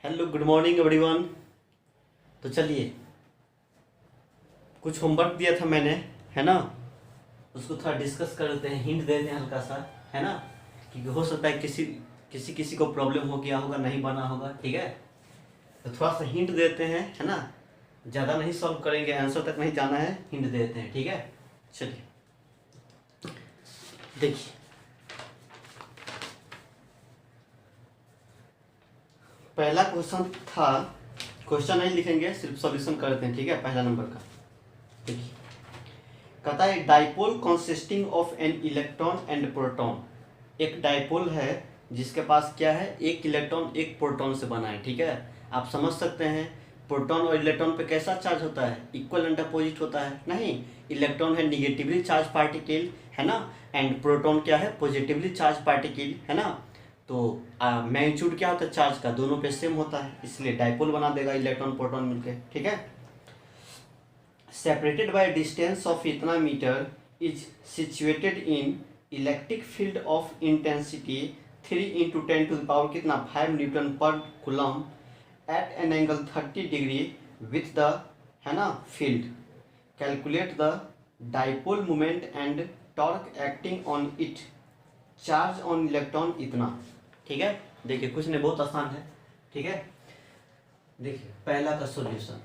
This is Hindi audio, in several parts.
Hello, good morning everyone. तो चलिए, कुछ होमवर्क दिया था मैंने, है ना, उसको थोड़ा डिस्कस कर लेते हैं, हिंट देते हैं हल्का सा, है ना, क्योंकि हो सकता है किसी किसी किसी को प्रॉब्लम हो गया होगा, नहीं बना होगा। ठीक है, तो थोड़ा सा हिंट देते हैं, है ना, ज़्यादा नहीं सॉल्व करेंगे, आंसर तक नहीं जाना है, हिंट देते हैं। ठीक है, चलिए देखिए, पहला क्वेश्चन था, क्वेश्चन नहीं लिखेंगे, सिर्फ सॉल्यूशन करते हैं। ठीक है, पहला नंबर का देखिए, कहता है dipole consisting of an electron and proton. एक डाइपोल है जिसके पास क्या है, एक इलेक्ट्रॉन एक प्रोटॉन से बना है। ठीक है, आप समझ सकते हैं प्रोटॉन और इलेक्ट्रॉन पे कैसा चार्ज होता है, इक्वल एंड अपोजिट होता है। नहीं, इलेक्ट्रॉन है निगेटिवली चार्ज पार्टिकल, है ना, एंड प्रोटॉन क्या है, पॉजिटिवली चार्ज पार्टिकल, है ना। तो मैग्नीट्यूड क्या होता है चार्ज का, दोनों पे सेम होता है, इसलिए डाइपोल बना देगा इलेक्ट्रॉन प्रोटॉन मिलके। ठीक है, सेपरेटेड बाय डिस्टेंस ऑफ इतना meter, is situated in electric field of intensity 3 × 10⁻⁴ कितना 5 newton per coulomb at an angle 30 degree with the, है ना, field. Calculate the dipole moment and torque acting on it. Charge on electron इतना। ठीक है, देखिए कुछ नहीं, बहुत आसान है। ठीक है, देखिए पहला का सॉल्यूशन,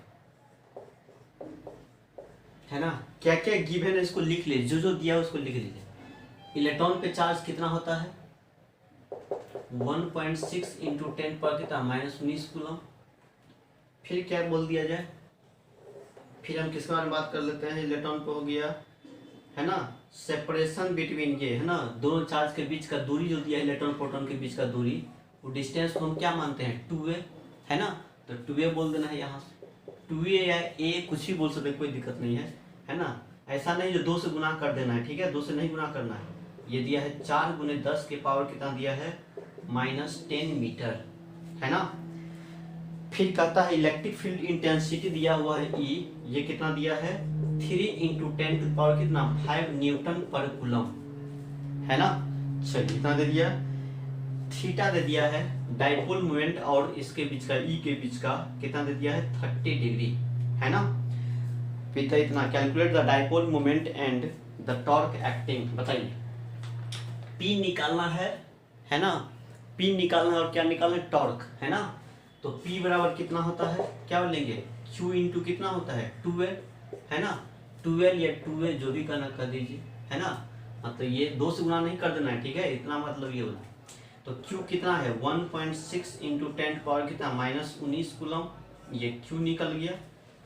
है ना, क्या क्या गिवन है इसको लिख लीजिए, जो जो दिया है उसको लिख लीजिए। इलेक्ट्रॉन पे चार्ज कितना होता है, 1.6 × 10 पर कितना -19 कूलम। फिर क्या बोल दिया जाए, फिर हम किसके बारे में बात कर लेते हैं, इलेक्ट्रॉन पे हो गया, है ना, सेपरेशन बिटवीन, ये है ना, दोनों चार्ज के बीच का दूरी जो दिया है, इलेक्ट्रॉन प्रोटॉन के बीच का दूरी, वो डिस्टेंस को हम क्या मानते हैं, 2a, है ना, तो 2a बोल देना है यहाँ से। 2a या a कुछ ही बोल सकते, कोई दिक्कत नहीं है ना। ऐसा नहीं जो 2 से गुना कर देना है, ठीक है, 2 से नहीं गुना करना है। ये दिया है 4 × 10 के पावर कितना दिया है, -10 मीटर, है ना। फिर कहता है इलेक्ट्रिक फील्ड इंटेंसिटी दिया हुआ है E, ये कितना दिया है, 3 × 10⁻⁴ कितना 5 न्यूटन पर कूलम, है ना। चलिए इतना दे दिया, थीटा दे दिया है, डाइपोल मोमेंट और इसके बीच का E के बीच का कितना दे दिया है, 30 डिग्री, है ना। फिर इतना, calculate the dipole moment and the torque acting. बताइए, P निकालना है ना, P निकालना है और क्या निकालना है, टॉर्क, है ना। तो P बराबर कितना होता है, क्या बोलेंगे, Q इंटू कितना होता है, 2L, है ना, 2L या 2A जो भी करना कर दीजिए, है ना। मतलब ये 2 से गुना नहीं कर देना है, ठीक है, इतना मतलब ये होता है। तो Q कितना है, 1.6 × 10 पावर कितना -19 कूलम, ये Q निकल गया।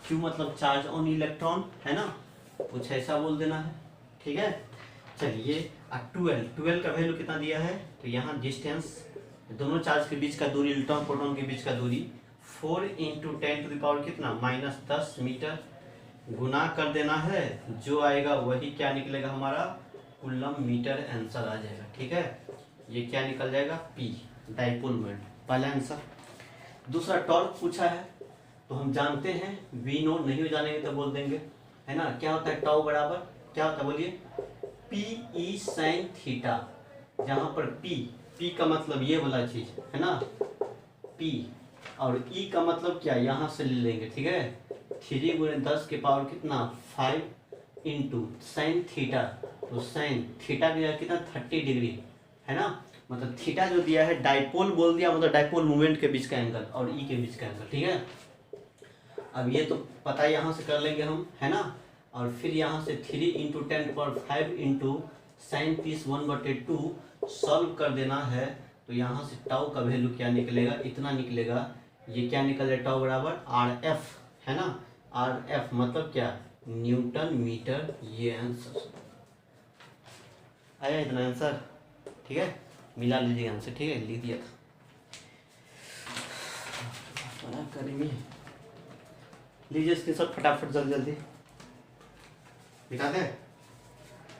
Q मतलब चार्ज ऑन इलेक्ट्रॉन, है ना, कुछ ऐसा बोल देना है। ठीक है, चलिए 12 का वैल्यू कितना दिया है, तो यहाँ डिस्टेंस, दोनों चार्ज के बीच का दूरी, इलेक्ट्रॉन प्रोटॉन के बीच का दूरी 4 × 10⁻⁻ कितना -10 मीटर, गुना कर देना है, जो आएगा वही क्या निकलेगा हमारा, कूलम मीटर आंसर आ जाएगा। ठीक है, ये क्या निकल जाएगा, P, डाइपोल मोमेंट, पहला आंसर। दूसरा टॉर्क पूछा है, तो हम जानते हैं V नोट, नहीं हो जानेंगे तो बोल देंगे, है ना, क्या होता है, टाउ बराबर क्या होता है, बोलिए, PE sin थीटा। जहां पर P का मतलब ये वाला चीज, है ना, P, और E का मतलब क्या, यहां से ले लेंगे, ठीक है, 3 × 10 के पावर कितना 5 × sin थीटा, तो sin थीटा का कितना 30 डिग्री, है ना। मतलब थीटा जो दिया है, डाइपोल बोल दिया, मतलब डाइपोल मूवमेंट के बीच का एंगल और E के बीच का एंगल। ठीक है, अब ये तो पता है, यहाँ से कर लेंगे हम, है ना, और फिर यहाँ से 3 × 10⁵ × sin 1/2 सॉल्व कर देना है। तो यहाँ से टाउ का वैल्यू क्या निकलेगा, इतना निकलेगा, ये क्या निकल जाए, टाउ बराबर RF, है ना, RF मतलब क्या, न्यूटन मीटर। ये आंसर आया, इतना आंसर। ठीक है, मिला लीजिए आंसर, ठीक है, लिख दिया था, करेंगे, लीजिए स्क्रीनशॉट फटाफट, जल्दी जल्दी दिखा दें।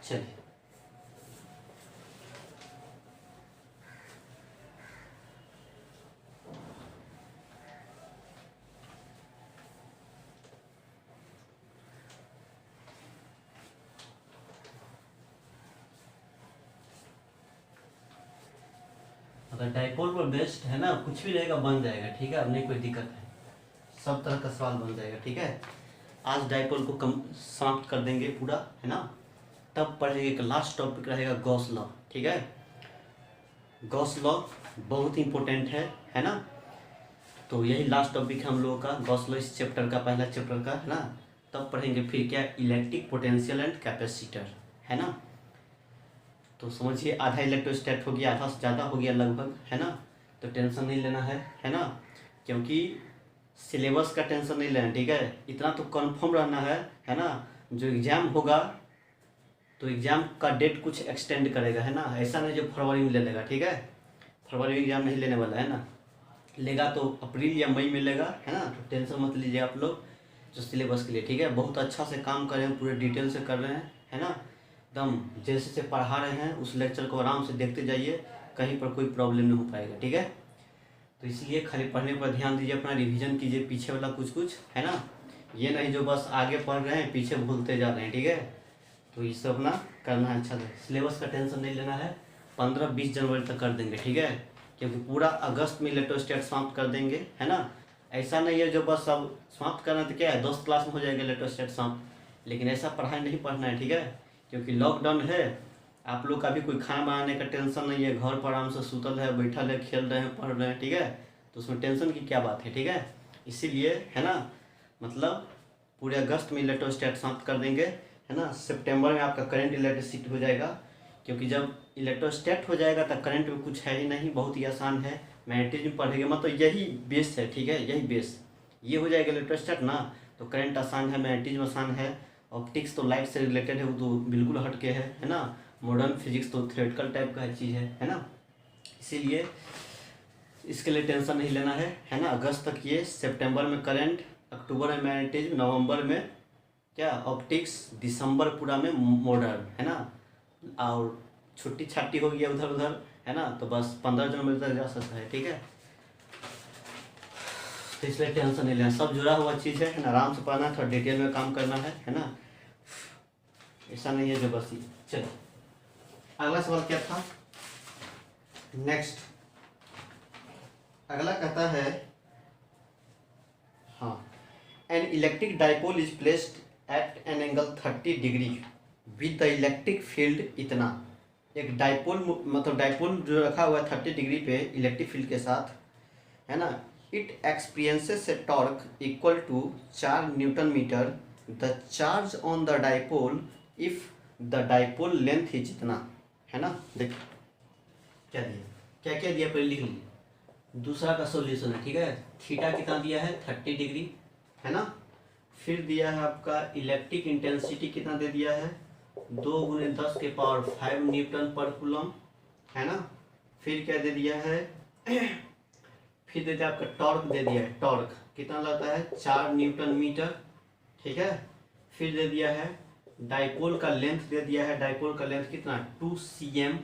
चलिए, अगर डाइपोल पर बेस्ड है ना, कुछ भी रहेगा बन जाएगा, ठीक है। अब नहीं कोई दिक्कत है, सब तरह का सवाल बन जाएगा, ठीक है। आज डाइपोल को कम समाप्त कर देंगे पूरा, है ना। तब पढ़ेंगे एक लास्ट टॉपिक रहेगा गॉस लॉ, ठीक है। गॉस लॉ बहुत इंपॉर्टेंट है ना। तो यही लास्ट टॉपिक है हम लोगों का, गॉस लॉ इस चैप्टर का, पहला चैप्टर का, है ना। तब पढ़ेंगे फिर क्या, इलेक्ट्रिक पोटेंशियल एंड कैपेसिटर, है ना। तो समझिए आधा इलेक्ट्रोस्टैट हो गया, आधा से ज़्यादा हो गया लगभग, है ना। तो टेंशन नहीं लेना है ना, क्योंकि सिलेबस का टेंशन नहीं लेना, ठीक है। इतना तो कंफर्म रहना है ना। जो एग्ज़ाम होगा तो एग्ज़ाम का डेट कुछ एक्सटेंड करेगा, है ना। ऐसा नहीं जो फरवरी में ले लेगा, ठीक है। फरवरी में एग्ज़ाम नहीं लेने वाला है ना, लेगा तो अप्रैल या मई में लेगा, है ना। तो टेंशन मत लीजिए आप लोग जो सिलेबस के लिए, ठीक है। बहुत अच्छा से काम कर रहे हैं, पूरे डिटेल से कर रहे हैं, है ना। एकदम जैसे से पढ़ा रहे हैं उस लेक्चर को आराम से देखते जाइए, कहीं पर कोई प्रॉब्लम नहीं हो पाएगा, ठीक है। तो इसलिए खाली पढ़ने पर ध्यान दीजिए, अपना रिवीजन कीजिए पीछे वाला कुछ, है ना। ये नहीं जो बस आगे पढ़ रहे हैं पीछे भूलते जा रहे हैं, ठीक है। तो ये सब अपना करना है अच्छा से, सिलेबस का टेंशन नहीं लेना है। 15-20 जनवरी तक कर देंगे, ठीक है, क्योंकि पूरा अगस्त में इलेक्ट्रोस्टैट समाप्त कर देंगे, है ना। ऐसा नहीं है जो बस अब समाप्त करना तो क्या है, 10 क्लास में हो जाएगा इलेक्ट्रोस्टैट समाप्त, लेकिन ऐसा पढ़ाई नहीं पढ़ना है, ठीक है। क्योंकि लॉकडाउन है, आप लोग का भी कोई खाना बनाने का टेंशन नहीं है, घर पर आराम से सुतल है, बैठल है, खेल रहे हैं, पढ़ रहे हैं, ठीक है। तो उसमें टेंशन की क्या बात है, ठीक है। इसीलिए है ना, मतलब पूरे अगस्त में इलेक्ट्रोस्टैट समाप्त कर देंगे, है ना। सितंबर में आपका करंट इलेक्ट्रिसिटी हो जाएगा, क्योंकि जब इलेक्ट्रोस्टैट हो जाएगा तब करंट में कुछ है ही नहीं, बहुत ही आसान है। मैग्नेटिज्म पढ़ेंगे, मतलब यही बेस है, ठीक है, यही बेस। ये हो जाएगा इलेक्ट्रोस्टैट ना, तो करंट आसान है, मैग्नेटिज्म आसान है। ऑप्टिक्स तो लाइट से रिलेटेड है, वो तो बिल्कुल हटके है ना। मॉडर्न फिजिक्स तो थ्योरेटिकल टाइप का चीज़ है ना। इसीलिए इसके लिए टेंशन नहीं लेना है ना। अगस्त तक ये, सितंबर में करंट, अक्टूबर में मैग्नेटिज्म, नवंबर में क्या ऑप्टिक्स, दिसंबर पूरा में मॉडर्न, है ना। और छुट्टी छाट्टी हो गया उधर उधर, है ना। तो बस 15 जनवरी तक जा सकता है, ठीक है। तो इसलिए टेंशन नहीं लेना, सब जुड़ा हुआ चीज़ है ना। आराम से पढ़ना है, थोड़ा डिटेल में काम करना है ना। ऐसा नहीं है जो बस। चलो अगला सवाल क्या था, नेक्स्ट अगला कहता है, हाँ, N electric dipole is placed at an angle 30 degree with the electric field इतना। एक डाइपोल, मतलब डाइपोल जो रखा हुआ है 30 डिग्री पे इलेक्ट्रिक फील्ड के साथ, है ना। It experiences a torque equal to 4 newton meter. The charge on the dipole if the dipole length is इतना, है ना। देखिए क्या दिया, क्या क्या दिया पहले लिख लीजिए। दूसरा का सॉल्यूशन है, ठीक है। थीटा कितना दिया है 30 डिग्री, है ना। फिर दिया है आपका इलेक्ट्रिक इंटेंसिटी कितना दे दिया है, 2 × 10 के पावर 5 न्यूटन पर कूलम, है ना। फिर क्या दे दिया है फिर दे दिया आपका टॉर्क दे दिया है, टॉर्क कितना लगता है 4 न्यूटन मीटर, ठीक है। फिर दे दिया है डाइपोल का लेंथ दे दिया है, डाइपोल का लेंथ कितना 2 cm,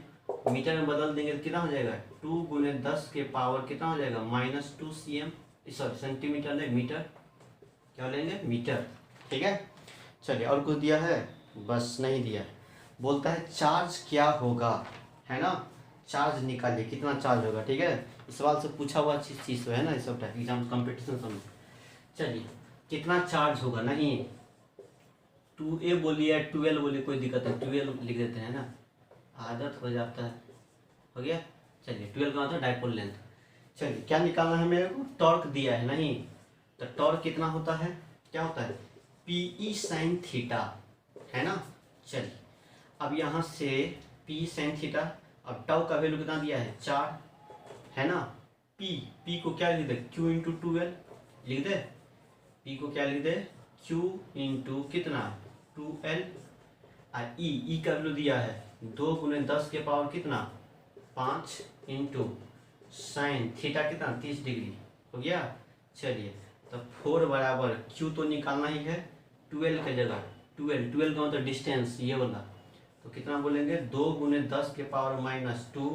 मीटर में बदल देंगे तो कितना हो जाएगा 2 × 10 के पावर कितना हो जाएगा -2 cm, सॉरी सेंटीमीटर नहीं मीटर, क्या लेंगे मीटर, ठीक है। चलिए और कुछ दिया है, बस नहीं दिया। बोलता है चार्ज क्या होगा, है ना। चार्ज निकालिए कितना चार्ज होगा, ठीक है। इस सवाल से पूछा हुआ चीज़ तो है ना, इस सब टाइप एग्जाम कॉम्पिटिशन सब में। चलिए कितना चार्ज होगा, नहीं 2a बोलिए या 12 बोलिए, कोई दिक्कत है, 12 लिख देते हैं ना, आदत हो जाता है, हो गया। चलिए 12 का मतलब डाइपोल लेंथ। चलिए क्या निकालना है मेरे को, टॉर्क दिया है नहीं, तो टॉर्क कितना होता है, क्या होता है PE sin थीटा, है ना। चलिए अब यहाँ से PE sin थीटा, अब टाउ का वैल्यू कितना दिया है 4, है ना। P को क्या लिख दे Q × 12 लिख दे, P को क्या लिख दे Q × कितना 2L, और E का वैल्यू दिया है 2 × 10 के पावर कितना 5 × साइन थीटा कितना 30 डिग्री, हो गया। चलिए तो 4 बराबर Q तो निकालना ही है, 12 के जगह 12 का मतलब डिस्टेंस ये वाला, तो कितना बोलेंगे 2 × 10 के पावर -2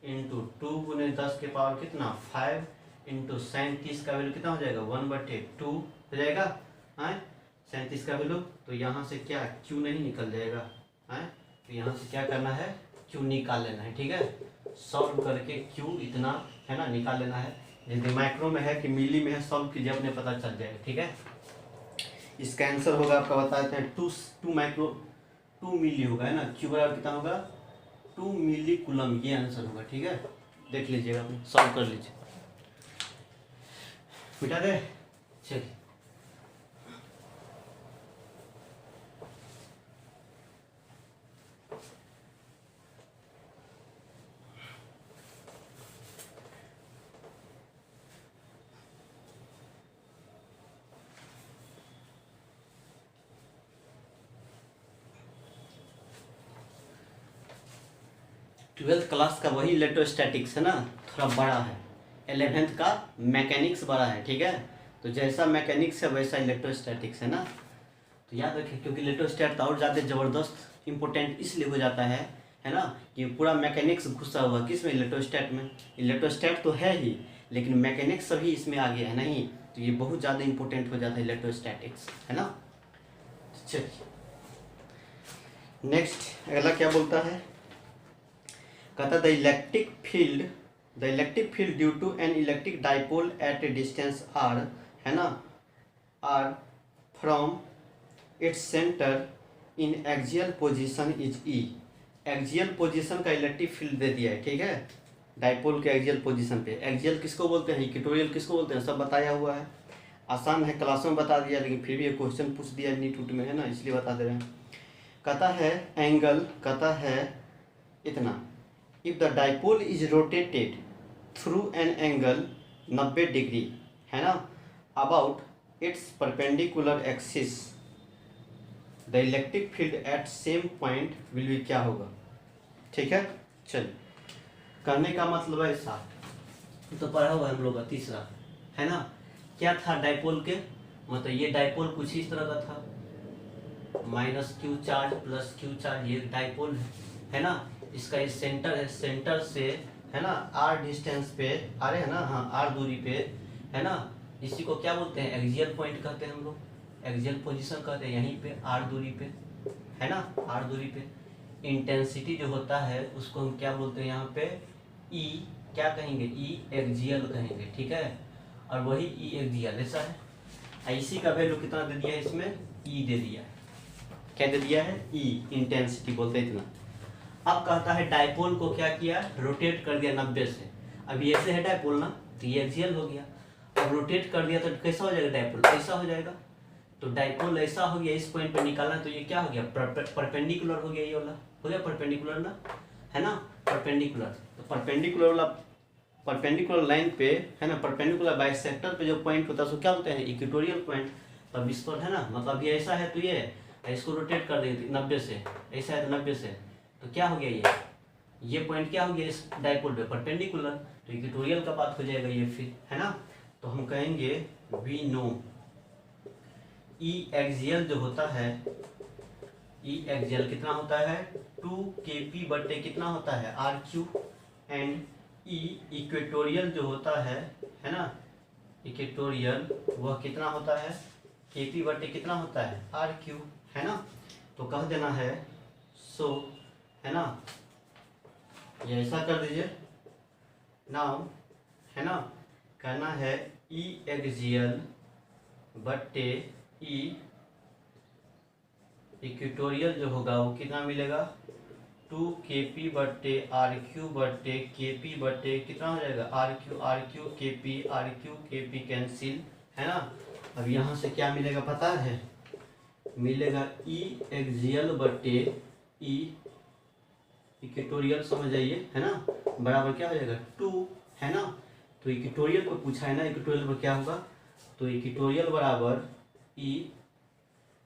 × 2 × 10 के पावर कितना 5 × साइन 30 का वैल्यू कितना हो जाएगा 1/2 हो जाएगा, है 37 का वैल्यू। तो यहाँ से क्या Q नहीं निकल जाएगा, है। तो यहाँ से क्या करना है Q निकाल लेना है, ठीक है। सॉल्व करके क्यू इतना है ना निकाल लेना है। यदि माइक्रो में है कि मिली में है सॉल्व कीजिए, अपने पता चल जाएगा। ठीक है, इसका आंसर होगा आपका बताते हैं 2 मिली होगा, है ना। क्यू बराबर कितना होगा 2 मिली कूलम, ये आंसर होगा। ठीक है, देख लीजिएगा, सॉल्व कर लीजिए। मिटा दे, चलिए। ट्वेल्थ क्लास का वही इलेक्ट्रोस्टैटिक्स है ना, थोड़ा बड़ा है। 11th का मैकेनिक्स बड़ा है। ठीक है, तो जैसा मैकेनिक्स है वैसा इलेक्ट्रोस्टैटिक्स है ना। तो याद रखें, क्योंकि इलेक्ट्रोस्टैट और ज़्यादा ज़बरदस्त इंपॉर्टेंट इसलिए हो जाता है ना, कि पूरा मैकेनिक्स घुसा हुआ किस में, इलेक्ट्रोस्टैट में। इलेक्ट्रोस्टैट तो है ही, लेकिन मैकेनिक्स सभी इसमें आ गया है नहीं, तो ये बहुत ज़्यादा इंपॉर्टेंट हो जाता है इलेक्ट्रोस्टैटिक्स, है ना। चलिए नेक्स्ट अगला क्या बोलता है, कहता the electric field due to an electric dipole at a distance r, है ना, r from its centre in axial position is E. Axial position का इलेक्ट्रिक फील्ड दे दिया है। ठीक है, डाइपोल के एक्सियल पोजीशन पे। एक्सियल किसको बोलते हैं, इक्वेटोरियल किसको बोलते हैं, सब बताया हुआ है। आसान है, क्लासों में बता दिया, लेकिन फिर भी एक क्वेश्चन पूछ दिया नीट उट में, है ना, इसलिए बता दे रहे हैं। कहता है एंगल, कहता है इतना, if the dipole is rotated through an angle 90 degree, है ना, about it's perpendicular axis, the electric field at same point will be, क्या होगा। ठीक है, चलिए, करने का मतलब है ऐसा, तो पढ़ा हुआ हम लोग का तीसरा, है ना। क्या था डाइपोल के, मतलब ये डाइपोल कुछ इस तरह का था, minus Q charge plus Q charge, ये डाइपोल है ना। इसका ये सेंटर है, सेंटर से, है ना, आर डिस्टेंस पे, आर है ना, हाँ आर दूरी पे, है ना। इसी को क्या बोलते हैं, एक्सियल पॉइंट कहते हैं हम लोग, एक्सियल पोजीशन कहते हैं, यहीं पे आर दूरी पे, है ना, आर दूरी पे। इंटेंसिटी जो होता है उसको हम क्या बोलते हैं यहाँ पे, ई क्या कहेंगे, ई एक्सियल कहेंगे। ठीक है, और वही ई एक्सियल ऐसा है। इसी का वैल्यू कितना दे दिया है इसमें, ई दे दिया है। क्या दे दिया है, ई, इंटेंसिटी बोलते हैं इतना। अब कहता है डाइपोल को क्या किया, रोटेट कर दिया 90 से। अब ये ऐसे है डाइपोल ना, तो ये एक्सियल हो गया। अब रोटेट कर दिया तो कैसा हो जाएगा डाइपोल, ऐसा हो जाएगा। तो डाइपोल ऐसा हो गया, इस पॉइंट पे निकालना, तो ये क्या हो गया, परपेंडिकुलर हो गया, ये वाला हो गया परपेंडिकुलर ना, है ना, परपेंडिकुलर। तो परपेंडिकुलर वाला, परपेंडिकुलर लाइन पे, है ना, परपेंडिकुलर बाइसेक्टर पे जो पॉइंट होता है उसको क्या बोलते हैं, इक्वेटोरियल पॉइंट। तब इस पर, है ना, मतलब ये ऐसा है तो ये इसको रोटेट कर देंगे 90 से, ऐसा है तो 90 से, तो क्या हो गया ये पॉइंट क्या हो गया इस डाइपोल पे, परपेंडिकुलर, तो इक्वेटोरियल का बात हो जाएगा ये फिर, है ना। तो हम कहेंगे वी नो ई एक्सियल जो होता है, ई एक्सियल कितना होता है 2kp बटे कितना होता है RQ, एंड ई इक्वेटोरियल जो होता है ना, इक्वेटोरियल वह कितना होता है kp बटे कितना होता है RQ, है ना। तो कह देना है सो, है ना, ये ऐसा कर दीजिए नाउ, है ना, कहना है ई एक्सियल बटे ई इक्वेटोरियल जो होगा वो कितना मिलेगा 2kp बटे RQ बटे kp बटे कितना हो जाएगा RQ kp कैंसिल, है ना। अब यहाँ से क्या मिलेगा पता है, मिलेगा ई एक्सियल बटे ई इक्वेटोरियल, समझ जाइए, है ना, बराबर क्या हो जाएगा 2, है ना। तो इक्वेटोरियल को पूछा है ना, इक्वेटोरियल पर क्या होगा, तो इक्वेटोरियल बराबर ई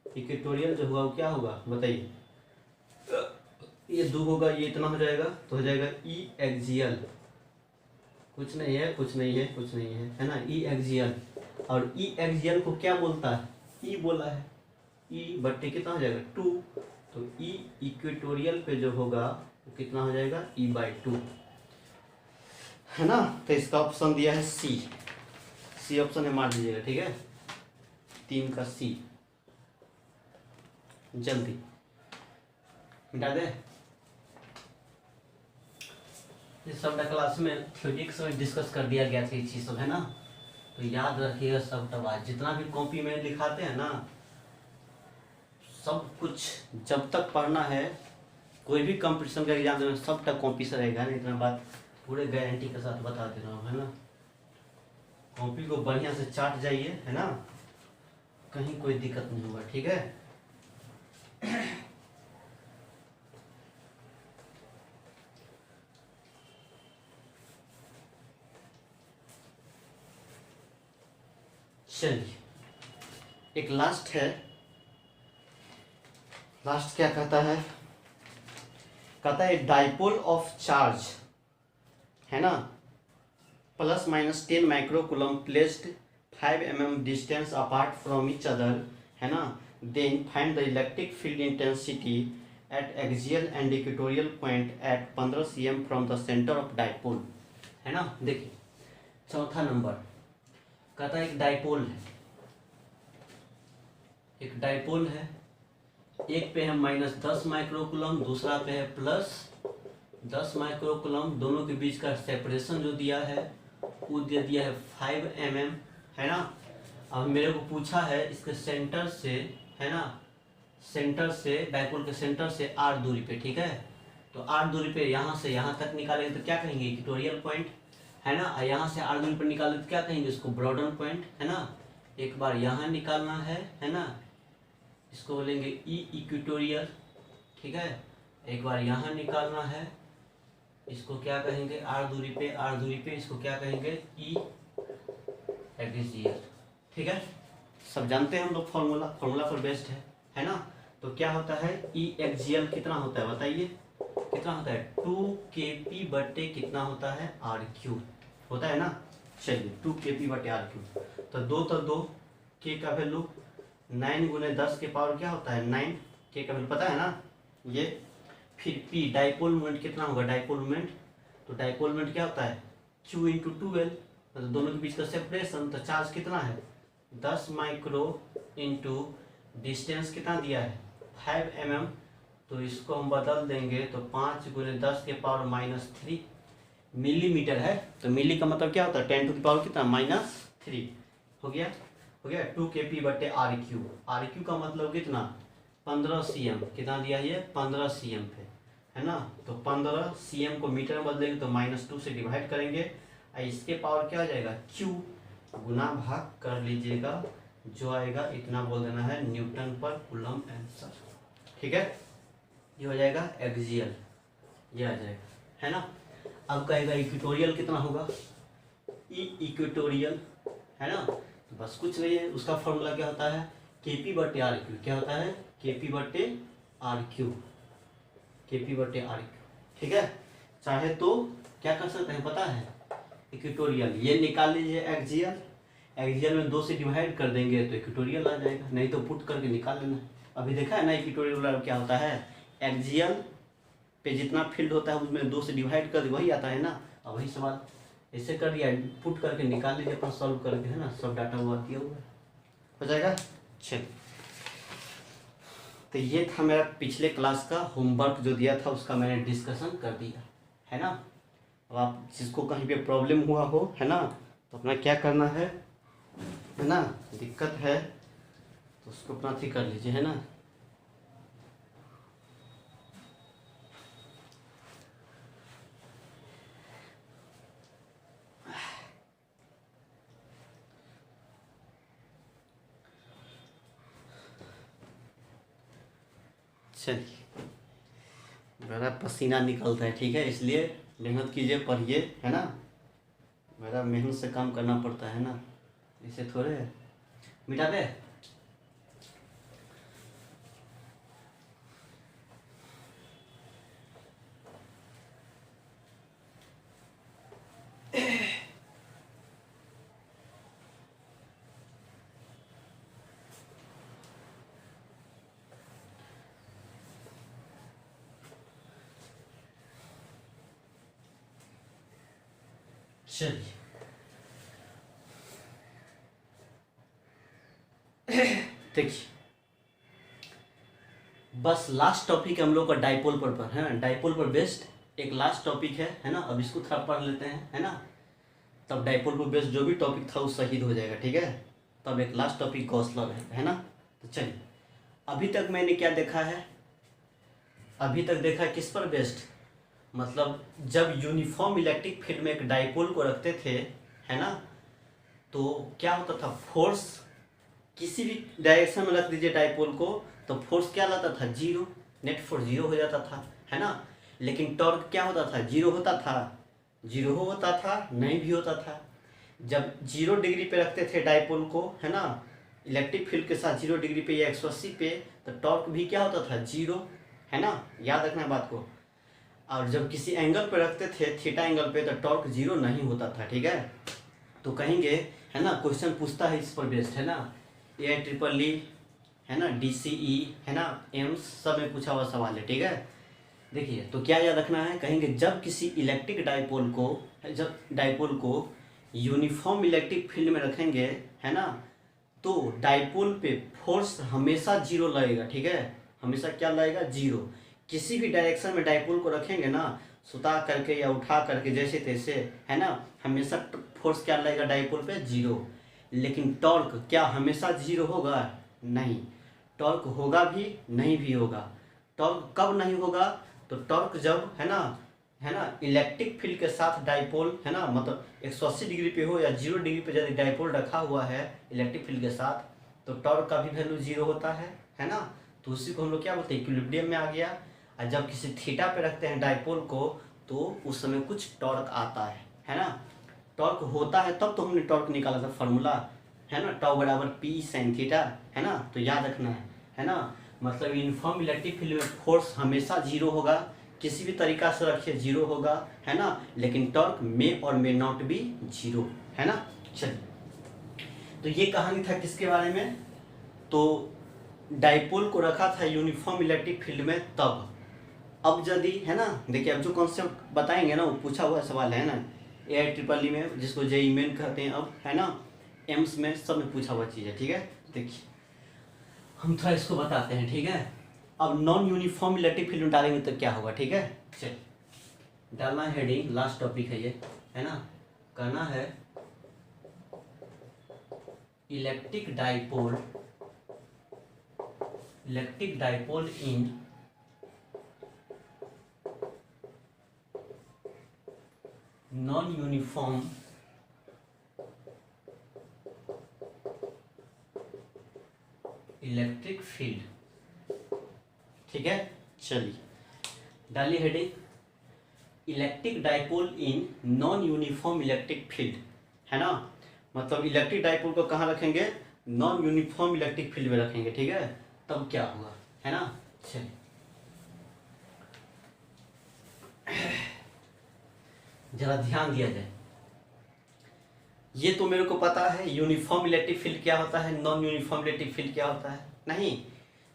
इक्वेटोरियल जो होगा वो क्या होगा बताइए, ये 2 होगा, ये इतना हो जाएगा, तो हो जाएगा ई एक्सियल, कुछ नहीं है कुछ नहीं है कुछ नहीं है ना, ई एक्सियल। और ई एक्सियल को क्या बोलता है, ई बोला है, ई बट्टे कितना हो जाएगा 2, तो ई इक्वेटोरियल पे जो होगा वो कितना हो जाएगा E/2, है ना। तो इसका ऑप्शन दिया है सी ऑप्शन है, मार दीजिएगा, ठीक है, 3 का सी, जल्दी मिटा दे। इस सब क्लास में फिजिक्स में डिस्कस कर दिया गया था ये चीज़ सब, है ना। तो याद रखिएगा सब बात, जितना भी कॉपी में लिखाते हैं ना, सब कुछ जब तक पढ़ना है, कोई भी कंपटीशन का एग्जाम देना, सब तक कॉपी से रहेगा ना, इतना बात पूरे गारंटी के साथ बता दे रहा हूँ, है ना। कॉपी को बढ़िया से चाट जाइए, है ना, कहीं कोई दिक्कत नहीं होगा, ठीक है। चलिए, एक लास्ट है, लास्ट क्या कहता है, कहता है डाइपोल ऑफ चार्ज, है ना, plus minus 10 microcoulomb placed 5 mm distance apart from each other, है ना, then find the electric field intensity at axial and equatorial point at 15 cm from the centre of dipole, है ना। देखिए चौथा नंबर कहता है एक डाइपोल है, एक डाइपोल है, एक पे है -10 माइक्रोकूलम, दूसरा पे है +10 माइक्रोकूलम, दोनों के बीच का सेपरेशन जो दिया है वो दे दिया है 5 mm, है ना। अब मेरे को पूछा है इसके सेंटर से, है ना, सेंटर से, डाइपोल के सेंटर से r दूरी पे, ठीक है। तो r दूरी पे यहाँ से यहाँ तक निकालेंगे तो क्या कहेंगे, इक्वेटोरियल पॉइंट, है ना। यहाँ से r दूरी पर निकाले तो क्या कहेंगे, इसको ब्रॉडन पॉइंट, है ना। एक बार यहाँ निकालना है ना, इसको बोलेंगे ई इक्वेटोरियल, ठीक है। एक बार यहाँ निकालना है, इसको क्या कहेंगे, r दूरी पे इसको क्या कहेंगे, ई एक्सियल, ठीक है। सब जानते हैं हम लोग, फॉर्मूला पर बेस्ड है ना। तो क्या होता है, ई एक्सियल कितना होता है बताइए, कितना होता है, 2kp बटे कितना होता है, r³ होता है ना। चलिए 2kp बटे r³, तो 2 k का वैल्यू 9 × 10 के पावर क्या होता है, 9 k का वैल्यू पता है ना ये। फिर p डाइपोल मोमेंट कितना होगा, डाइपोल मोमेंट, तो डाइपोल मोमेंट क्या होता है, q × 12, मतलब दोनों के बीच का सेपरेशन। तो चार्ज कितना है, 10 माइक्रो इंटू डिस्टेंस कितना दिया है, 5 mm, तो इसको हम बदल देंगे तो 5 × 10 के पावर -3 मिलीमीटर है। तो मिली का मतलब क्या होता है, 10 टू द पावर कितना, -3 हो गया। 2kp बटे r³ का मतलब कितना, 15 cm, कितना दिया है ये, 15 cm पे, है ना। तो 15 cm को मीटर में बदलेंगे तो -2 से डिवाइड करेंगे, इसके पावर क्या हो जाएगा, q गुना भाग कर लीजिएगा, जो आएगा इतना बोल देना है न्यूटन पर कूलम आंसर, ठीक है। ये हो जाएगा एक्सियल, ये आ जाएगा, है ना। अब कहेगा इक्वेटोरियल कितना होगा, ई इक्वेटोरियल, है ना। तो बस कुछ नहीं है, उसका फॉर्मूला क्या होता है, kp बटे r³, क्या होता है, kp बटे r³, kp बटे r³, ठीक है। चाहे तो क्या कर सकते हैं पता है, इक्वेटोरियल ये निकाल लीजिए, एक्सियल में 2 से डिवाइड कर देंगे तो इक्वेटोरियल आ जाएगा, नहीं तो पुट करके निकाल लेना। अभी देखा है ना इक्वेटोरियल क्या होता है, एक्सियल पे जितना फील्ड होता है उसमें 2 से डिवाइड कर दे वही आता है ना। अब वही सवाल ऐसे कर दिया, पुट करके निकाल लीजिए अपना सॉल्व करके, है ना, सब डाटा हुआ दिया हुआ हो जाएगा। चलिए, तो ये था मेरा पिछले क्लास का होमवर्क जो दिया था, उसका मैंने डिस्कशन कर दिया, है ना। अब आप जिसको कहीं पे प्रॉब्लम हुआ हो, है ना, तो अपना क्या करना है ना, दिक्कत है तो उसको अपना ठीक कर लीजिए, है ना। चलिए, मेरा पसीना निकलता है, ठीक है, इसलिए मेहनत कीजिए, पढ़िए, है ना। मेरा मेहनत से काम करना पड़ता है ना, इसे थोड़े मिटा दे। चलिए, देखिए बस लास्ट टॉपिक हम लोग का डाइपोल पर है ना, डाइपोल पर बेस्ड एक लास्ट टॉपिक है ना, अब इसको थोड़ा पढ़ लेते हैं, है ना, तब डाइपोल पे बेस्ड जो भी टॉपिक था वो शहीद हो जाएगा, ठीक है। तब एक लास्ट टॉपिक गॉस लॉ है ना। तो चलिए, अभी तक मैंने क्या देखा है, अभी तक देखा है किस पर बेस्ड, मतलब जब यूनिफॉर्म इलेक्ट्रिक फील्ड में एक डाइपोल को रखते थे, है ना, तो क्या होता था, फोर्स किसी भी डायरेक्शन में रख दीजिए डाइपोल को तो फोर्स क्या लाता था, जीरो, नेट फोर्स जीरो हो जाता था, है ना। लेकिन टॉर्क क्या होता था, जीरो होता था, जीरो होता था, नहीं भी होता था। जब 0 डिग्री पे रखते थे डाइपोल को, है ना, इलेक्ट्रिक फील्ड के साथ 0 डिग्री पे या 180 पे, तो टॉर्क भी क्या होता था, जीरो, है ना, याद रखना बात को। और जब किसी एंगल पे रखते थे, थीटा एंगल पे, तो टॉर्क जीरो नहीं होता था, ठीक है। तो कहेंगे, है ना, क्वेश्चन पूछता है इस पर बेस्ड, है ना, AIEEE, है ना, DCE, है ना, एम्स, सब में पूछा हुआ सवाल है, ठीक है। देखिए, तो क्या याद रखना है, कहेंगे जब किसी इलेक्ट्रिक डाइपोल को, जब डाइपोल को यूनिफॉर्म इलेक्ट्रिक फील्ड में रखेंगे, है ना, तो डाइपोल पे फोर्स हमेशा जीरो लगेगा, ठीक है, हमेशा क्या लगेगा, जीरो। किसी भी डायरेक्शन में डाइपोल को रखेंगे ना, सुता करके या उठा करके, जैसे तैसे, है ना, हमेशा फोर्स क्या लगेगा डाइपोल पे, जीरो। लेकिन टॉर्क क्या हमेशा जीरो होगा, नहीं, टॉर्क होगा भी, नहीं भी होगा। टॉर्क कब नहीं होगा, तो टॉर्क जब, है ना, इलेक्ट्रिक फील्ड के साथ डाइपोल, है ना, मतलब 180 डिग्री पे हो या 0 डिग्री पे यदि डाइपोल रखा हुआ है इलेक्ट्रिक फील्ड के साथ, तो टॉर्क का भी वैल्यू जीरो होता है ना। तो उसी को हम लोग क्या बोलते हैं, इक्विलिब्रियम में आ गया। और जब किसी थीटा पे रखते हैं डाइपोल को, तो उस समय कुछ टॉर्क आता है ना। टॉर्क होता है तब तो हमने टॉर्क निकाला था फॉर्मूला, है ना, टाउ बराबर P sin थीटा, है ना। तो याद रखना है ना, मतलब यूनिफॉर्म इलेक्ट्रिक फील्ड में फोर्स हमेशा जीरो होगा, किसी भी तरीका से रखिए जीरो होगा, है ना। लेकिन टॉर्क में और मे नॉट भी जीरो, है ना। चलिए, तो ये कहानी था किसके बारे में, तो डाइपोल को रखा था यूनिफॉर्म इलेक्ट्रिक फील्ड में तब। अब यदि, है ना, देखिए अब जो कॉन्सेप्ट बताएंगे ना वो पूछा हुआ सवाल है ना, AIEEE में, जिसको JEE मेन कहते हैं, अब, है ना, एम्स में, सब में पूछा हुआ चीज़ है, ठीक है। देखिए, हम थोड़ा इसको बताते हैं, ठीक है। अब नॉन यूनिफॉर्म इलेक्ट्रिक फील्ड में डालेंगे तो क्या होगा, ठीक है। चलिए, डालना है हेडिंग, लास्ट टॉपिक है ये, है ना, कहना है electric dipole in non uniform electric field, ठीक है। चलिए, डालिए heading, electric dipole in non uniform electric field, है ना, मतलब इलेक्ट्रिक डाइपोल को कहाँ रखेंगे, नॉन यूनिफॉर्म इलेक्ट्रिक फील्ड में रखेंगे, ठीक है। तब क्या होगा, है ना। चलिए, जरा ध्यान दिया जाए, ये तो मेरे को पता है यूनिफॉर्म इलेक्ट्रिक फील्ड क्या होता है, नॉन यूनिफॉर्म इलेक्ट्रिक फील्ड क्या होता है, नहीं।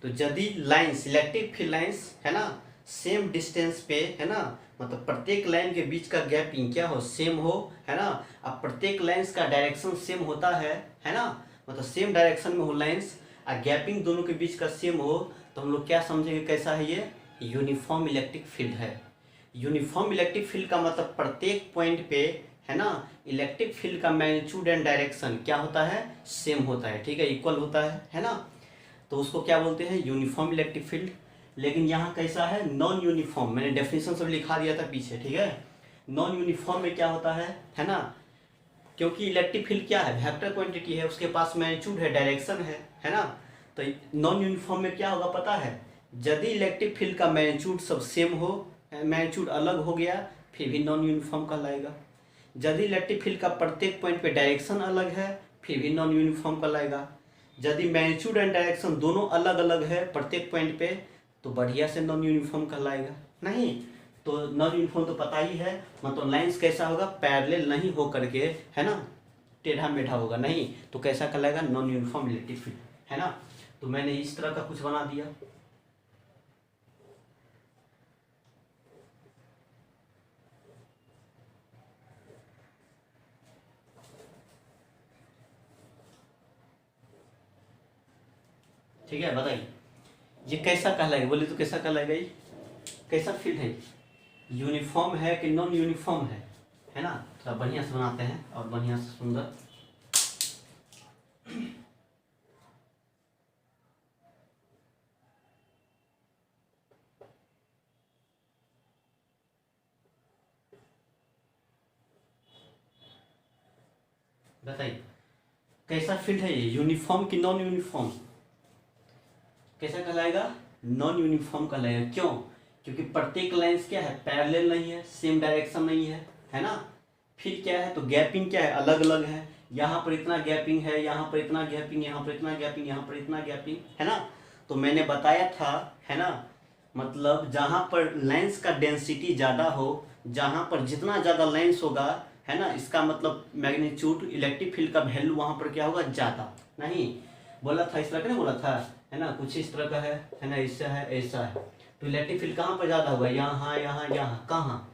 तो यदि लाइंस, इलेक्ट्रिक फील्ड लाइंस, है ना, सेम डिस्टेंस पे, है ना, मतलब प्रत्येक लाइन के बीच का गैपिंग क्या हो, सेम हो, है ना। अब प्रत्येक लाइंस का डायरेक्शन सेम होता है ना, मतलब सेम डायरेक्शन में हो लाइंस, और गैपिंग दोनों के बीच का सेम हो, तो हम लोग क्या समझेंगे, कैसा है ये, यूनिफॉर्म इलेक्ट्रिक फील्ड है। यूनिफॉर्म इलेक्ट्रिक फील्ड का मतलब प्रत्येक पॉइंट पे, है ना, इलेक्ट्रिक फील्ड का मैग्नीट्यूड एंड डायरेक्शन क्या होता है, सेम होता है, ठीक है, इक्वल होता है ना। तो उसको क्या बोलते हैं, यूनिफॉर्म इलेक्ट्रिक फील्ड। लेकिन यहाँ कैसा है, नॉन यूनिफॉर्म, मैंने डेफिनेशन सब लिखा दिया था पीछे, ठीक है। नॉन यूनिफॉर्म में क्या होता है ना, क्योंकि इलेक्ट्रिक फील्ड क्या है, वेक्टर क्वांटिटी है, उसके पास मैग्नीट्यूड है, डायरेक्शन है ना। तो नॉन यूनिफॉर्म में क्या होगा पता है, यदि इलेक्ट्रिक फील्ड का मैग्नीट्यूड सब सेम हो, मैग्नीट्यूड अलग हो गया, फिर भी नॉन यूनिफॉर्म कहलाएगा। यदि इलेक्ट्रिक फील्ड का प्रत्येक पॉइंट पे डायरेक्शन अलग है, फिर भी नॉन यूनिफॉर्म कहलाएगा। यदि मैग्नीट्यूड एंड डायरेक्शन दोनों अलग अलग है प्रत्येक पॉइंट पे, तो बढ़िया से नॉन यूनिफॉर्म कहलाएगा। नहीं तो नॉन यूनिफॉर्म तो पता ही है, मतलब लाइंस कैसा होगा, पैरेलल नहीं हो करके, है ना, टेढ़ा मेढ़ा होगा, नहीं तो कैसा कहलाएगा, नॉन यूनिफॉर्म इलेक्ट्रिक फील्ड, है ना। तो मैंने इस तरह का कुछ बना दिया, ठीक है। बताइए ये कैसा कहलाएगा, बोले तो कैसा कहलाएगा, ये कैसा फील्ड है, यूनिफॉर्म है कि नॉन यूनिफॉर्म है ना। थोड़ा बढ़िया से बनाते हैं और बढ़िया से सुंदर। बताइए कैसा फील्ड है ये, यूनिफॉर्म कि नॉन यूनिफॉर्म? कैसा कहलाएगा? नॉन यूनिफॉर्म कहलाएगा। क्यों? क्योंकि प्रत्येक लाइंस क्या है, पैरेलल नहीं है, सेम डायरेक्शन नहीं है ना। फिर क्या है, तो गैपिंग क्या है, अलग अलग है। यहाँ पर इतना गैपिंग है, यहाँ पर इतना गैपिंग, यहाँ पर इतना गैपिंग, यहाँ पर इतना गैपिंग, है ना। तो मैंने बताया था, है ना, मतलब जहाँ पर लाइंस का डेंसिटी ज़्यादा हो, जहाँ पर जितना ज़्यादा लाइंस होगा, है ना, इसका मतलब मैग्नीट्यूड इलेक्ट्रिक फील्ड का वैल्यू वहाँ पर क्या होगा, ज़्यादा। नहीं बोला था, इस तरह का नहीं बोला था, है ना, कुछ इस तरह का है ना, इससे है, ऐसा है। तो इलेक्ट्रिक फील्ड कहाँ पर ज़्यादा होगा, यहाँ यहाँ यहाँ, कहाँ?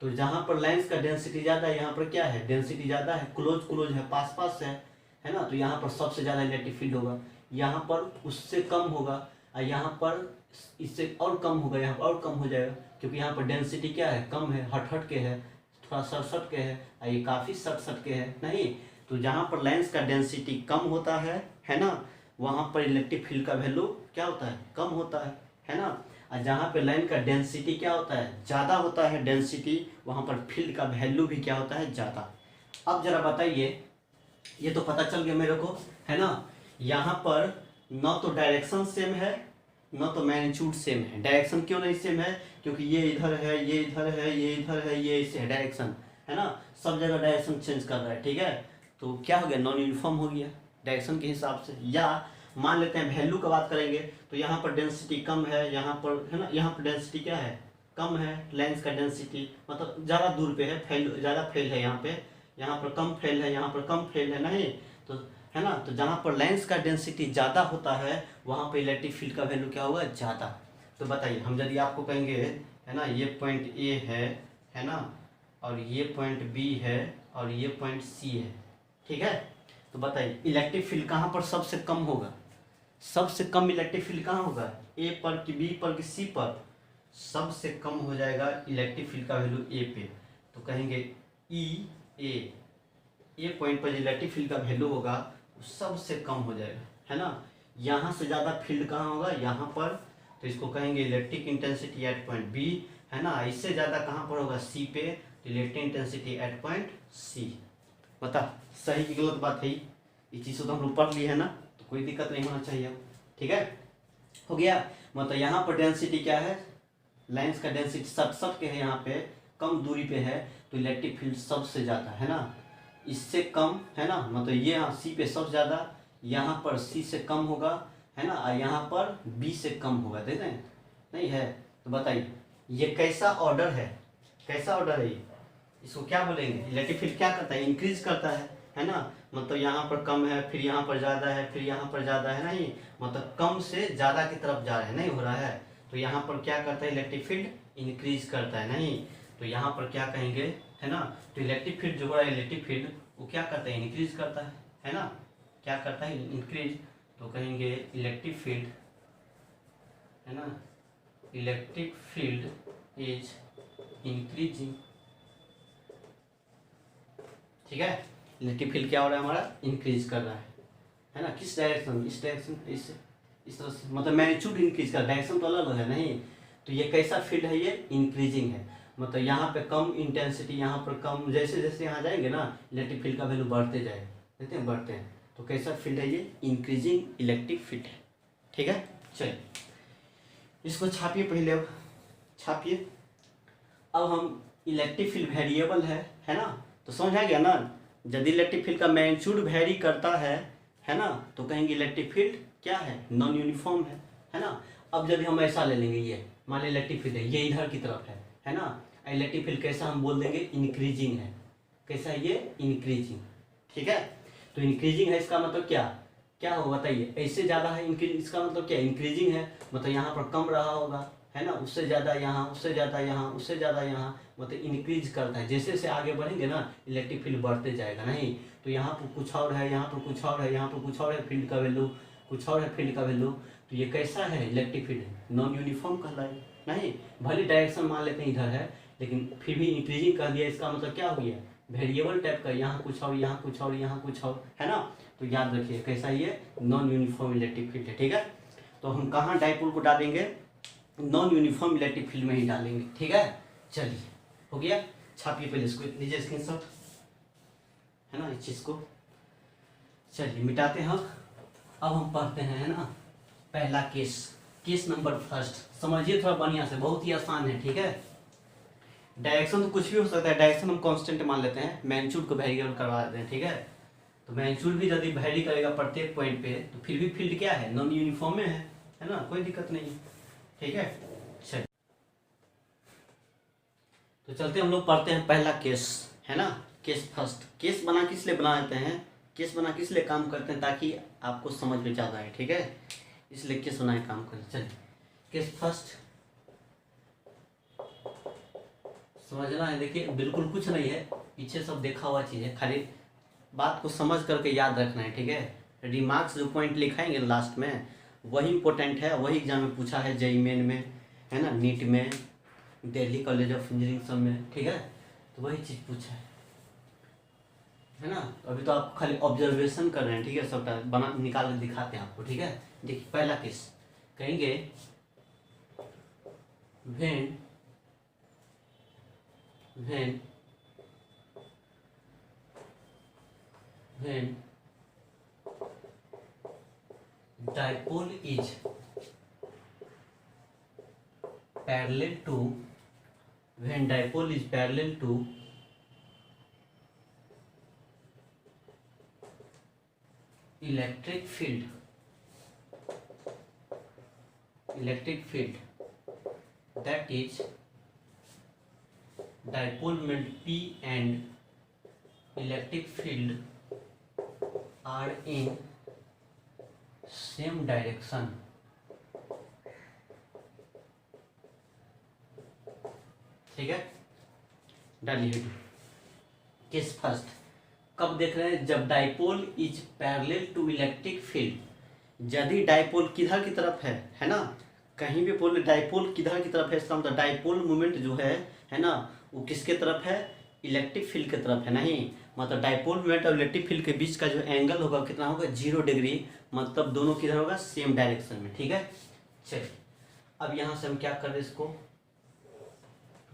तो जहाँ पर लाइंस का डेंसिटी ज़्यादा है, यहाँ पर क्या है, डेंसिटी ज़्यादा है, क्लोज क्लोज है, पास पास है ना। तो यहाँ पर सबसे ज़्यादा इलेक्ट्रिक फील्ड होगा, यहाँ पर उससे कम होगा, और यहाँ पर इससे और कम होगा, यहाँ पर और कम हो जाएगा, क्योंकि यहाँ पर डेंसिटी क्या है, कम है, हट हट के है, थोड़ा सट सट के है, और ये काफ़ी सट सट के है। नहीं, तो जहाँ पर लाइंस का डेंसिटी कम होता है ना, वहाँ पर इलेक्ट्रिक फील्ड का वैल्यू क्या होता है, कम होता है ना। और जहाँ पे लाइन का डेंसिटी क्या होता है, ज़्यादा होता है डेंसिटी, वहाँ पर फील्ड का वैल्यू भी क्या होता है, ज़्यादा। अब जरा बताइए, ये तो पता चल गया मेरे को, है ना। यहाँ पर न तो डायरेक्शन सेम है, न तो मैग्नीट्यूड सेम है। डायरेक्शन क्यों नहीं सेम है, क्योंकि ये इधर है, ये इधर है, ये इधर है, ये इससे है, डायरेक्शन, है ना, सब जगह डायरेक्शन चेंज कर रहा है, ठीक है। तो क्या हो गया, नॉन यूनिफॉर्म हो गया डायरेक्शन के हिसाब से। या मान लेते हैं वैल्यू का बात करेंगे, तो यहाँ पर डेंसिटी कम है, यहाँ पर, है ना, यहाँ पर डेंसिटी क्या है, कम है, लेंस का डेंसिटी मतलब ज़्यादा दूर पे है, फैल ज़्यादा फैल है यहाँ पर कम फैल है, यहाँ पर कम फैल है, नहीं तो, है ना। तो जहाँ पर लेंस का डेंसिटी ज़्यादा होता है, वहाँ पर इलेक्ट्रिक फील्ड का वैल्यू क्या होगा, ज़्यादा। तो बताइए, हम यदि आपको कहेंगे, है ना, ये पॉइंट ए है ना, और ये पॉइंट बी है, और ये पॉइंट सी है, ठीक है। तो बताइए इलेक्ट्रिक फील्ड कहाँ पर सबसे कम होगा, सबसे कम इलेक्ट्रिक फील्ड कहाँ होगा, ए पर कि बी पर कि सी पर? सबसे कम हो जाएगा इलेक्ट्रिक फील्ड का वैल्यू ए पे। तो कहेंगे ई ए पॉइंट पर इलेक्ट्रिक फील्ड का वैल्यू होगा वो सबसे कम हो जाएगा, है ना। यहाँ से ज़्यादा फील्ड कहाँ होगा, यहाँ पर, तो इसको कहेंगे electric intensity at point B, है ना। इससे ज़्यादा कहाँ पर होगा, सी पे, तो electric intensity at point C. बता सही की गलत बात है, ये चीज़ तो हम लोग पढ़ लिए है ना, तो कोई दिक्कत नहीं होना चाहिए, ठीक है। हो गया, मतलब यहाँ पर डेंसिटी क्या है, लाइंस का डेंसिटी सट के है, यहाँ पे कम दूरी पे है, तो इलेक्ट्रिक फील्ड सबसे ज़्यादा, है ना। इससे कम, है ना, मतलब ये यहाँ सी पे सबसे ज़्यादा, यहाँ पर सी से कम होगा, है ना, और यहाँ पर बी से कम होगा, देख रहे हैं, नहीं है। तो बताइए ये कैसा ऑर्डर है, कैसा ऑर्डर है ये, इसको क्या बोलेंगे, इलेक्ट्रिक फील्ड क्या करता है, इंक्रीज करता है ना। मतलब यहाँ पर कम है, फिर यहाँ पर ज़्यादा है, फिर यहाँ पर ज़्यादा है, नहीं मतलब कम से ज़्यादा की तरफ जा रहे हैं, नहीं हो रहा है। तो यहाँ पर क्या करता है, इलेक्ट्रिक फील्ड इंक्रीज करता है, नहीं तो यहाँ पर क्या कहेंगे, है ना। तो इलेक्ट्रिक फील्ड जो हो रहा है, इलेक्ट्रिक फील्ड वो क्या करता है, इंक्रीज करता है ना, क्या करता है, इंक्रीज। तो कहेंगे इलेक्ट्रिक फील्ड, है ना, इलेक्ट्रिक फील्ड इज इंक्रीजिंग, ठीक है। इलेक्ट्रिक फील्ड क्या हो रहा है हमारा, इंक्रीज कर रहा है ना। किस डायरेक्शन, इस डायरेक्शन, इस तरह से, मतलब मैग्नीट्यूड इंक्रीज कर, डायरेक्शन तो अलग है, नहीं। तो ये कैसा फील्ड है, ये इंक्रीजिंग है, मतलब यहाँ पे कम इंटेंसिटी, यहाँ पर कम, जैसे जैसे यहाँ जाएंगे ना, इलेक्ट्रिक फील्ड का वैल्यू बढ़ते जाएगा, देखते हैं बढ़ते हैं। तो कैसा फील्ड है ये, इंक्रीजिंग इलेक्ट्रिक फील्ड है, ठीक है। चलिए इसको छापिए पहले, अब छापिए। अब हम इलेक्ट्रिक फील्ड वेरिएबल है ना, तो समझ आ गया ना। यदि इलेक्ट्रिक फील्ड का मैग्नीट्यूड वेरी करता है ना, तो कहेंगे इलेक्ट्रिक फील्ड क्या है, नॉन यूनिफॉर्म है ना। अब यदि हम ऐसा ले लेंगे, ये मान लीजिए इलेक्ट्रिक फील्ड है, ये इधर की तरफ है ना, इलेक्ट्रिक फील्ड कैसा हम बोल देंगे, इंक्रीजिंग है, कैसा है ये, इंक्रीजिंग, ठीक है। तो इंक्रीजिंग है, इसका मतलब क्या होगा बताइए, ऐसे ज़्यादा है इंक्रीज, इसका मतलब क्या, इंक्रीजिंग है, मतलब यहाँ पर कम रहा होगा, है ना, उससे ज़्यादा यहाँ, उससे ज़्यादा यहाँ, उससे ज़्यादा यहाँ, मतलब इंक्रीज करता है। जैसे जैसे आगे बढ़ेंगे ना, इलेक्ट्रिक फील्ड बढ़ते जाएगा, नहीं तो यहाँ पर कुछ और है, यहाँ पर कुछ और है, यहाँ पर कुछ और है, फील्ड का वैल्यू कुछ और है, फील्ड का वैल्यू। तो ये कैसा है, इलेक्ट्रिक फील्ड नॉन यूनिफॉर्म कहलाए, नहीं। भले डायरेक्शन मान लेते हैं इधर है, लेकिन फिर भी इंक्रीजिंग कर दिया, इसका मतलब क्या हो गया, वेरिएबल टाइप का, यहाँ कुछ और यहाँ कुछ और यहाँ कुछ और, है ना। तो याद रखिए कैसा ये नॉन यूनिफॉर्म इलेक्ट्रिक फील्ड है, ठीक है। तो हम कहाँ डाइपोल को डालेंगे, नॉन यूनिफॉर्म इलेक्ट्रिक फील्ड में ही डालेंगे, ठीक है। चलिए हो गया, छापिए पहले इसको, लीजिए स्क्रीनशॉट, है ना, इस चीज़ को। चलिए मिटाते हैं। अब हम पढ़ते हैं, है ना, पहला केस, केस नंबर फर्स्ट। समझिए थोड़ा बढ़िया से, बहुत ही आसान है, ठीक है। डायरेक्शन तो कुछ भी हो सकता है, डायरेक्शन हम कांस्टेंट मान लेते हैं, मैग्नीट्यूड को वेरिएबल करवा देते हैं, ठीक है। तो मैग्नीट्यूड भी यदि वेरी करेगा प्रत्येक पॉइंट पे, तो फिर भी फील्ड क्या है, नॉन यूनिफॉर्म में है ना, कोई दिक्कत नहीं, ठीक है। चलिए तो चलते हम लोग पढ़ते हैं पहला केस, है ना, केस फर्स्ट। केस बना किस लिए बना देते हैं, केस बना किस लिए काम करते हैं, ताकि आपको समझ में ज़्यादा आए, ठीक है, इसलिए केस बनाए काम करते। चलिए केस फर्स्ट समझना है, देखिए बिल्कुल कुछ नहीं है, पीछे सब देखा हुआ चीज़ है, खाली बात को समझ करके याद रखना है, ठीक है। रिमार्क्स जो पॉइंट लिखाएंगे लास्ट में वही इंपॉर्टेंट है, वही एग्जाम में पूछा है, जेईई मेन में, है ना, नीट में, दिल्ली कॉलेज ऑफ इंजीनियरिंग सब में, ठीक है। तो वही चीज़ पूछा है ना। अभी तो आप खाली ऑब्जर्वेशन कर रहे हैं, ठीक है, सबका बना निकाल के दिखाते हैं आपको, ठीक है। देखिए पहला केस कहेंगे, when dipole is parallel to electric field, that is dipole moment P and electric field are in same direction, ठीक है। डालिए केस फर्स्ट कब देख रहे हैं, जब dipole is parallel to electric field, यदि डाइपोल किधर की तरफ है ना, कहीं भी बोले डाइपोल किधर की तरफ है, इसका मतलब डाइपोल मोमेंट जो है ना, वो किसके तरफ है, इलेक्ट्रिक फील्ड की तरफ है, नहीं, मतलब डाइपोल मोमेंट और इलेक्ट्रिक फील्ड के बीच का जो एंगल होगा कितना होगा, 0 डिग्री, मतलब दोनों किधर होगा, सेम डायरेक्शन में, ठीक है। चलिए अब यहाँ से हम क्या कर रहे हैं, इसको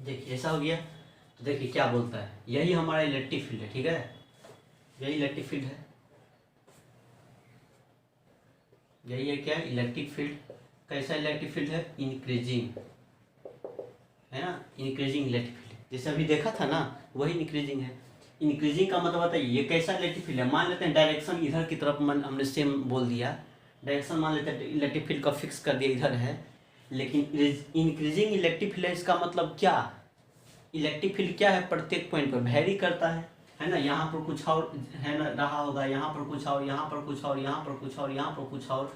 देखिए ऐसा हो गया। तो देखिए क्या बोलता है, यही हमारा इलेक्ट्रिक फील्ड है, ठीक है, यही इलेक्ट्रिक फील्ड है, यही है क्या, इलेक्ट्रिक फील्ड। कैसा इलेक्ट्रिक फील्ड है, इंक्रीजिंग, है ना, इंक्रीजिंग इलेक्ट्रिक फील्ड, जैसे अभी देखा था ना, वही इंक्रीजिंग है। इंक्रीजिंग का मतलब बताइए ये कैसा इलेक्ट्रिक फील्ड है, मान लेते हैं डायरेक्शन इधर की तरफ हमने सेम बोल दिया, डायरेक्शन मान लेते हैं इलेक्ट्रिक फील्ड का फिक्स कर दिया इधर है, लेकिन इंक्रीजिंग इलेक्ट्रिक फील्ड है, इसका मतलब क्या, इलेक्ट्रिक फील्ड क्या है, प्रत्येक पॉइंट पर वेरी करता है ना, यहाँ पर कुछ और है ना रहा होगा, यहाँ पर कुछ और, यहाँ पर कुछ और, यहाँ पर कुछ और, यहाँ पर कुछ और,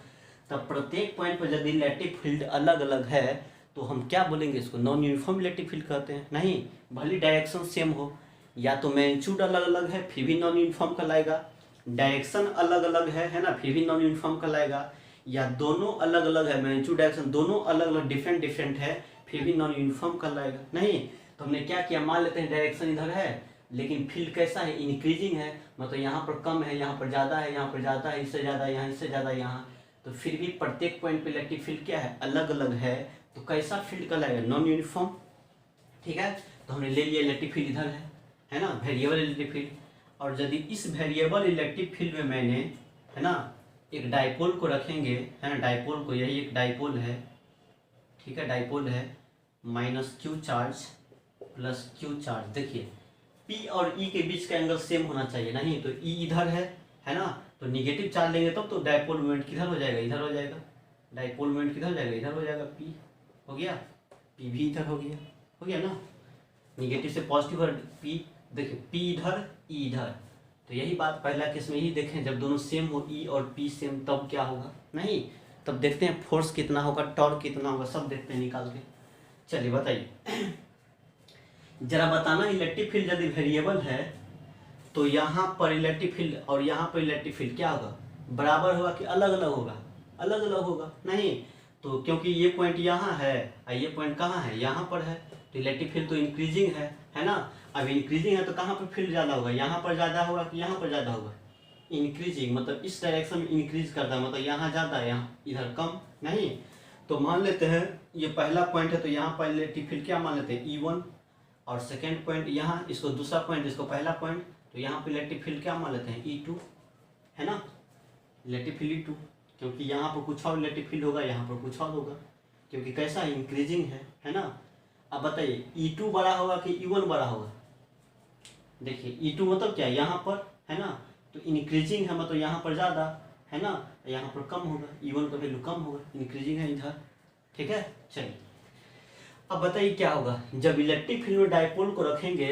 तब प्रत्येक पॉइंट पर यदि इलेक्ट्रिक फील्ड अलग अलग है तो हम क्या बोलेंगे, इसको नॉन यूनिफॉर्म इलेक्ट्रिक फील्ड कहते हैं। नहीं, भले डायरेक्शन सेम हो, या तो मैग्नीट्यूड अलग अलग है फिर भी नॉन यूनिफॉर्म कहलाएगा, डायरेक्शन अलग अलग है ना, फिर भी नॉन यूनिफॉर्म कहलाएगा, या दोनों अलग अलग है, मैग्नीट्यूड डायरेक्शन दोनों अलग अलग डिफरेंट है, फिर भी नॉन यूनिफॉर्म कहलाएगा। नहीं, तो हमने क्या किया, मान लेते हैं डायरेक्शन इधर है लेकिन फील्ड कैसा है, इंक्रीजिंग है, मतलब यहाँ पर कम है, यहाँ पर ज़्यादा है, यहाँ पर ज़्यादा है, इससे ज़्यादा यहाँ, इससे ज़्यादा यहाँ, तो फिर भी प्रत्येक पॉइंट पे इलेक्ट्रिक फील्ड क्या है, अलग अलग है, तो कैसा फील्ड कहलाएगा, नॉन यूनिफॉर्म, ठीक है। तो हमने ले लिया इलेक्ट्रिक फील्ड इधर है ना, वेरिएबल इलेक्ट्रिक फील्ड, और यदि इस वेरिएबल इलेक्ट्रिक फील्ड में मैंने, है ना, एक डाइपोल को रखेंगे, है ना, डाइपोल को, यही एक डाइपोल है, ठीक है, डाइपोल है, -q charge plus q charge, देखिए P और E के बीच का एंगल सेम होना चाहिए, नहीं तो E इधर है ना, तो निगेटिव चार्ज लेंगे तब तो डाइपोल मोमेंट किधर हो जाएगा, इधर हो जाएगा, डाइपोल मोमेंट किधर हो जाएगा, इधर हो जाएगा, P हो गया, P भी इधर हो गया ना, निगेटिव से पॉजिटिव और P, देखिए P इधर E इधर, तो यही बात पहला केस में ही देखें, जब दोनों सेम हो E और P सेम तब क्या होगा, नहीं, तब देखते हैं फोर्स कितना होगा, टॉर्क कितना होगा, सब देखते हैं निकाल के। चलिए बताइए जरा बताना, इलेक्ट्रिक फील्ड यदि वेरिएबल है तो यहाँ पर इलेक्ट्रिक फील्ड और यहाँ पर इलेक्ट्रिक फील्ड क्या होगा, बराबर होगा कि अलग अलग होगा, अलग अलग होगा, नहीं, तो क्योंकि ये पॉइंट यहाँ है और ये पॉइंट कहाँ है, यहाँ पर है, तो इलेक्ट्रिक फील्ड तो इंक्रीजिंग है ना। अब इंक्रीजिंग है तो कहाँ पर फील्ड ज़्यादा होगा, यहाँ पर ज़्यादा होगा कि यहाँ पर ज़्यादा होगा, इंक्रीजिंग मतलब इस डायरेक्शन में इंक्रीज करता है, मतलब यहाँ ज़्यादा यहाँ इधर कम नहीं। तो मान लेते हैं ये पहला पॉइंट है तो यहाँ पर इलेक्ट्रिक फील्ड क्या मान लेते हैं E1, और सेकेंड पॉइंट यहाँ इसको दूसरा पॉइंट इसको पहला पॉइंट, तो यहाँ पर इलेक्ट्रिक फील्ड क्या मान लेते हैं E2 है ना, इलेक्ट्रिक फील्ड E2, क्योंकि यहाँ पर कुछ और इलेक्ट्रिक फील्ड होगा, यहाँ पर कुछ और होगा, क्योंकि कैसा इंक्रीजिंग है ना। अब बताइए E2 बड़ा होगा कि E1 बड़ा होगा। देखिए E2 मतलब क्या, यहाँ पर है ना, तो इंक्रीजिंग है मतलब यहाँ पर ज़्यादा है ना, यहाँ पर कम होगा, E1 का वैल्यू कम होगा, इंक्रीजिंग है इधर, ठीक है। चलिए अब बताइए क्या होगा जब इलेक्ट्रिक फील्ड में डायपोल को रखेंगे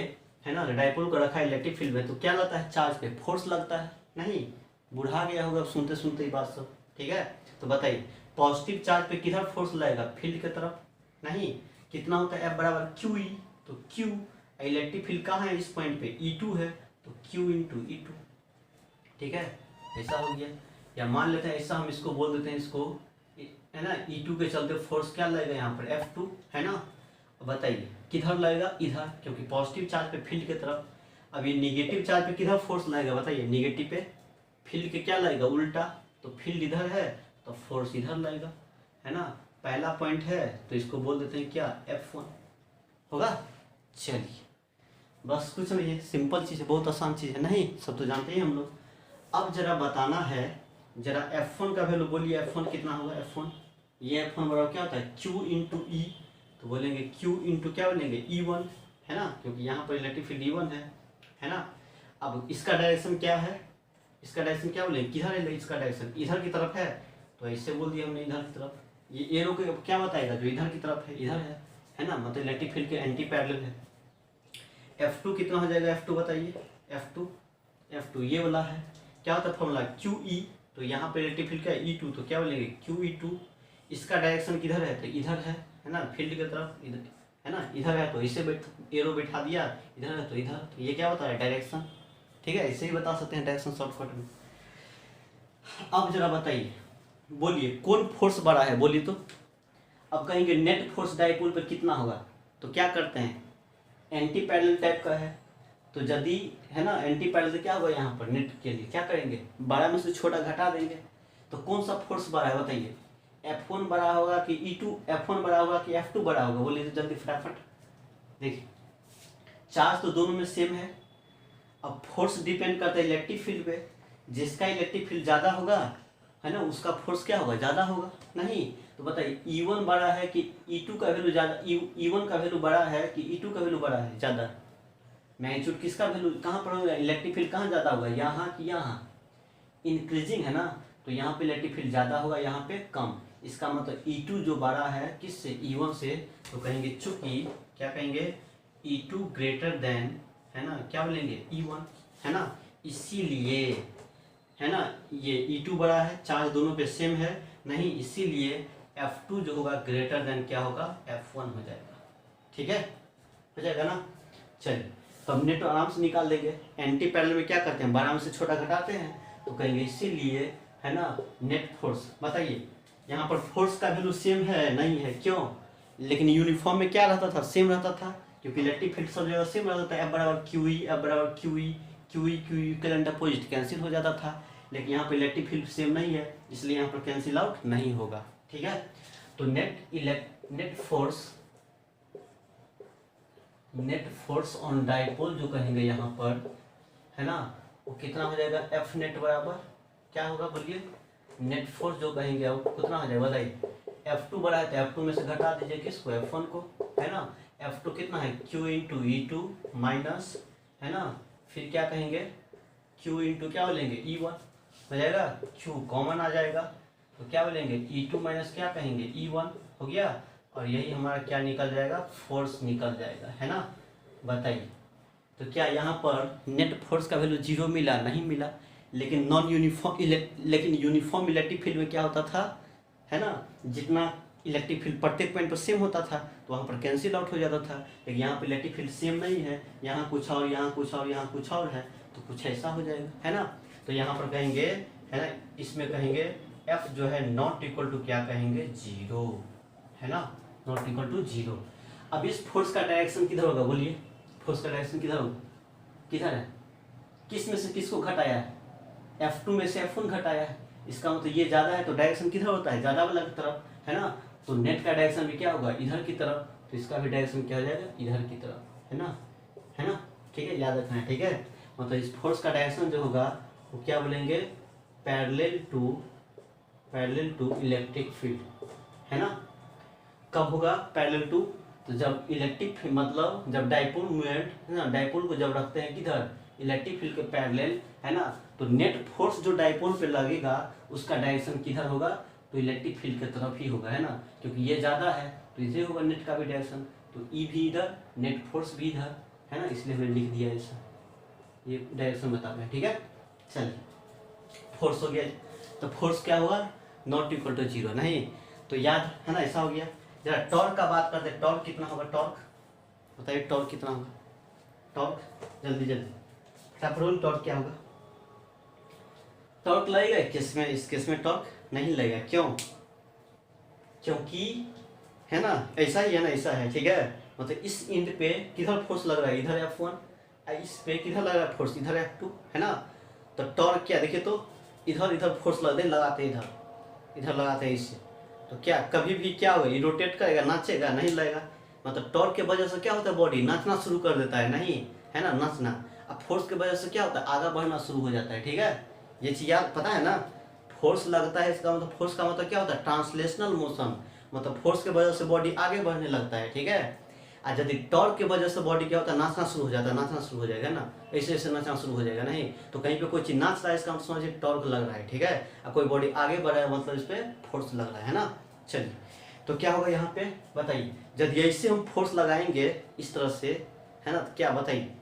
है ना, डायपोल को रखा है इलेक्ट्रिक फील्ड में तो क्या लगता है, चार्ज पे फोर्स लगता है, नहीं बुढ़ा गया होगा सुनते सुनते ही बात सब, ठीक है। तो बताइए पॉजिटिव चार्ज पे किधर फोर्स लगेगा, फील्ड की तरफ, नहीं कितना होता है F बराबर QE, तो Q इलेक्ट्रिक फील्ड कहाँ है, इस पॉइंट पे E2 है तो Q इंटू E2, ठीक है, ऐसा हो गया। या मान लेते हैं ऐसा हम इसको बोल देते हैं, इसको है ना E2 के चलते फोर्स क्या लगेगा यहाँ पर F2 है ना। अब बताइए किधर लगेगा, इधर, क्योंकि पॉजिटिव चार्ज पे फील्ड की तरफ। अब ये निगेटिव चार्ज पे किधर फोर्स लगेगा, बताइए निगेटिव पे फील्ड के क्या लगेगा उल्टा, तो फील्ड इधर है तो फोर्स इधर लगेगा है ना। पहला पॉइंट है तो इसको बोल देते हैं क्या F1 होगा। चलिए बस कुछ नहीं है, सिंपल चीज़ है, बहुत आसान चीज़ है, नहीं सब तो जानते ही हम लोग। अब जरा बताना है, जरा F1 का वैल्यू बोलिए, F1 कितना होगा, F1 ये F1 बराबर क्या होता है Q इंटू E, तो बोलेंगे Q इंटू क्या बोलेंगे E1 है ना, क्योंकि यहाँ पर इलेक्ट्रिक फील्ड E1 है ना। अब इसका डायरेक्शन क्या है, इसका डायरेक्शन क्या बोलेंगे, किधर है इसका डायरेक्शन, इधर की तरफ है, तो ऐसे बोल दिया हमने इधर की तरफ। ये एरो को क्या बताएगा, जो इधर की तरफ है इधर है ना, मतलब इलेक्ट्रिक फील्ड के एंटी पैरेलल है। F2 कितना हो जाएगा, F2 बताइए, F2 ये वाला है, क्या होता है फॉर्मूला QE, तो यहाँ पे इलेक्ट्रिक फील्ड का E2 तो क्या बोलेंगे QE2, इसका डायरेक्शन किधर है तो इधर है ना, फील्ड की तरफ इधर है ना, इधर है तो इसे एरो बैठा दिया, इधर है तो इधर, तो ये क्या बता है डायरेक्शन, ठीक है, इसे ही बता सकते हैं डायरेक्शन शॉर्टकट में। अब जरा बताइए बोलिए कौन फोर्स बड़ा है, बोलिए तो। अब कहेंगे नेट फोर्स डायपोल पर कितना होगा, तो क्या करते हैं एंटी पैरेलल टाइप का है, तो यदि है ना एंटी पैरेलल क्या होगा यहाँ पर नेट के लिए क्या करेंगे, बड़ा में से छोटा घटा देंगे, तो कौन सा फोर्स बड़ा है बताइए, F1 बड़ा होगा कि E2, F1 बड़ा होगा कि F2 बड़ा होगा, बोलिए तो जल्दी फटाफट। देखिए चार्ज तो दोनों में सेम है, अब फोर्स डिपेंड करता है इलेक्ट्रिक फील्ड पे, जिसका इलेक्ट्रिक फील्ड ज़्यादा होगा है ना उसका फोर्स क्या होगा ज़्यादा होगा, नहीं तो बताइए E1 बड़ा है कि E2 का वैल्यू ज़्यादा, E1 का वैल्यू बड़ा है कि E2 का वैल्यू बड़ा है ज़्यादा, मैग्नीट्यूड किसका वैल्यू कहाँ पर होगा, इलेक्ट्रिक फील्ड कहाँ ज़्यादा होगा, यहाँ कि यहाँ, इंक्रीजिंग है ना, तो यहाँ पे इलेक्ट्रिक फील्ड ज़्यादा होगा यहाँ पे कम, इसका मतलब E2 जो बड़ा है किससे E1 से, तो कहेंगे चूंकि क्या कहेंगे E2 ग्रेटर देन है ना, क्या बोलेंगे E1 है ना, इसीलिए है ना ये E2 बड़ा है, चार्ज दोनों पे सेम है, नहीं इसीलिए F2 जो होगा ग्रेटर देन क्या होगा F1 हो जाएगा, ठीक है हो जाएगा ना। चलिए तो हम नेट आराम से निकाल देंगे, एंटी पैरेलल में क्या करते हैं बड़ा में से छोटा घटाते हैं, तो कहेंगे इसीलिए है ना नेट फोर्स। बताइए यहाँ पर फोर्स का वैल्यू सेम है नहीं है, क्यों, लेकिन यूनिफॉर्म में क्या रहता था सेम रहता था, क्योंकि इलेक्ट्रिक फील्ड सब जगह सेम रहता था, F बराबर QE, F बराबर QE, QE current opposite cancel हो जाता था, लेकिन यहाँ पर इलेक्ट्रिक फील्ड सेम नहीं है इसलिए यहाँ पर कैंसिल आउट नहीं होगा, ठीक है। तो नेट फोर्स ऑन डायपोल जो कहेंगे यहाँ पर है ना वो कितना हो जाएगा, F नेट बराबर क्या होगा बोलिए, नेट फोर्स जो कहेंगे वो कितना हो जाएगा बताइए, F2 बड़ा है तो F2 में से घटा दीजिए किसको F1 को है ना, F2 कितना है Q इंटू E2 माइनस है ना, फिर क्या कहेंगे Q इंटू क्या बोलेंगे E1 हो जाएगा, Q कॉमन आ जाएगा तो क्या बोलेंगे E2 माइनस क्या कहेंगे E1 हो गया, और यही हमारा क्या निकल जाएगा फोर्स निकल जाएगा है ना। बताइए तो क्या यहाँ पर नेट फोर्स का वैल्यू 0 मिला, नहीं मिला, लेकिन यूनिफॉर्म इलेक्ट्रिक फील्ड में क्या होता था है ना, जितना इलेक्ट्रिक फील्ड प्रत्येक पॉइंट पर सेम होता था तो वहाँ पर कैंसिल आउट हो जाता था, लेकिन यहाँ पर इलेक्ट्रिक फील्ड सेम नहीं है, यहाँ कुछ और यहाँ कुछ और यहाँ कुछ और है, तो कुछ ऐसा हो जाएगा है ना। तो यहाँ पर कहेंगे है ना, इसमें कहेंगे F जो है नॉट इक्वल टू क्या कहेंगे 0 है ना, नॉट इक्वल टू 0। अब इस फोर्स का डायरेक्शन किधर होगा बोलिए, फोर्स का डायरेक्शन किधर होगा, किधर है, किस में से किसको घटाया है, F2 में से F1 घटाया है, इसका मतलब ये ज़्यादा है तो डायरेक्शन किधर होता है, ज़्यादा वाला की तरफ, है ना। तो नेट का डायरेक्शन भी क्या होगा, इधर की तरफ, तो इसका भी डायरेक्शन क्या हो जाएगा, इधर की तरफ, है ना, है ना। ठीक है, याद रखना है, ठीक है। मतलब इस फोर्स का डायरेक्शन जो होगा वो क्या बोलेंगे, पैरेलल टू इलेक्ट्रिक फील्ड, है ना। कब होगा पैरेलल टू, तो जब इलेक्ट्रिक फील्ड मतलब जब डाइपोल मूवमेंट है ना, डाइपोल को जब रखते हैं किधर, इलेक्ट्रिक फील्ड के पैरेलल, है ना, तो नेट फोर्स जो डाइपोल पे लगेगा उसका डायरेक्शन किधर होगा, तो इलेक्ट्रिक फील्ड की तरफ ही होगा, है ना, क्योंकि ये ज़्यादा है तो इसे होगा नेट का भी डायरेक्शन, तो ई भी इधर, नेट फोर्स भी इधर, है ना, इसलिए हमने लिख दिया ऐसा, ये डायरेक्शन बता रहे हैं, ठीक है। चलिए फोर्स हो गया, तो फोर्स क्या होगा, नॉट इक्वल टू जीरो, नहीं तो याद है ना, ऐसा हो गया। जरा टॉर्क का बात करते हैं, टॉर्क कितना होगा, टॉर्क बताइए, टॉर्क कितना होगा, टॉर्क जल्दी जल्दी फटाफट बोलो, टॉर्क क्या होगा, टॉर्क लगेगा किस में, इस केस में टॉर्क नहीं लगेगा, क्यों, क्योंकि है ना ऐसा ही है ना, ऐसा है, ठीक है। मतलब इस इंड पे किधर फोर्स लग रहा है, इधर F1, इस पे किधर लग रहा है फोर्स, इधर F2, है ना। तो टॉर्क क्या देखिए, तो इधर इधर फोर्स लगाते इधर लगाते हैं इससे, तो क्या कभी भी क्या होगा, ये रोटेट करेगा, नाचेगा नहीं लगेगा। मतलब टॉर्क के वजह से क्या होता है, बॉडी नाचना शुरू कर देता है, नहीं है ना, नाचना। अब फोर्स की वजह से क्या होता है, आगे बढ़ना शुरू हो जाता है, ठीक है। ये चीज़ याद पता है ना, फोर्स लगता है, इसका मतलब फोर्स का मतलब क्या होता है, ट्रांसलेशनल मोशन, मतलब फोर्स के वजह से बॉडी आगे बढ़ने लगता है, ठीक है। और यदि टॉर्क की वजह से बॉडी क्या होता है, नाचना शुरू हो जाता है, नाचना शुरू हो जाएगा ना, ऐसे ऐसे नाचना शुरू हो जाएगा, नहीं तो कहीं पे कोई चीज़ नाच रहा है इसका मतलब समझिए टॉर्क लग रहा है, ठीक है। और कोई बॉडी आगे बढ़ रहा है मतलब इस पर फोर्स लग रहा है ना। चलिए तो क्या होगा यहाँ पे बताइए, जब ऐसे हम फोर्स लगाएंगे इस तरह से, है ना, तो क्या बताइए,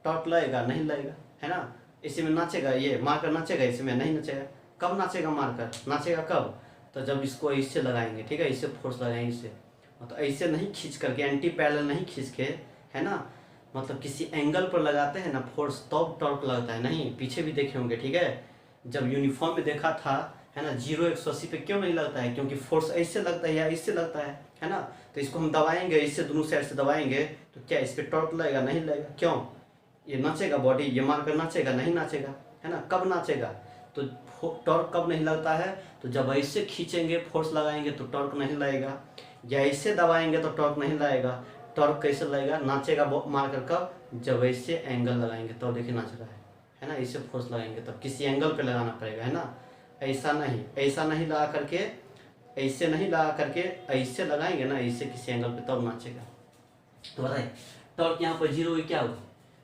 टॉर्क लगेगा नहीं लगेगा, है ना। इसी में नाचेगा, ये मारकर नाचेगा, इसी में नहीं नाचेगा। कब नाचेगा, मारकर नाचेगा कब, तो जब इसको इससे लगाएंगे, ठीक है, इससे फोर्स लगाएंगे, इससे मतलब ऐसे नहीं खींच करके, एंटी पैरेलल नहीं खींच के, है ना, मतलब किसी एंगल पर लगाते हैं ना फोर्स, तब टॉर्क लगता है, नहीं पीछे भी देखे होंगे, ठीक है। जब यूनिफॉर्म में देखा था, है ना, 0 180 पे क्यों नहीं लगता है, क्योंकि फोर्स ऐसे लगता है या इससे लगता है ना। तो इसको हम दबाएंगे, इससे दोनों साइड से दबाएंगे तो क्या इस पर टॉर्क लगेगा नहीं लगेगा, क्यों, ये नाचेगा बॉडी, ये मारकर नाचेगा नहीं नाचेगा, है ना। कब नाचेगा, तो टॉर्क कब नहीं लगता है, तो जब ऐसे खींचेंगे फोर्स लगाएंगे तो टॉर्क नहीं लगेगा, या ऐसे दबाएंगे तो टॉर्क नहीं लगेगा। टॉर्क कैसे लगेगा, नाचेगा मारकर कब, जब ऐसे एंगल लगाएंगे तो देखिए नाच रहा है ना, ऐसे फोर्स लगाएंगे तब किसी एंगल पे लगाना पड़ेगा, है ना। ऐसा नहीं लगा करके, ऐसे नहीं लगा करके, ऐसे लगाएंगे ना, ऐसे किसी एंगल पे तब नाचेगा। तो बताइए टॉर्क यहाँ पर जीरो क्या होगा,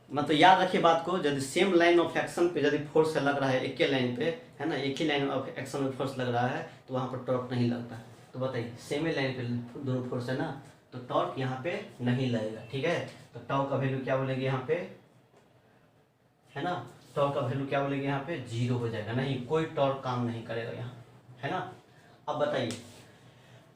मतलब याद रखिए बात को, यदि सेम लाइन ऑफ एक्शन पे यदि फोर्स लग रहा है, एक ही लाइन पे, है ना, एक ही लाइन ऑफ एक्शन में फोर्स लग रहा है तो वहाँ पर टॉर्क नहीं लगता है। तो बताइए सेम ही लाइन पे दोनों फोर्स है ना, तो टॉर्क यहाँ पे नहीं लगेगा, ठीक है। तो टॉर्क का वैल्यू क्या बोलेंगे यहाँ पे, है ना, टॉर्क का वैल्यू क्या बोलेंगे यहाँ पे, जीरो हो जाएगा, नहीं कोई टॉर्क काम नहीं करेगा यहाँ, है ना। अब बताइए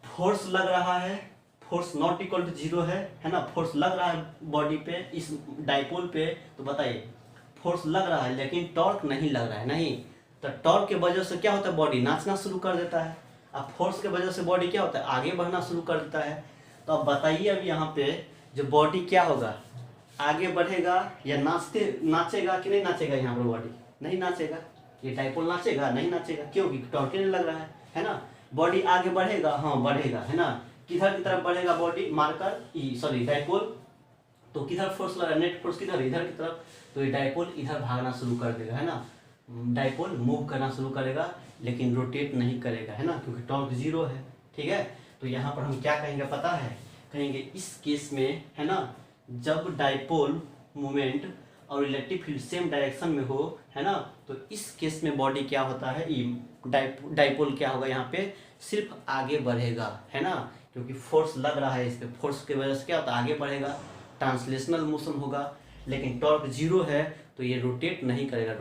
फोर्स लग रहा है, force not equal to zero है ना, फोर्स लग रहा है बॉडी पे, इस डाइपोल पे, तो बताइए फोर्स लग रहा है लेकिन टॉर्क नहीं लग रहा है, नहीं तो टॉर्क के वजह से क्या होता है, बॉडी नाचना शुरू कर देता है। अब फोर्स के वजह से बॉडी क्या होता है, आगे बढ़ना शुरू कर देता है। तो अब बताइए अब यहाँ पे जो बॉडी क्या होगा, आगे बढ़ेगा या नाचेगा कि नहीं नाचेगा, यहाँ पर बॉडी नहीं नाचेगा, ये डाइपोल नाचेगा नहीं नाचेगा, क्योंकि टॉर्क नहीं लग रहा है ना। बॉडी आगे बढ़ेगा, हाँ बढ़ेगा, है ना, किधर की तरफ बढ़ेगा बॉडी, मार्कर सॉरी डाइपोल, तो किधर फोर्स लगा, नेट फोर्स किधर, इधर की तरफ, तो ये डाइपोल इधर भागना शुरू कर देगा, है ना, डाइपोल मूव करना शुरू करेगा लेकिन रोटेट नहीं करेगा, है ना, क्योंकि टॉर्क जीरो है, ठीक है। तो यहाँ पर हम क्या कहेंगे पता है, कहेंगे इस केस में, है ना, जब डाइपोल मूवमेंट और इलेक्ट्रिक फील्ड सेम डायरेक्शन में हो, है ना, तो इस केस में बॉडी क्या होता है, डाइपोल क्या होगा यहाँ पे, सिर्फ आगे बढ़ेगा, है ना, क्योंकि फोर्स लग रहा है इस पे, फोर्स की वजह से क्या होता है, आगे बढ़ेगा, ट्रांसलेशनल मोशन होगा। लेकिन टॉर्क जीरो है तो ये रोटेट नहीं करेगा,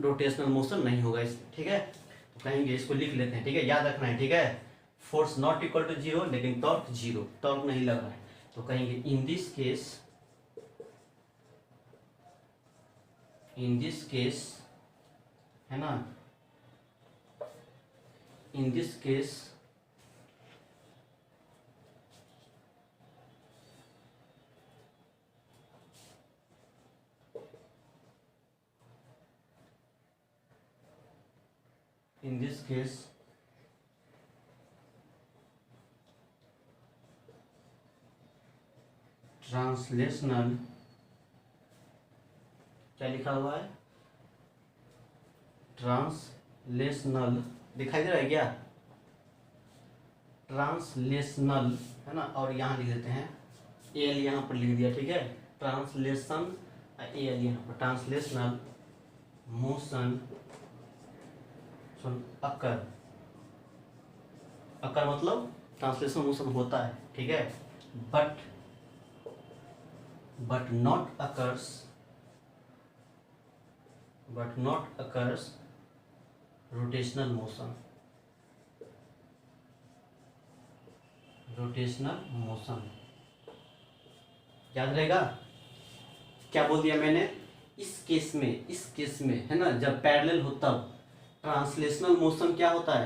रोटेशनल मोशन नहीं होगा इसमें, ठीक है। तो कहेंगे इसको लिख लेते हैं, ठीक है, याद रखना है, ठीक है। Force not equal to zero लेकिन टॉर्क जीरो, टॉर्क नहीं लग रहा है, तो कहेंगे इन दिस केस, है ना, in this case in this case translational, क्या लिखा हुआ है, ट्रांसलेशनल, दिखाई दे रहा है क्या, ट्रांसलेशनल, है ना, और यहाँ लिख देते हैं एल, यहाँ पर लिख दिया, ठीक है, ट्रांसलेशन एल यहाँ पर, ट्रांसलेशनल मोशन अकर, अकर मतलब ट्रांसलेशन मोशन होता है, ठीक है, but not occurs rotational motion, याद रहेगा क्या बोल दिया मैंने, इस केस में है ना, जब पैरेलल हो तब ट्रांसलेशनल मोशन क्या होता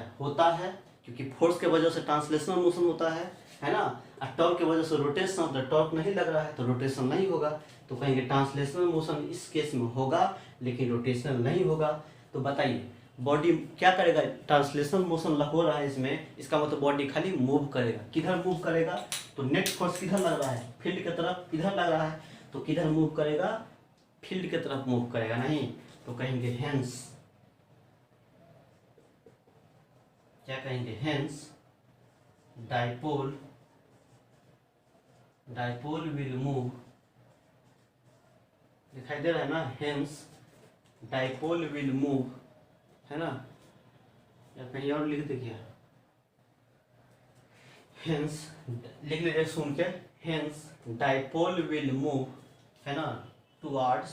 है क्योंकि फोर्स के वजह से ट्रांसलेशनल मोशन होता है ना, और टॉर्क की वजह से रोटेशन होता है, टॉर्क नहीं लग रहा है तो रोटेशन नहीं होगा, तो कहेंगे ट्रांसलेशनल मोशन इस केस में होगा लेकिन रोटेशनल नहीं होगा। तो बताइए बॉडी क्या करेगा, ट्रांसलेशनल मोशन हो रहा है इसमें, इसका मतलब बॉडी खाली मूव करेगा, किधर मूव करेगा, तो नेट फोर्स किधर लग रहा है, फील्ड की तरफ इधर लग रहा है, तो किधर मूव करेगा, फील्ड की तरफ मूव करेगा, नहीं तो कहेंगे हेंस, क्या कहेंगे, हेंस डाइपोल विल मूव, दिखाई दे रहा है ना, हेंस डाइपोल विल मूव, है ना, या कहीं और लिख दे क्या, हेंस लिख लीजिए सुन के, हेंस डाइपोल विल मूव, है ना, टुवार्ड्स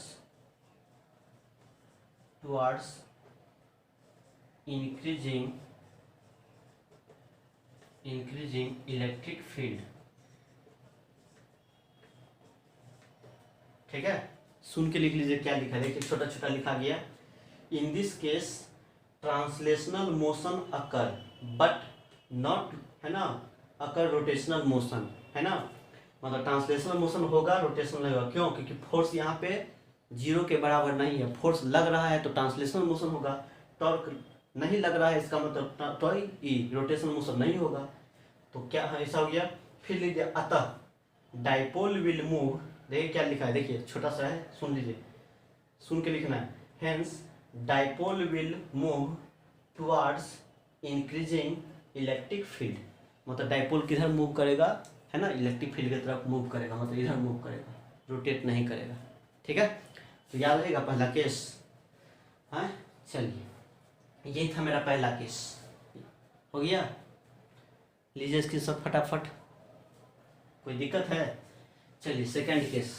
इंक्रीजिंग इलेक्ट्रिक फील्ड, ठीक है, सुन के लिख लीजिए क्या लिखा है, देखिए छोटा छोटा लिखा गया, in this case translational motion occur but not, है ना, अकर रोटेशनल मोशन, है ना, मतलब ट्रांसलेशनल मोशन होगा, रोटेशनल नहीं होगा, क्यों, क्योंकि फोर्स यहाँ पे 0 के बराबर नहीं है, फोर्स लग रहा है तो ट्रांसलेशनल मोशन होगा, टॉर्क नहीं लग रहा है इसका मतलब रोटेशनल मोशन नहीं होगा, तो क्या ऐसा हो गया। फिर लीजिए अतः डाइपोल विल मूव, देखिए क्या लिखा है, देखिए छोटा सा है, सुन लीजिए, सुन के लिखना है, hence dipole will move towards increasing electric field, मतलब डाइपोल किधर मूव करेगा, है ना, इलेक्ट्रिक फील्ड की तरफ मूव करेगा, मतलब इधर मूव करेगा, रोटेट नहीं करेगा, ठीक है, तो याद रहेगा पहला केस, हाँ चलिए यही था मेरा पहला केस, हो गया, लीजिए इसकी सब फटाफट, कोई दिक्कत है, चलिए सेकंड केस,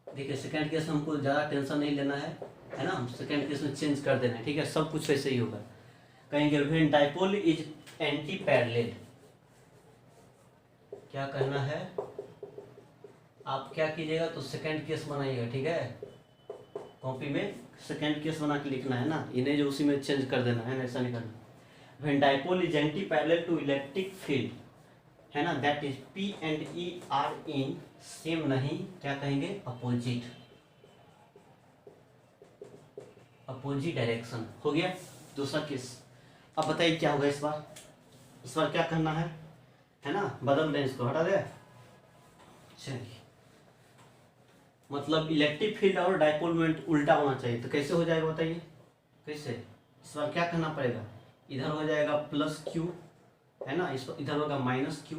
देखिए सेकंड केस हमको ज़्यादा टेंशन नहीं लेना है ना, सेकंड केस में चेंज कर देना है, ठीक है, सब कुछ वैसे ही होगा, कहेंगे when dipole is anti parallel, क्या कहना है, आप क्या कीजिएगा तो सेकंड केस बनाइएगा, ठीक है, कॉपी में सेकंड केस बना के लिखना है ना, इन्हें जो उसी में चेंज कर देना है ना, ऐसा नहीं करना, when dipole is anti parallel to electric field, है ना, that is P and E are in same, नहीं क्या कहेंगे, अपोजिट डायरेक्शन, हो गया दूसरा केस। अब बताइए क्या होगा इस बार क्या करना है ना, बदल दें इसको, हटा दे, चलिए, मतलब इलेक्ट्रिक फील्ड और डाइपोल मोमेंट उल्टा होना चाहिए, तो कैसे हो जाएगा बताइए, कैसे, इस बार क्या करना पड़ेगा, इधर हो जाएगा +Q, है ना, इस इधर होगा -Q,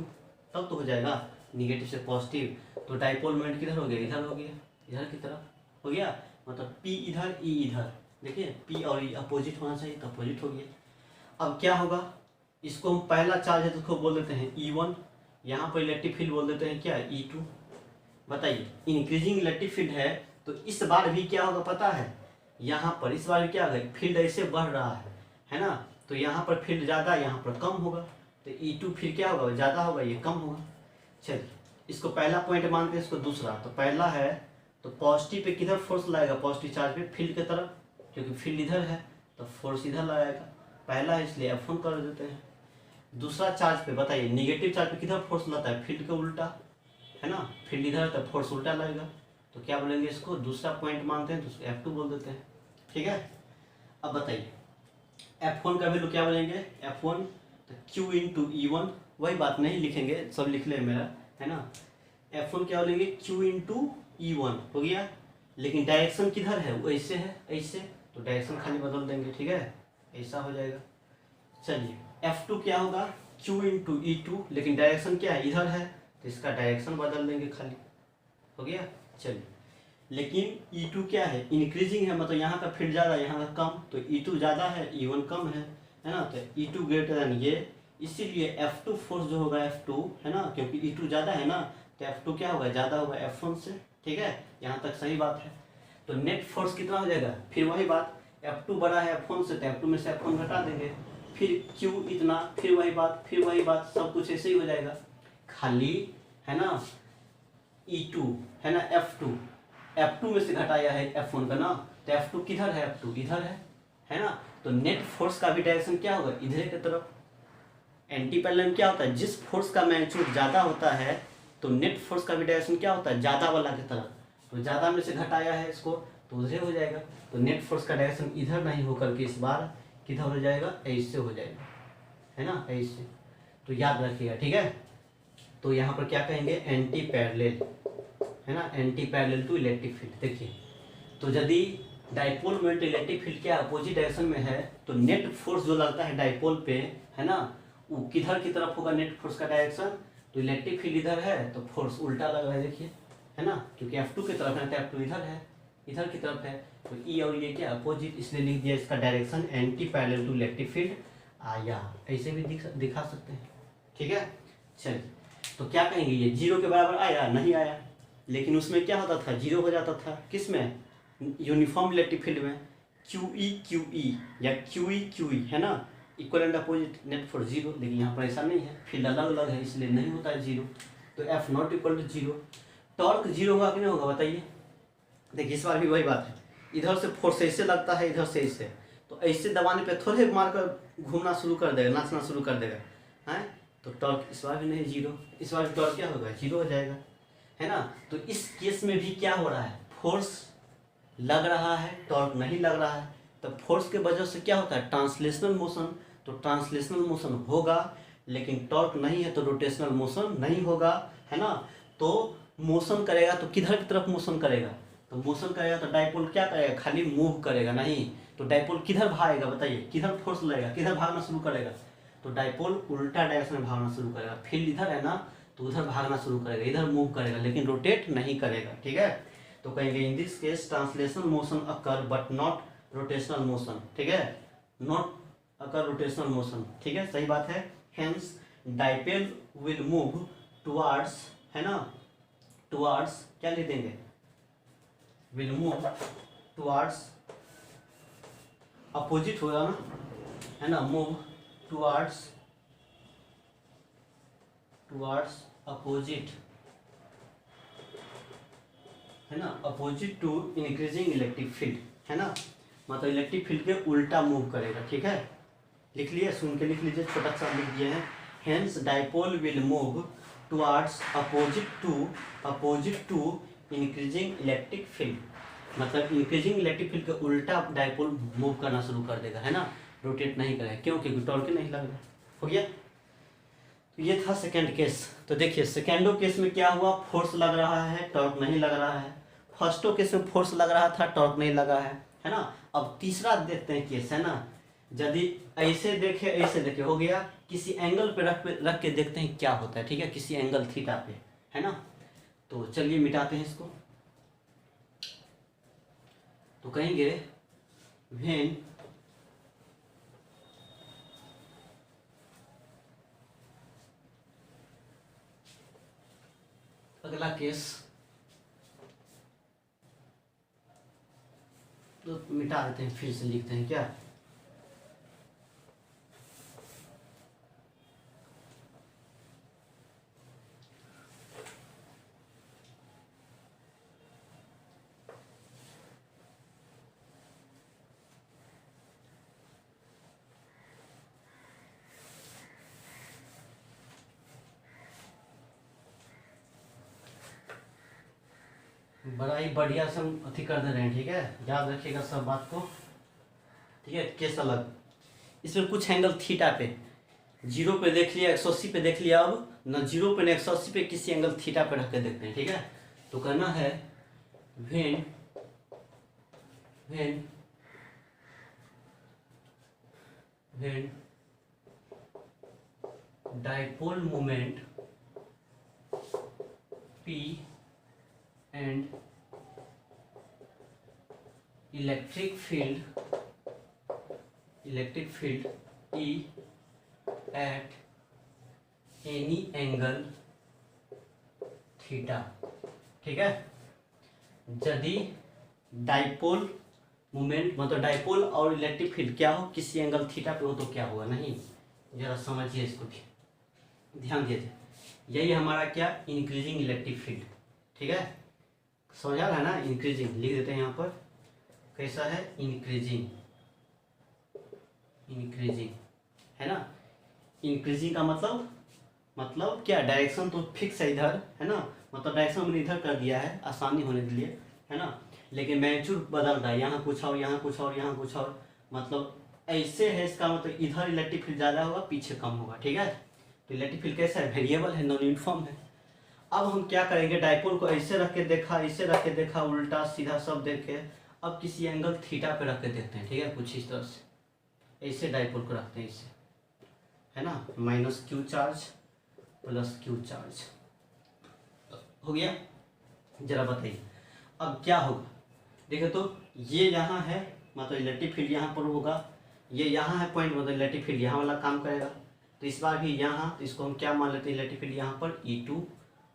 तब तो हो जाएगा निगेटिव से पॉजिटिव, तो डाइपोल मोमेंट किधर हो गया, इधर हो गया, इधर की तरफ हो गया, मतलब P इधर E इधर, देखिए P और E अपोजिट होना चाहिए, तो अपोजिट हो गया। अब क्या होगा, इसको हम पहला चार्ज है तो उसको बोल देते हैं E1, यहाँ पर इलेक्ट्रिक फील्ड बोल देते हैं क्या, E2, बताइए इंक्रीजिंग इलेक्ट्रिक फील्ड है, तो इस बार भी क्या होगा पता है, यहाँ पर इस बार क्या होगा, फील्ड ऐसे बढ़ रहा है ना, तो यहाँ पर फील्ड ज़्यादा, यहाँ पर कम होगा, तो E2 फिर क्या होगा, ज़्यादा होगा, ये कम होगा। चलिए इसको पहला पॉइंट मानते हैं, इसको दूसरा, तो पहला है तो पॉजिटिव पे किधर फोर्स लगाएगा, पॉजिटिव चार्ज पे फील्ड की तरफ, क्योंकि फील्ड इधर है तो फोर्स इधर लगाएगा, पहला है इसलिए F1 कर देते हैं। दूसरा चार्ज पे बताइए, निगेटिव चार्ज पे किधर फोर्स लगता है, फील्ड के उल्टा, है ना, फील्ड इधर है तो फोर्स उल्टा लगेगा, तो क्या बोलेंगे इसको, दूसरा पॉइंट मानते हैं तो उसको F2 बोल देते हैं, ठीक है। अब बताइए F1 का वैल्यू क्या बोलेंगे, F1 तो Q इंटू E1, वही बात नहीं लिखेंगे, सब लिख ले मेरा, है ना। F1 क्या बोलेंगे, Q इंटू E1 हो गया, लेकिन डायरेक्शन किधर है, वो ऐसे है, ऐसे, तो डायरेक्शन खाली बदल देंगे, ठीक है, ऐसा हो जाएगा। चलिए F2 क्या होगा, Q इंटू E2, लेकिन डायरेक्शन क्या है, इधर है, तो इसका डायरेक्शन बदल देंगे खाली, हो गया। चलिए, लेकिन E2 क्या है, इंक्रीजिंग है, मतलब यहाँ का फील्ड ज़्यादा, यहाँ का कम, तो E2 ज़्यादा है, E1 कम है ना, तो E2 ग्रेटर देन ये, इसीलिए F2 फोर्स जो होगा F2, है ना, क्योंकि E2 ज़्यादा है ना, तो F2 क्या होगा, ज़्यादा होगा F1 से, ठीक है, यहाँ तक सही बात है। तो नेट फोर्स कितना हो जाएगा, फिर वही बात, F2 बड़ा है F1 से, तो F2 में से F1 घटा देंगे, फिर Q इतना, फिर वही बात, सब कुछ ऐसे ही हो जाएगा, खाली, है ना, E2 है ना, F2 में से घटाया है F1 का ना, तो F2 किधर है, F2 इधर है ना, तो नेट फोर्स का भी डायरेक्शन क्या होगा, इधर की तरफ। एंटी पैरेलल क्या होता है, जिस फोर्स का मैग्नीट्यूड ज़्यादा होता है तो नेट फोर्स का भी डायरेक्शन क्या होता है, ज़्यादा वाला की तरफ, तो ज़्यादा में से घटाया है इसको, तो उधर हो जाएगा, तो नेट फोर्स का डायरेक्शन इधर नहीं होकर के इस बार किधर हो जाएगा, ऐसे हो जाएगा, है ना, ऐसे, तो याद रखिएगा, ठीक है। तो यहाँ पर क्या कहेंगे, एंटी पैरेलल, है ना, anti parallel to electric field. देखिए, तो यदि डाइपोल मोमेंट इलेक्ट्रिक फील्ड के अपोजिट डायरेक्शन में है, तो नेट फोर्स जो लगता है डाइपोल पे, है ना, वो किधर की तरफ होगा नेट फोर्स का डायरेक्शन, तो इलेक्ट्रिक फील्ड इधर है, तो फोर्स उल्टा लग रहा है, देखिए, है ना, क्योंकि F2 की तरफ है, तो F2 इधर है, इधर की तरफ है, तो E और ये क्या अपोजिट, इसलिए लिख दिया इसका direction anti parallel to electric field आया, ऐसे भी दिखा सकते हैं, ठीक है। चलिए, तो क्या कहेंगे, ये 0 के बराबर आया, नहीं आया, लेकिन उसमें क्या होता था, 0 हो जाता था, किस में, यूनिफॉर्म इलेक्ट्रिक फील्ड में, QE या QE है ना, equal and opposite, net for 0, लेकिन यहाँ पर ऐसा नहीं है, फील्ड अलग अलग है, इसलिए नहीं होता है 0, तो F not equal to 0। Torque 0 होगा कि नहीं होगा, बताइए। देखिए, इस बार भी वही बात है, इधर से फोर्स ऐसे लगता है, इधर से ऐसे, तो ऐसे दबाने पे थोड़े मारकर घूमना शुरू कर देगा, नाचना शुरू कर देगा, है, तो टॉर्क इस बार भी नहीं 0, इस बार टॉर्क क्या होगा, 0 हो जाएगा, है ना। तो इस केस में भी क्या हो रहा है, फोर्स लग रहा है, टॉर्क नहीं लग रहा है, तो फोर्स के वजह से क्या होता है, ट्रांसलेशनल मोशन, तो ट्रांसलेशनल मोशन होगा, लेकिन टॉर्क नहीं है तो रोटेशनल मोशन नहीं होगा, है ना। तो मोशन करेगा तो किधर की तरफ मोशन करेगा, तो मोशन करेगा तो डाइपोल क्या करेगा, खाली मूव करेगा, नहीं तो डाइपोल किधर भागेगा, बताइए, किधर फोर्स लगेगा, किधर भागना शुरू करेगा, तो डाइपोल उल्टा डायरेक्शन में भागना शुरू करेगा, फील्ड इधर है ना, तो उधर भागना शुरू करेगा, इधर मूव करेगा, लेकिन रोटेट नहीं करेगा, ठीक है। तो कहेंगे in this case translational motion occur but not rotational motion, ठीक है, नॉट अकर रोटेशनल मोशन, ठीक है, सही बात है। Hence dipole will move towards, है ना, टुवार्ड्स क्या लिख देंगे, विल मूव टुवार्ड्स, अपोजिट होगा ना, है ना, मूव टुवार्ड्स अपोजिट, है ना, opposite to increasing electric field, है ना, मतलब इलेक्ट्रिक फील्ड के उल्टा मूव करेगा, ठीक है। लिख लिए, सुन के लिख लीजिए, छोटा सा लिख दिए हैं। Hence dipole will move towards opposite to increasing electric field, मतलब इंक्रीजिंग इलेक्ट्रिक फील्ड के उल्टा डाइपोल मूव करना शुरू कर देगा, है ना, रोटेट नहीं करेगा, क्यों, क्योंकि टॉर्क नहीं लग रहा, हो गया। तो ये था सेकेंड केस। तो देखिए, सेकेंडो केस में क्या हुआ, फोर्स लग रहा है, टॉर्क नहीं लग रहा है। फर्स्टो केस में फोर्स लग रहा था, टॉर्क नहीं लगा है ना। अब तीसरा देखते हैं केस, है ना, यदि ऐसे देखे हो गया, किसी एंगल पे रख के देखते हैं क्या होता है, ठीक है, किसी एंगल थीटा पे, है ना। तो चलिए मिटाते हैं इसको। तो कहेंगे व्हेन अगला केस, तो मिटा देते हैं, फिर से लिखते हैं क्या, बड़ा ही बढ़िया से हम अथी कर दे रहे हैं, ठीक है, याद रखिएगा सब बात को, ठीक है। केस अलग, इसमें कुछ एंगल थीटा पे, 0 पे देख लिया, 180 पे देख लिया, अब न 0 पे न 180 पे किसी एंगल थीटा पे रख के देखते हैं। ठीक है, तो करना है when dipole moment P and electric field E at any angle theta. ठीक है, यदि डाइपोल मोमेंट मतलब डाइपोल और इलेक्ट्रिक फील्ड क्या हो, किसी एंगल थीटा पे हो तो क्या होगा। नहीं, जरा समझिए इसको भी, ध्यान दीजिए। यही हमारा क्या, इंक्रीजिंग इलेक्ट्रिक फील्ड। ठीक है, समझ आ रहा है ना, इंक्रीजिंग लिख देते हैं यहाँ पर, कैसा है, इंक्रीजिंग है ना। इंक्रीजिंग का मतलब क्या, डायरेक्शन तो फिक्स है इधर, है ना, मतलब डायरेक्शन हमने इधर कर दिया है आसानी होने के लिए, है ना, लेकिन मैग्नीट्यूड बदल रहा है, यहाँ कुछ और, यहाँ कुछ और, यहाँ कुछ और, मतलब ऐसे है। इसका मतलब इधर इलेक्ट्रिक फील्ड ज़्यादा होगा, पीछे कम होगा। ठीक है, तो इलेक्ट्रिक फील्ड कैसा है, वेरिएबल है, नॉन यूनिफॉर्म है। अब हम क्या करेंगे, डाइपोल को ऐसे रख के देखा, ऐसे रख के देखा, उल्टा सीधा सब देखे, अब किसी एंगल थीटा पे रख के देखते हैं। ठीक है, कुछ इस तरह से, ऐसे डाइपोल को रखते हैं, इससे, है ना, minus Q charge plus Q charge हो गया। जरा बताइए अब क्या होगा। देखो तो ये यहाँ है, मतलब इलेक्ट्रिक फील्ड यहाँ पर होगा, ये यहाँ है पॉइंट, मतलब इलेक्ट्रिक फील्ड यहाँ वाला काम करेगा। तो इस बार भी यहाँ, तो इसको हम क्या मान लेते हैं, इलेक्ट्रिक फील्ड यहाँ पर E2,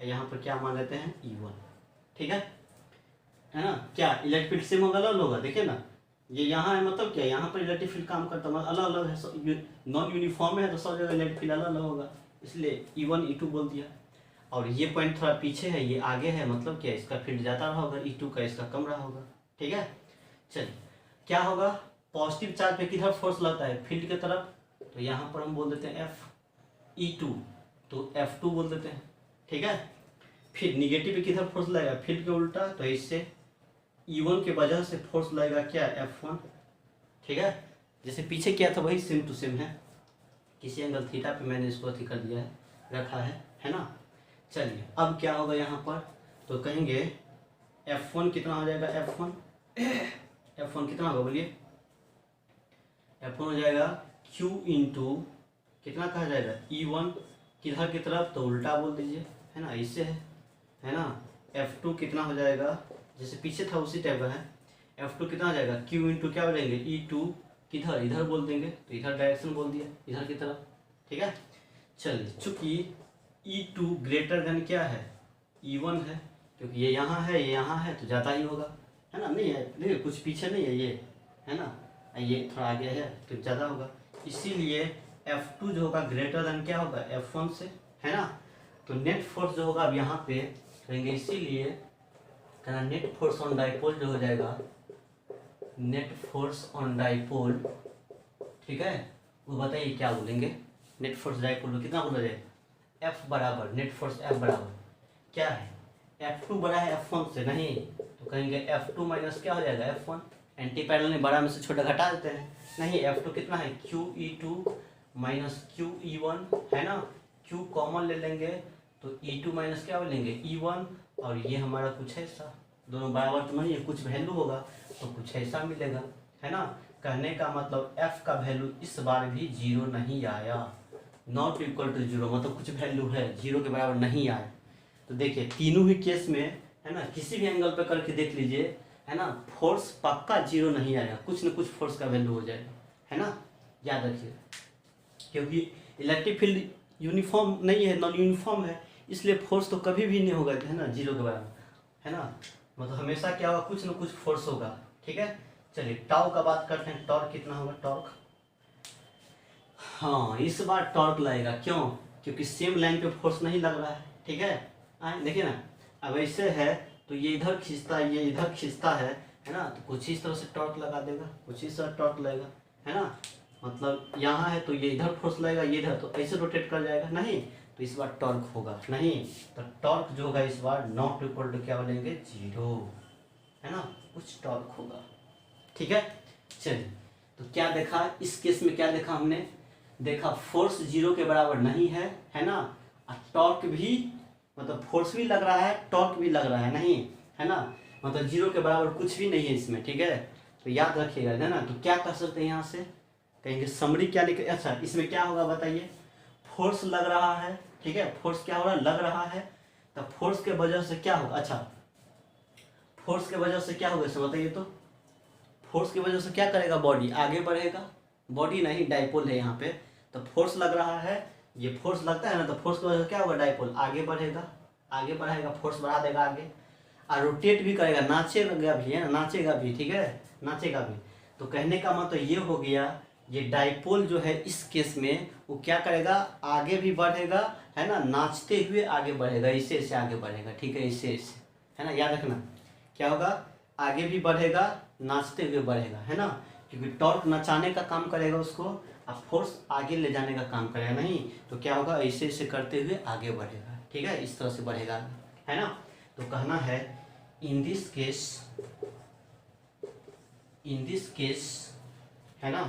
यहाँ पर क्या मान लेते हैं, E1। ठीक है ना, क्या इलेक्ट्रिक फील्ड सेम होगा, अलग होगा। देखिए ना, ये यहाँ है, मतलब क्या, यहाँ पर इलेक्ट्रिक फील्ड काम करता है, अलग अलग है, नॉन यूनिफॉर्म है, तो सब जगह इलेक्ट्रिक फील्ड अलग अलग होगा, इसलिए E1 E2 बोल दिया। और ये पॉइंट थोड़ा पीछे है, ये आगे है, मतलब क्या, इसका फील्ड ज़्यादा रहा होगा, E2 का इसका कम रहा होगा। ठीक है, चलिए क्या होगा, पॉजिटिव चार्ज पे किधर फोर्स लगता है, फील्ड की तरफ, तो यहाँ पर हम बोल देते हैं F, तो F2 बोल देते हैं। ठीक है, फिर निगेटिव पे किधर फोर्स लगेगा, फील्ड के उल्टा, तो इससे E1 के वजह से फोर्स लगेगा क्या, F1। ठीक है, जैसे पीछे किया था वही सेम टू सेम है, किसी एंगल थीटा पे मैंने इसको अथी कर दिया है, रखा है ना। चलिए अब क्या होगा यहाँ पर, तो कहेंगे F1 कितना हो जाएगा, F1 कितना होगा बोलिए, F1 हो जाएगा Q इंटू कितना कहा जाएगा, E1 किधर की तरफ, तो उल्टा बोल दीजिए, है ना, इससे है ना। F2 कितना हो जाएगा, जैसे पीछे था उसी टाइप का है, F2 कितना हो जाएगा, Q इंटू क्या बोलेंगे, E2 किधर, इधर बोल देंगे, तो इधर डायरेक्शन बोल दिया, इधर की तरफ। ठीक है, चलिए चूँकि E2 ग्रेटर देन क्या है, E1 है, क्योंकि ये यहाँ है, ये यहाँ है, तो ज़्यादा ही होगा, है ना। नहीं है, देखिए कुछ पीछे नहीं है, ये है ना, ये थोड़ा आगे है, तो ज़्यादा होगा, इसीलिए F2 जो होगा ग्रेटर देन क्या होगा, F1 से, है ना। तो नेट फोर्स जो होगा अब यहाँ पे करेंगे, इसीलिए कहना नेट फोर्स ऑन डाइपोल जो हो जाएगा, नेट फोर्स ऑन डाइपोल। ठीक है, वो बताइए क्या बोलेंगे, नेट फोर्स डाइपोल में कितना बोला जाएगा, F बराबर नेट फोर्स F बराबर क्या है, F2 बड़ा है F1 से, नहीं, तो कहेंगे F2 माइनस क्या हो जाएगा, F1। एंटी पैरेलल में बड़ा में से छोटा घटा देते हैं, नहीं, F2 कितना है, QE2 माइनस QE1, है ना, Q कॉमन ले लेंगे, तो E2 माइनस क्या लेंगे, E1, और ये हमारा कुछ ऐसा, दोनों बराबर तो नहीं है, कुछ वैल्यू होगा तो कुछ ऐसा मिलेगा, है ना। कहने का मतलब F का वैल्यू इस बार भी 0 नहीं आया, नॉट इक्वल टू 0, मतलब कुछ वैल्यू है 0 के बराबर नहीं आया। तो देखिए तीनों ही केस में, है ना, किसी भी एंगल पे करके देख लीजिए, है ना, फोर्स पक्का 0 नहीं आएगा, कुछ न कुछ फोर्स का वैल्यू हो जाएगा, है ना, याद रखिए। क्योंकि इलेक्ट्रिक फील्ड यूनिफॉर्म नहीं है, नॉन यूनिफॉर्म है, इसलिए फोर्स तो कभी भी नहीं होगा, है ना, 0 के बराबर, है ना, मतलब हमेशा क्या होगा, कुछ न कुछ फोर्स होगा। ठीक है, चलिए टाउ का बात करते हैं, टॉर्क कितना होगा, टॉर्क, हाँ इस बार टॉर्क लगेगा, क्यों, क्योंकि सेम लाइन पे फोर्स नहीं लग रहा है। ठीक है, देखिए ना, अब ऐसे है तो ये इधर खींचता है, ये इधर खींचता है ना, तो कुछ इस तरह से टॉर्क लगा देगा, कुछ इस तरह टॉर्क लगेगा, है ना, मतलब यहाँ है तो ये इधर फोर्स लगेगा, ये इधर, तो ऐसे रोटेट कर जाएगा, नहीं, तो इस बार टॉर्क होगा नहीं, तो टॉर्क जो होगा इस बार नॉट इक्वल टू क्या बोलेंगे, 0, है ना, कुछ टॉर्क होगा। ठीक है, चलिए तो क्या देखा इस केस में, क्या देखा हमने, देखा फोर्स 0 के बराबर नहीं है ना, और टॉर्क भी मतलब फोर्स भी लग रहा है, टॉर्क भी लग रहा है नहीं, है ना, मतलब 0 के बराबर कुछ भी नहीं है इसमें, ठीक है। तो याद रखिएगा, है ना। तो क्या कर सकते हैं यहाँ से, कहेंगे समरी क्या लिखे, अच्छा इसमें क्या होगा बताइए, फोर्स लग रहा है, ठीक है, फोर्स क्या हो रहा है, लग रहा है, तो फोर्स के वजह से क्या होगा, अच्छा फोर्स के वजह से क्या होगा इसे बताइए तो, फोर्स की वजह से क्या करेगा, बॉडी आगे बढ़ेगा, बॉडी नहीं डाइपोल है यहाँ पे, तो फोर्स लग रहा है, ये फोर्स लगता है ना, तो फोर्स की वजह से क्या होगा, डाइपोल आगे बढ़ेगा, आगे बढ़ाएगा, फोर्स बढ़ा देगा आगे, और रोटेट भी करेगा, नाचेगा भी, है ना, नाचेगा भी, ठीक है, नाचेगा भी। तो कहने का मतलब ये हो गया, ये डाइपोल जो है इस केस में वो क्या करेगा, आगे भी बढ़ेगा, है ना, नाचते हुए आगे बढ़ेगा, इससे ऐसे आगे बढ़ेगा, ठीक है, इससे ऐसे, है ना, याद रखना क्या होगा, आगे भी बढ़ेगा, नाचते हुए बढ़ेगा, है ना, क्योंकि टॉर्क नचाने का काम करेगा उसको, और फोर्स आगे ले जाने का काम करेगा नहीं, तो क्या होगा, ऐसे ऐसे करते हुए आगे बढ़ेगा, ठीक है, इस तरह से बढ़ेगा, है ना। तो कहना है इन दिस केस, है ना,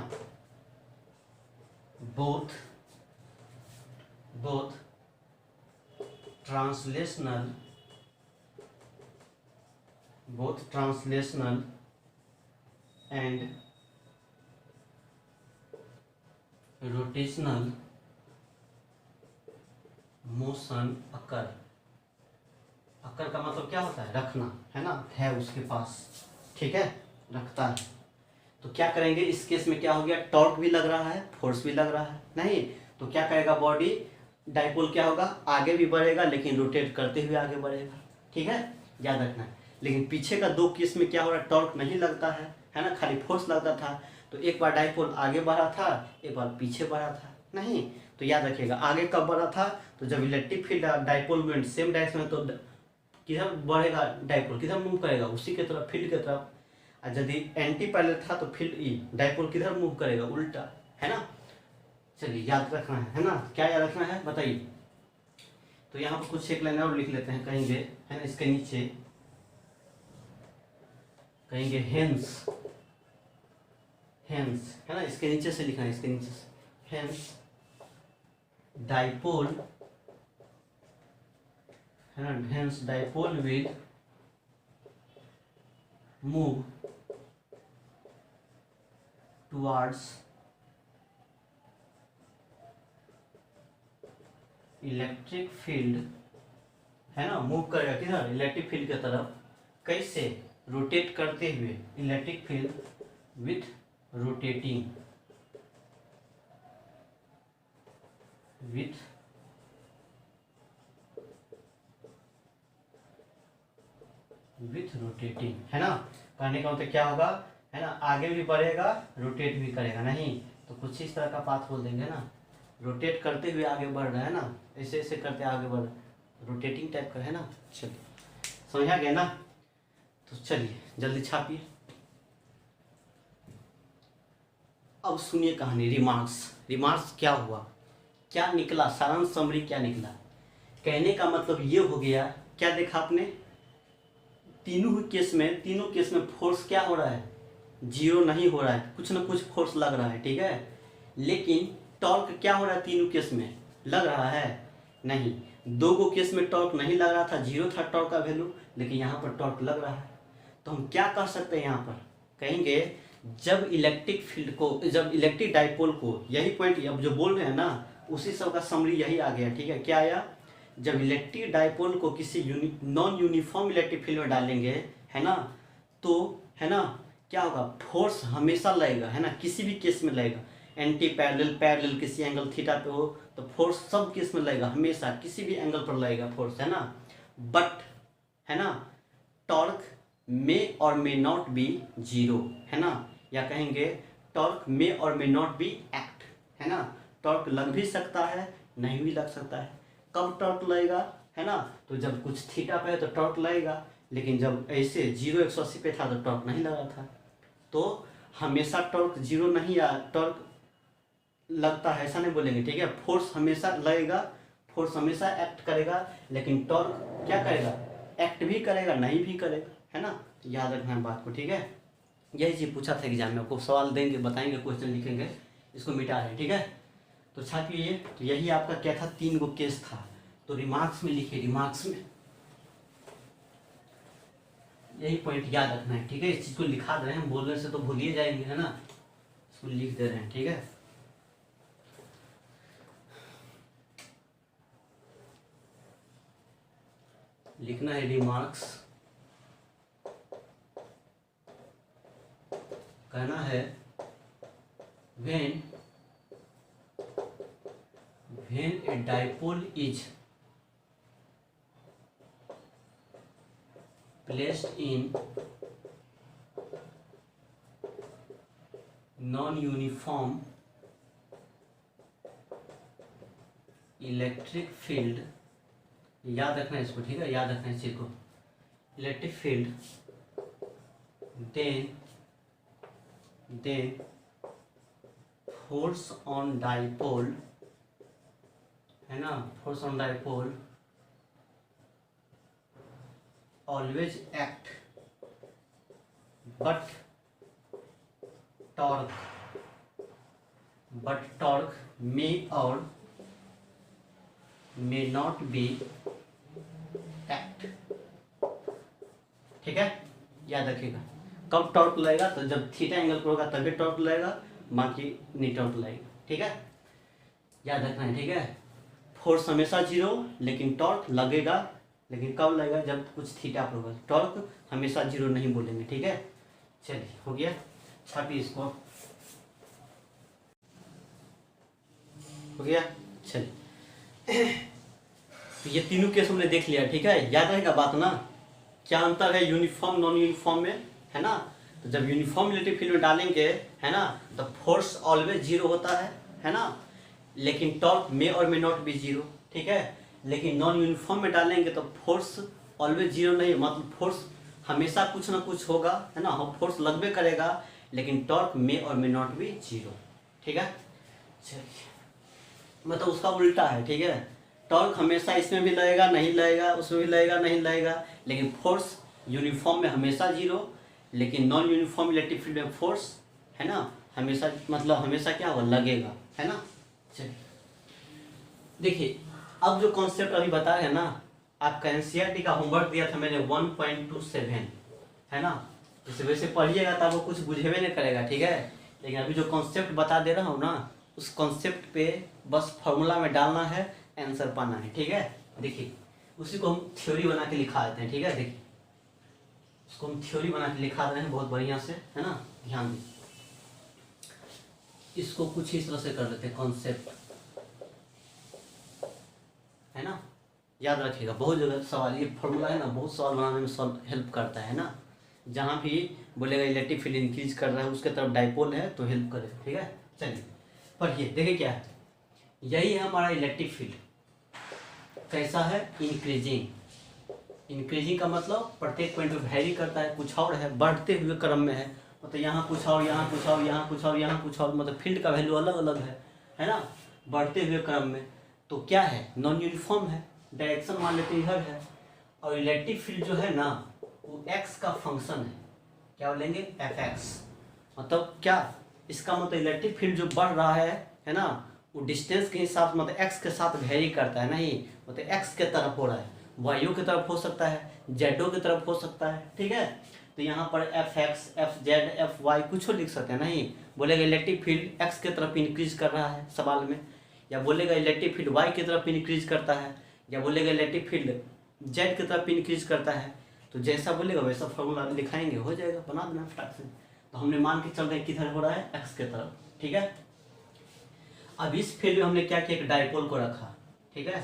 both translational and rotational motion occur का मतलब क्या होता है, रखना, है ना, है उसके पास, ठीक है, रखता है। तो क्या करेंगे इस केस में, क्या हो गया, टॉर्क भी लग रहा है, फोर्स भी लग रहा है नहीं, तो क्या करेगा, बॉडी डाइपोल क्या होगा, आगे भी बढ़ेगा लेकिन रोटेट करते हुए आगे बढ़ेगा, ठीक है, याद रखना है। लेकिन पीछे का 2 केस में क्या हो रहा है, टॉर्क नहीं लगता है ना, खाली फोर्स लगता था, तो एक बार डाइपोल आगे बढ़ा था, एक बार पीछे बढ़ा था नहीं, तो याद रखिएगा आगे कब बढ़ा था, तो जब इलेक्ट्रिक फील्ड डाइपोल में सेम डायरेक्शन में, तो किधर बढ़ेगा डाइपोल, किधर मूव करेगा, उसी के तरफ, फील्ड की तरफ, और यदि एंटी पैरेलल था तो फील्ड डाइपोल किधर मूव करेगा, उल्टा, है ना। चलिए याद रखना है ना, क्या याद रखना है बताइए। तो यहाँ पर कुछ एक लाइन और लिख लेते हैं, कहेंगे, है ना, इसके नीचे कहेंगे हेंस, है ना, इसके नीचे से लिखना है, इसके नीचे से हेंस डाइपोल, है ना, hence dipole will move towards electric field, है ना, मूव करेगा किधर, इलेक्ट्रिक फील्ड की तरफ, कैसे, रोटेट करते हुए, electric field with rotating, with rotating, है ना। करने का मतलब क्या होगा, है ना, आगे भी बढ़ेगा, रोटेट भी करेगा नहीं, तो कुछ इस तरह का पाथ बोल देंगे ना, रोटेट करते हुए आगे बढ़ रहा है ना, ऐसे ऐसे करते आगे बढ़ रहा, रोटेटिंग टाइप का, है ना। चलिए समझा गया ना, तो चलिए जल्दी छापिए। अब सुनिए कहानी, रिमार्क्स क्या हुआ, क्या निकला, सारांश समरी क्या निकला। कहने का मतलब ये हो गया, क्या देखा आपने, तीनों केस में फोर्स क्या हो रहा है, 0 नहीं हो रहा है, कुछ ना कुछ फोर्स लग रहा है, ठीक है, लेकिन टॉर्क क्या हो रहा है, तीनों केस में लग रहा है नहीं, 2 केस में टॉर्क नहीं लग रहा था, 0 था टॉर्क का वैल्यू, लेकिन यहाँ पर टॉर्क लग रहा है। तो हम क्या कर सकते हैं, यहाँ पर कहेंगे जब इलेक्ट्रिक डाइपोल को, यही पॉइंट अब जो बोल रहे हैं ना, उसी सब का समरी यही आ गया, ठीक है, क्या आया, जब इलेक्ट्रिक डाइपोल को किसी नॉन यूनिफॉर्म इलेक्ट्रिक फील्ड में डालेंगे, है ना, तो है ना क्या होगा, फोर्स हमेशा लगेगा, है ना, किसी भी केस में लगेगा, एंटी पैरेलल किसी एंगल थीटा पे हो तो फोर्स सब केस में लगेगा, हमेशा किसी भी एंगल पर लगेगा फोर्स, है ना, बट, है ना, टॉर्क मे और मे नॉट बी 0, है ना, या कहेंगे टॉर्क मे और मे नॉट बी एक्ट, है ना, टॉर्क लग भी सकता है, नहीं भी लग सकता है। कब टॉर्क लगेगा, है ना, तो जब कुछ थीटा पे है तो टॉर्क लगेगा, लेकिन जब ऐसे 0 180 पे था तो टॉर्क नहीं लगा था। तो हमेशा टॉर्क 0 नहीं, या टॉर्क लगता है ऐसा नहीं बोलेंगे, ठीक है, फोर्स हमेशा लगेगा, फोर्स हमेशा एक्ट करेगा, लेकिन टॉर्क क्या करेगा, एक्ट भी करेगा, नहीं भी करेगा, है ना, याद रखना बात को, ठीक है। यही चीज़ पूछा था एग्जाम में, आपको सवाल देंगे, बताएंगे, क्वेश्चन लिखेंगे, इसको मिटा रहे हैं, ठीक है। तो छापिए, तो यही आपका क्या था, 3 गो केस था। तो रिमार्क्स में लिखिए, रिमार्क्स में यही पॉइंट याद रखना है, ठीक है। इस चीज़ को लिखा दे रहे हैं, बोलने से तो भूलिए जाएंगे, है ना, इसको लिख दे रहे हैं, ठीक है। लिखना है रिमार्क्स, कहना है when a dipole is placed in non-uniform electric field, याद रखना है इसको, ठीक है, याद रखना है इस चीज को, electric field, then force on dipole, है ना, force on dipole always act, but torque may or may not be act, ठीक है, याद रखिएगा। कब टॉर्क लगेगा, तो जब थीटा एंगल पर होगा तभी टॉर्क लगेगा, बाकी नहीं टॉर्क लगेगा, ठीक है, याद रखना है, ठीक है। फोर्स हमेशा 0, लेकिन टॉर्क लगेगा, लेकिन कब लगेगा, जब कुछ थीटा पर होगा। टॉर्क हमेशा 0 नहीं बोलेंगे, ठीक है। चलिए, हो गया, छापिए इसको, हो गया। चलिए, तो ये तीनों केस हमने देख लिया, ठीक है, याद रहेगा बात ना। क्या अंतर है यूनिफॉर्म नॉन यूनिफॉर्म में, है ना। तो जब यूनिफॉर्म इलेक्ट्रिक फील्ड में डालेंगे, है ना, तो फोर्स ऑलवेज 0 होता है ना, लेकिन टॉर्क में और में नॉट बी 0, ठीक है। लेकिन नॉन यूनिफॉर्म में डालेंगे तो फोर्स ऑलवेज 0 नहीं, मतलब फोर्स हमेशा कुछ ना कुछ होगा, है ना, फोर्स लगबे करेगा, लेकिन टॉर्क में और में नॉट बी 0, ठीक है। चलिए, मतलब उसका उल्टा है, ठीक है, टॉर्क हमेशा इसमें भी लगेगा, नहीं लगेगा, उसमें भी लगेगा, नहीं लगेगा, लेकिन फोर्स यूनिफॉर्म में हमेशा 0, लेकिन नॉन यूनिफॉर्म इलेक्ट्रिक फील्ड में फोर्स, है ना, हमेशा, मतलब हमेशा क्या होगा, लगेगा, है ना। चलिए, देखिए, अब जो कॉन्सेप्ट अभी बता रहे हैं ना, आपका एनसीईआरटी का होमवर्क दिया था मैंने 1.27, है ना, जैसे वैसे पढ़िएगा तब वो कुछ बुझेबे नहीं करेगा, ठीक है। लेकिन अभी जो कॉन्सेप्ट बता दे रहा हूँ ना, उस कॉन्सेप्ट पे बस फॉर्मूला में डालना है, आंसर पाना है, ठीक है। देखिए, उसी को हम थ्योरी बना के लिखा देते हैं, ठीक है। देखिए, उसको हम थ्योरी बना के लिखा रहे हैं बहुत बढ़िया से, है ना, ध्यान दें। इसको कुछ इस तरह से कर लेते हैं, कॉन्सेप्ट, है ना, याद रखिएगा, बहुत जगह सवाल, ये फॉर्मूला है ना, बहुत सवाल बनाने में हेल्प करता है ना। जहाँ भी बोलेगा इलेक्ट्रिक फील्ड इंक्रीज कर रहा है, उसके तरफ डाइपोल है तो हेल्प करेगा, ठीक है। चलिए, पढ़िए, देखिए क्या है, यही है हमारा इलेक्ट्रिक फील्ड, कैसा है, इंक्रीजिंग। इंक्रीजिंग का मतलब प्रत्येक पॉइंट पे वैरी करता है, कुछ और है, बढ़ते हुए क्रम में है, मतलब यहाँ कुछ और, यहाँ कुछ और, यहाँ कुछ और, यहाँ कुछ और, मतलब फील्ड का वैल्यू अलग अलग है ना, बढ़ते हुए क्रम में। तो क्या है, नॉन यूनिफॉर्म है, डायरेक्शन मान लेते इधर है, और इलेक्ट्रिक फील्ड जो है ना, वो एक्स का फंक्शन है, क्या बोलेंगे, एफ एक्स। मतलब क्या, इसका मतलब इलेक्ट्रिक फील्ड जो बढ़ रहा है ना, वो डिस्टेंस के हिसाब से, मतलब एक्स के साथ वेरी करता है, नहीं, मतलब एक्स के तरफ हो रहा है, वायु की तरफ हो सकता है, जेडो की तरफ हो सकता है, ठीक है। तो यहाँ पर F X, F Z, F Y कुछ लिख सकते हैं, नहीं, बोलेगा इलेक्ट्रिक फील्ड एक्स की तरफ इंक्रीज कर रहा है सवाल में, या बोलेगा इलेक्ट्रिक फील्ड वाई की तरफ इंक्रीज करता है, या बोलेगा इलेक्ट्रिक फील्ड जेड की तरफ इंक्रीज करता है। तो जैसा बोलेगा वैसा फॉर्मूला लिखाएंगे, हो जाएगा, बना देना फटाक से। तो हमने मान के चल रहे हैं किधर हो रहा है, एक्स के तरफ, ठीक है। अब इस फील्ड में हमने क्या किया, एक डाइपोल को रखा, ठीक है,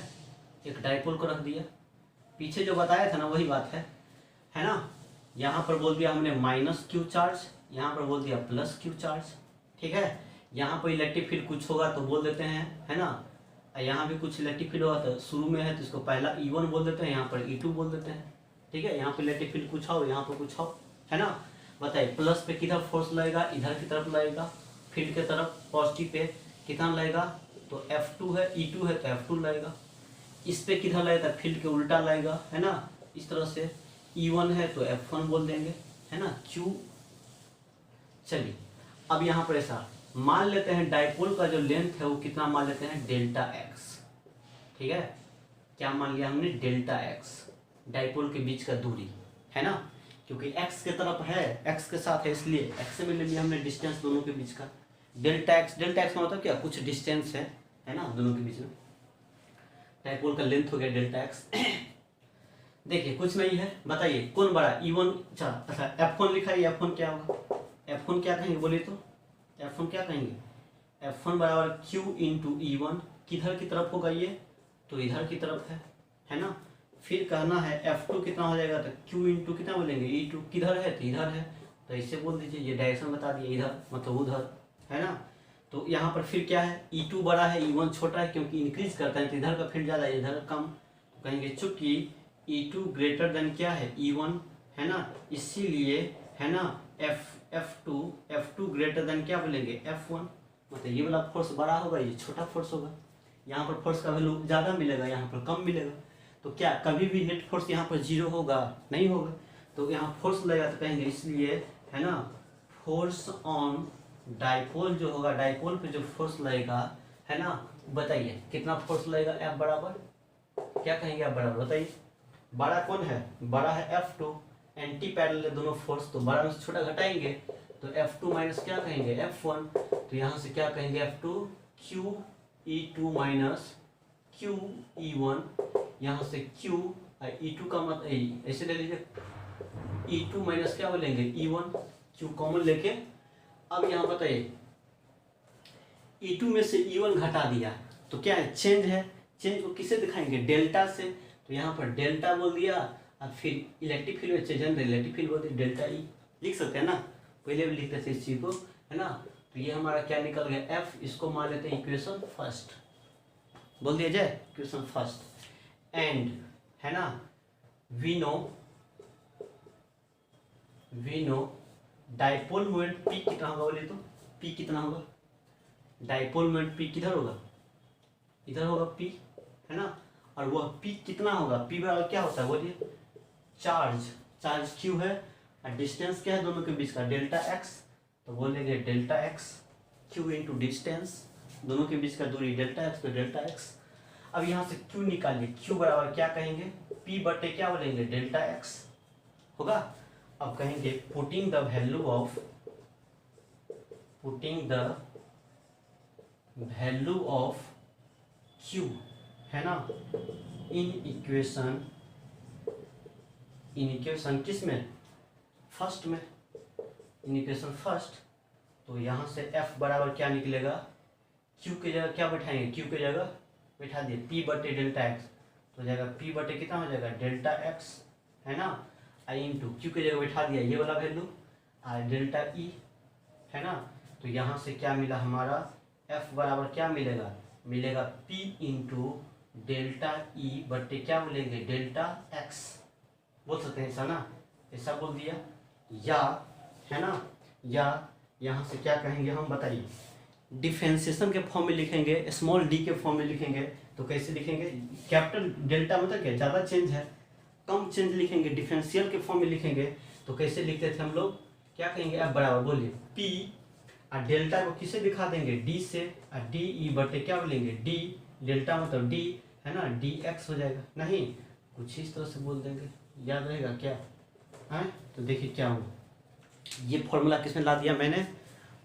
एक डाइपोल को रख दिया, पीछे जो बताया था ना वही बात है ना। यहाँ पर बोल दिया हमने माइनस क्यू चार्ज, यहाँ पर बोल दिया प्लस क्यू चार्ज, ठीक है। यहाँ पर इलेक्ट्रिक फील्ड कुछ होगा तो बोल देते हैं, है ना, यहाँ भी कुछ इलेक्ट्रिक फील्ड होगा तो शुरू में है तो इसको पहला E1 बोल देते हैं, यहाँ पर E2 बोल देते हैं, ठीक है। यहाँ पर इलेक्ट्रिक फील्ड कुछ हो, यहाँ पर कुछ हो, है ना। बताइए, प्लस पे किधर फोर्स लगेगा, इधर की तरफ लगेगा, फील्ड की तरफ, पॉजिटिव पे कितना लगेगा, तो F2 है, E2 है तो F2 लगेगा। इस पे किधर लगेगा, फील्ड के उल्टा लगेगा, है ना, इस तरह से। E1 है तो F1 बोल देंगे, है ना। Q चलिए अब यहाँ पर ऐसा मान लेते हैं डाइपोल का जो लेंथ है वो कितना मान लेते हैं डेल्टा एक्स। ठीक है, क्या मान लिया हमने डेल्टा एक्स, डाइपोल के बीच का दूरी है ना, क्योंकि एक्स के तरफ है, एक्स के साथ है इसलिए एक्स में ले लिया हमने डिस्टेंस दोनों के बीच का। डेल्टा एक्स का मतलब क्या, कुछ डिस्टेंस है ना दोनों के बीच में। डाइपोल का लेंथ हो गया डेल्टा एक्स। देखिए कुछ नहीं है, बताइए कौन बड़ा E1, अच्छा F1 लिखा है, F1 क्या होगा, F1 क्या कहेंगे बोलिए तो, F1 क्या कहेंगे, F1 बराबर Q इंटू E1, किधर की तरफ होगा ये, तो इधर की तरफ है ना। फिर कहना है F2 कितना हो जाएगा, तो Q इंटू कितना बोलेंगे E2, किधर है तो इधर है, तो ऐसे बोल दीजिए, ये डायरेक्शन बता दिए, इधर मतलब उधर है ना। तो यहाँ पर फिर क्या है, E2 बड़ा है E1 छोटा है, क्योंकि इंक्रीज करता है तो इधर का फील्ड ज़्यादा है इधर कम, तो कहेंगे चूंकि E2 ग्रेटर देन क्या है E1 है ना, इसीलिए है ना F2 ग्रेटर देन क्या बोलेंगे F1, मतलब ये वाला फोर्स बड़ा होगा ये छोटा फोर्स होगा, यहाँ पर फोर्स का वैल्यू ज़्यादा मिलेगा यहाँ पर कम मिलेगा, तो क्या कभी भी नेट फोर्स यहाँ पर जीरो होगा, नहीं होगा, तो यहाँ फोर्स लगेगा, तो कहेंगे इसलिए है ना फोर्स ऑन डाइपोल जो होगा, डाइपोल पे जो फोर्स लगेगा है ना, बताइए कितना फोर्स लगेगा, F बराबर क्या कहेंगे, F बराबर बताइए, बड़ा कौन है, बड़ा है F2, एंटी पैरेलल दोनों फोर्स, तो बड़ा में से छोटा घटाएंगे तो F2 माइनस क्या कहेंगे F1, तो यहाँ से क्या कहेंगे F2 Q E2 minus Q E1, यहाँ से Q E2 का मतलब ऐसे ले लीजिए, E2 माइनस क्या बोलेंगे E1, Q कॉमन लेके, अब यहाँ बताइए E2 में से E1 घटा दिया तो क्या है, चेंज है, चेंज को किससे दिखाएंगे, डेल्टा से, तो यहाँ पर डेल्टा बोल दिया, अब फिर इलेक्ट्रिक फील्ड में चेंज है इलेक्ट्रिक फील्ड बोल दिया डेल्टा ई, लिख सकते हैं ना, पहले भी लिखते थे इस चीज को है ना। तो ये हमारा क्या निकल गया F, इसको मान लेते हैं इक्वेशन फर्स्ट, बोल दिया जाए इक्वेशन फर्स्ट, एंड है ना we know dipole moment P कितना होगा बोले तो, P कितना होगा, डाइपोल मोमेंट P किधर होगा, इधर होगा P है ना, और वह P कितना होगा, P बराबर क्या होता है बोलिए, चार्ज Q है और डिस्टेंस क्या है दोनों के बीच का डेल्टा x, तो बोलेंगे delta x Q into distance, दोनों के बीच का दूरी डेल्टा x, तो डेल्टा x। अब यहाँ से Q निकालिए, Q बराबर क्या कहेंगे P बटे क्या बोलेंगे डेल्टा x होगा। अब कहेंगे putting the value of Q है ना इन इक्वेशन किस में, फर्स्ट में, इन इक्वेशन फर्स्ट, तो यहाँ से F बराबर क्या निकलेगा, Q की जगह क्या बैठाएंगे, Q की जगह बैठा दिए P बटे डेल्टा एक्स, तो जाएगा P बटे कितना हो जाएगा डेल्टा एक्स है ना, आई इंटू Q की जगह बैठा दिया ये वाला वैल्यू और डेल्टा E है ना, तो यहाँ से क्या मिला हमारा F बराबर क्या मिलेगा P इंटू डेल्टा E बटे क्या बोलेंगे डेल्टा एक्स, बोल सकते हैं ऐसा ना, ऐसा बोल दिया, या है ना, या यहाँ से क्या कहेंगे हम बताइए, डिफरेंशिएशन के फॉर्म में लिखेंगे, स्मॉल डी के फॉर्म में लिखेंगे, तो कैसे लिखेंगे, कैपिटल डेल्टा मतलब क्या ज़्यादा चेंज है, कम चेंज लिखेंगे, डिफरेंशियल के फॉर्म में लिखेंगे, तो कैसे लिखते थे हम लोग, क्या कहेंगे F बराबर बोलिए P और डेल्टा को किसे दिखा देंगे D से, और डी ई बटे क्या बोलेंगे D, डेल्टा मतलब D है ना, dx हो जाएगा, नहीं कुछ इस तरह से बोल देंगे, याद रहेगा क्या है, तो देखिए क्या हो, ये फॉर्मूला किसमें ला दिया मैंने,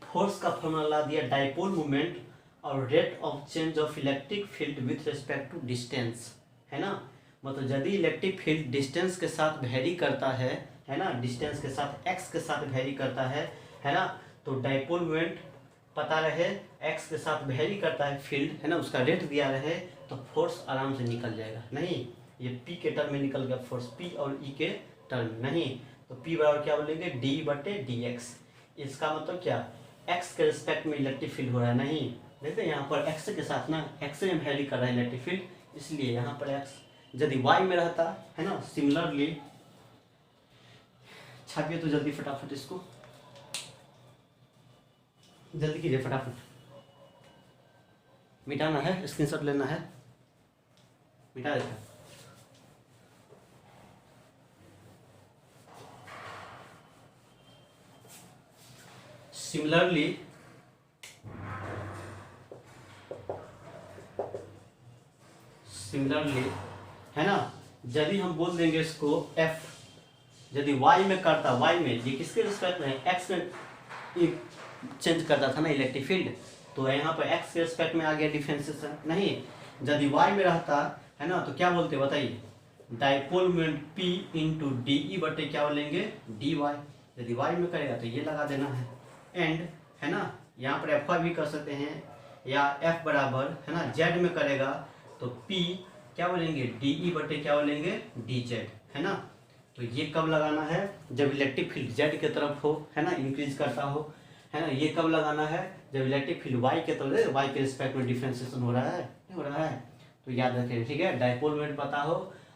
फोर्स का फॉर्मूला ला दिया डाइपोल मोमेंट और rate of change of electric field with respect to distance है ना, मतलब यदि इलेक्ट्रिक फील्ड डिस्टेंस के साथ वेरी करता है ना, डिस्टेंस के साथ x के साथ वेरी करता है ना, तो डाइपोल मोमेंट पता रहे x के साथ वेरी करता है फील्ड है ना, उसका रेट दिया रहे, तो फोर्स आराम से निकल जाएगा, नहीं ये P के टर्म में निकल गया फोर्स, P और E के टर्म नहीं, तो P बराबर क्या बोलेंगे D बटे dx, इसका मतलब क्या x के रिस्पेक्ट में इलेक्ट्रिक फील्ड हो रहा है, नहीं देखते यहाँ पर x के साथ ना x में वेरी कर रहा है इलेक्ट्रिक फील्ड, इसलिए यहाँ पर x यदि y में रहता है ना, सिमिलरली छापिए तो जल्दी फटाफट इसको, जल्दी कीजिए फटाफट, मिटाना है, स्क्रीनशॉट लेना है, मिटा देता है। सिमिलरली है ना, यदि हम बोल देंगे इसको एफ, यदि वाई में करता, वाई में ये किसके रिस्पेक्ट में, एक्स में चेंज करता था ना इलेक्ट्रिक फील्ड, तो यहाँ पर एक्स के रिस्पेक्ट में आ गया डिफरेंशिएशन। नहीं, यदि वाई में रहता है ना तो क्या बोलते बताइए, dipole moment P into D E बटे क्या बोलेंगे डी वाई। यदि वाई में करेगा तो ये लगा देना है, एंड है ना यहाँ पर एफ भी कर सकते हैं, या एफ बराबर है ना जेड में करेगा तो P क्या बोलेंगे डी ई बटे क्या बोलेंगे डी जेड, है ना। तो ये कब लगाना है, जब इलेक्ट्रिक फील्ड जेड की तरफ हो, है ना, इंक्रीज करता हो, है ना। ये कब लगाना है, जब इलेक्ट्रिक फील्ड वाई के तरफ, वाई के रिस्पेक्ट में डिफरेंशिएशन हो रहा है, नहीं हो रहा है, तो याद रखें, ठीक है। डाइपोल मोमेंट पता हो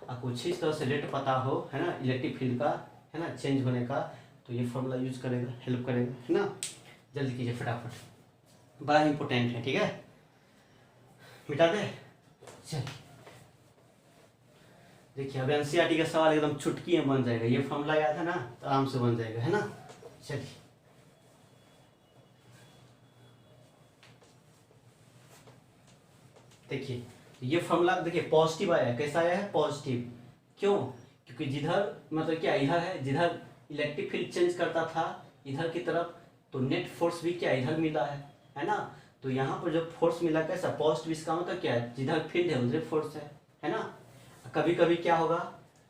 और कुछ इस तरह से रेट पता हो, है ना, इलेक्ट्रिक फील्ड का, है ना, चेंज होने का, तो ये फॉर्मूला यूज करेगा, हेल्प करेगा, है ना। जल्दी कीजिए फटाफट, बड़ा इंपॉर्टेंट है, ठीक है। मिटा दे, चलिए देखिए अब एनसीईआरटी का सवाल एकदम चुटकी में बन जाएगा, ये फॉर्मूला याद है ना तो आराम से बन जाएगा, है ना। चलिए देखिए ये फॉर्मूला, देखिए पॉजिटिव आया, कैसा आया है पॉजिटिव, क्यों, क्योंकि जिधर मतलब क्या इधर है, जिधर इलेक्ट्रिक फील्ड चेंज करता था इधर की तरफ, तो नेट फोर्स भी क्या इधर मिला है ना। तो यहाँ पर जो फोर्स मिला कैसा पॉजिटिव, इसका मतलब क्या है, जिधर फील्ड है उधर फोर्स है ना। कभी कभी क्या होगा,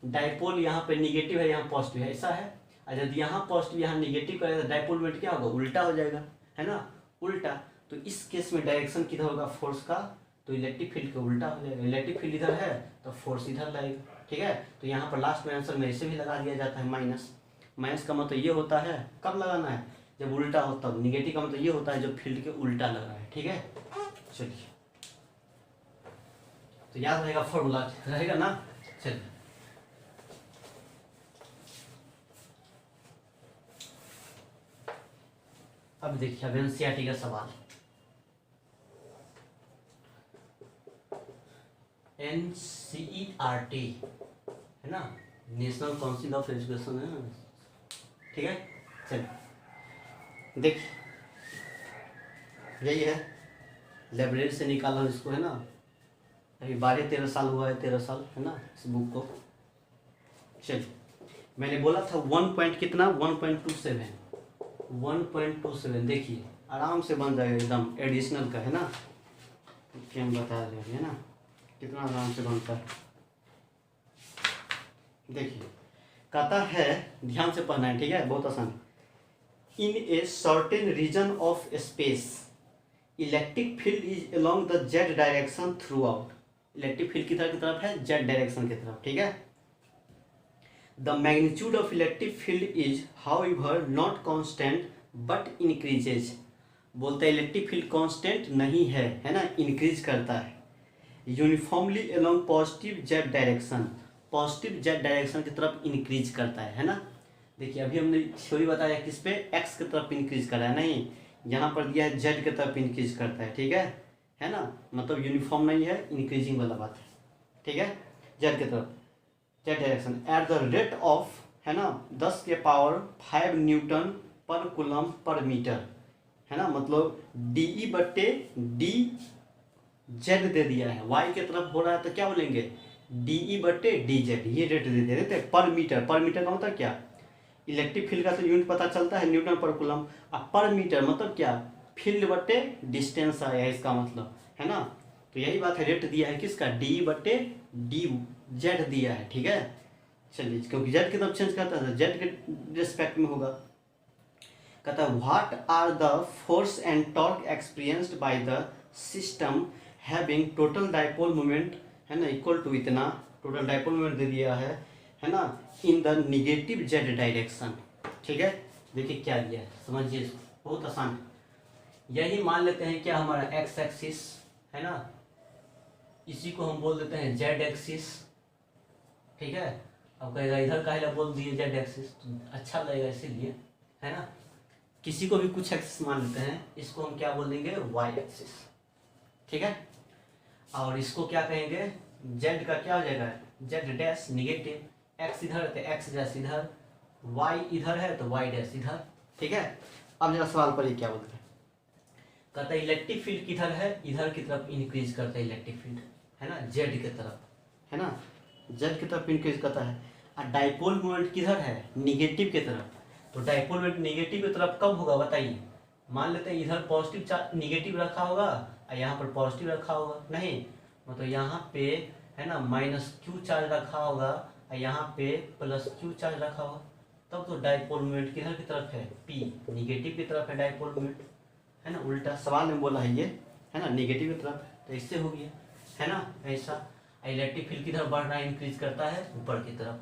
डाइपोल यहाँ पे निगेटिव है यहाँ पॉजिटिव है, ऐसा है, और यदि यहाँ पॉजिटिव यहाँ निगेटिव करेगा तो डाइपोल मोमेंट क्या होगा, उल्टा हो जाएगा, है ना, उल्टा। तो इस केस में डायरेक्शन किधर होगा फोर्स का, तो इलेक्ट्रिक फील्ड का उल्टा हो जाएगा, इलेक्ट्रिक फील्ड इधर है तो फोर्स इधर लगेगा, ठीक है। तो यहाँ पर लास्ट में आंसर में ऐसे भी लगा दिया जाता है माइनस, माइनस का मतलब ये होता है कब लगाना है, जब उल्टा हो तब, निगेटिव का मतलब ये होता है जब फील्ड के उल्टा लग रहा है, ठीक है। चलिए तो याद रहेगा फॉर्मूला, रहेगा ना। चलिए अब देखिए अब एनसीईआरटी का सवाल, एनसीईआरटी है ना, नेशनल काउंसिल ऑफ एजुकेशन है ना, ठीक है। चलिए देखिए यही है, लाइब्रेरी से निकाला हूँ इसको, है ना, अभी 12-13 साल हुआ है, 13 साल है ना इस बुक को। चलिए मैंने बोला था 1 पॉइंट कितना 1.27, देखिए आराम से बन जाएगा एकदम, एडिशनल का है ना, क्या हम बता रहे हैं ना, कितना आराम से बनता है। देखिए कहता है, ध्यान से पढ़ना है, ठीक है, बहुत आसान। In a certain region of space electric field is along the z direction throughout, electric field किधर की तरफ है, जेड डायरेक्शन की तरफ, ठीक है। The magnitude of electric field is however not constant but increases, बोलते हैं इलेक्ट्रिक फील्ड कांस्टेंट नहीं है ना, इंक्रीज करता है। Uniformly along positive Z direction, positive Z direction की तरफ इंक्रीज करता है ना। देखिए अभी हमने थ्योरी बताया किस पे, एक्स की तरफ इंक्रीज कर रहा है, नहीं यहाँ पर दिया है जेड की तरफ इंक्रीज करता है, ठीक है ना, मतलब यूनिफॉर्म नहीं है, इंक्रीजिंग वाला बात है, ठीक है, जेड की तरफ, Z direction at the rate of, है ना, 10 के power 5 newton per coulomb per metre, है ना, मतलब डी ई बट्टे डी जेड दे दिया है, वाई की तरफ हो रहा है तो क्या बोलेंगे डी ई बट्टे डी जेड, ये रेट दे देते पर मीटर, पर मीटर का मतलब क्या, इलेक्ट्रिक फील्ड का तो यूनिट पता चलता है न्यूटन पर कूलम, और पर मीटर मतलब क्या, फील्ड बट्टे डिस्टेंस आया है इसका मतलब, है ना। तो यही बात है, रेट दिया है किसका, डी बट्टे डी जेड दिया है, ठीक है। चलिए क्योंकि जेड की तरफ चेंज करता है जेड के रिस्पेक्ट में होगा। कहता है what are the force and torque experienced by the system having total dipole moment, है ना, इक्वल टू इतना, टोटल डाइपोल मोमेंट दे दिया है ना, in the negative Z direction, ठीक है। देखिए क्या दिया है, समझिए इसको, बहुत आसान है। यही मान लेते हैं क्या हमारा एक्स एक्सिस है ना, इसी को हम बोल देते हैं जेड एक्सिस, ठीक है। अब कहेगा इधर काहे बोल दिए जेड एक्सिस, तो अच्छा लगेगा इसीलिए, है ना। किसी को भी कुछ एक्सिस मान लेते हैं, इसको हम क्या बोल देंगे वाई एक्सिस, ठीक है। और इसको क्या कहेंगे, जेड का क्या हो जाएगा जेड डैश निगेटिव, एक्स इधर है तो एक्स डैश इधर, वाई इधर है तो वाई डैश इधर, ठीक है। अब जरा सवाल पढ़िए क्या बोलते हैं। कहता है इलेक्ट्रिक फील्ड किधर है, इधर की तरफ इंक्रीज करता है इलेक्ट्रिक फील्ड, है ना, जेड की तरफ, है ना, जेड की तरफ इंक्रीज करता है। और डाइपोल मोमेंट किधर है, निगेटिव की तरफ। तो डाइपोल मोमेंट निगेटिव की तरफ कब होगा बताइए। मान लेते हैं इधर पॉजिटिव चार्ज निगेटिव रखा होगा और यहाँ पर पॉजिटिव रखा होगा, नहीं मतलब यहाँ पे है ना -q चार्ज रखा होगा और यहाँ पे +q चार्ज रखा होगा, तब तो डाइपोल मोमेंट किधर की तरफ है, p निगेटिव की तरफ है डाइपोल मोमेंट, है ना। उल्टा सवाल में बोला है ये, है ना, निगेटिव की तरफ, तो इससे हो गया, है ना ऐसा। इलेक्ट्रिक फील्ड किधर बढ़ रहा है, इंक्रीज करता है ऊपर की तरफ।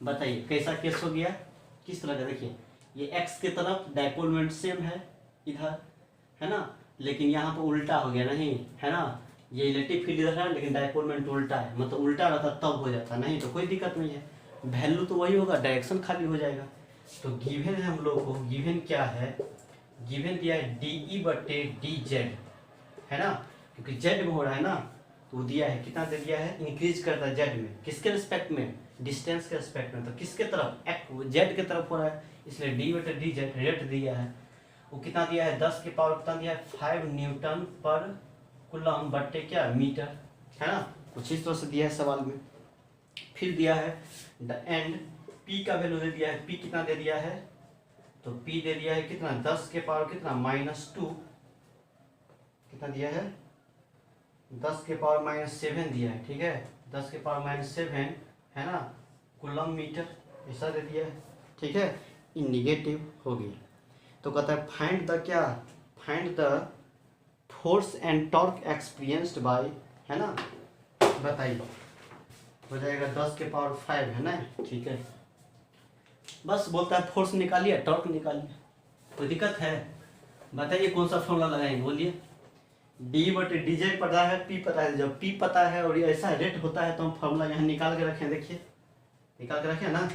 बताइए कैसा केस हो गया, किस तरह का। देखिए ये x की तरफ डाइपोल मोमेंट सेम है इधर, है ना, लेकिन यहाँ पर उल्टा हो गया, नहीं है ना, ये इलेक्ट्रिक फील्ड इधर है लेकिन डाइपोल मोमेंट उल्टा है, मतलब उल्टा रहता तब हो जाता, नहीं तो कोई दिक्कत नहीं है, वैल्यू तो वही होगा, डायरेक्शन खाली हो जाएगा। तो गिवन है हम लोग को, गिवन क्या है, गिवन दिया है DE/dz, है ना, क्योंकि जेड में हो रहा है ना, तो दिया है कितना दे दिया है, इंक्रीज करता है जेड में, किसके रिस्पेक्ट में, डिस्टेंस के रिस्पेक्ट में, तो किसके तरफ, जेड के तरफ हो रहा है, इसलिए D/dz रेट दिया है, वो कितना दिया है, 10 के पावर कितना दिया है, 5 न्यूटन पर कूलम बट्टे क्या मीटर, है ना, कुछ इस तरह से दिया है सवाल में। फिर दिया है द एंड, p का वैल्यू दे दिया है, p कितना दे दिया है, तो p दे दिया है कितना, 10 के पावर कितना -2, कितना दिया है, 10 के पावर -7 दिया है, ठीक है, 10 के पावर -7 है ना, कूलम मीटर ऐसा दे दिया है, ठीक है, इन निगेटिव हो गया। तो कहता है फाइंड द क्या, find the force and torque experienced bye, है ना, बताइए हो जाएगा 10 के पावर 5, है ना, ठीक है। बस बोलता है फोर्स निकालिए टॉर्क निकालिए, कोई दिक्कत है, बताइए कौन सा फॉर्मूला लगाएंगे, बोलिए। D/dz पता है, p पता है, जब p पता है और ये ऐसा रेट होता है तो हम फॉर्मूला यहाँ निकाल के रखें, देखिए निकाल के रखें ना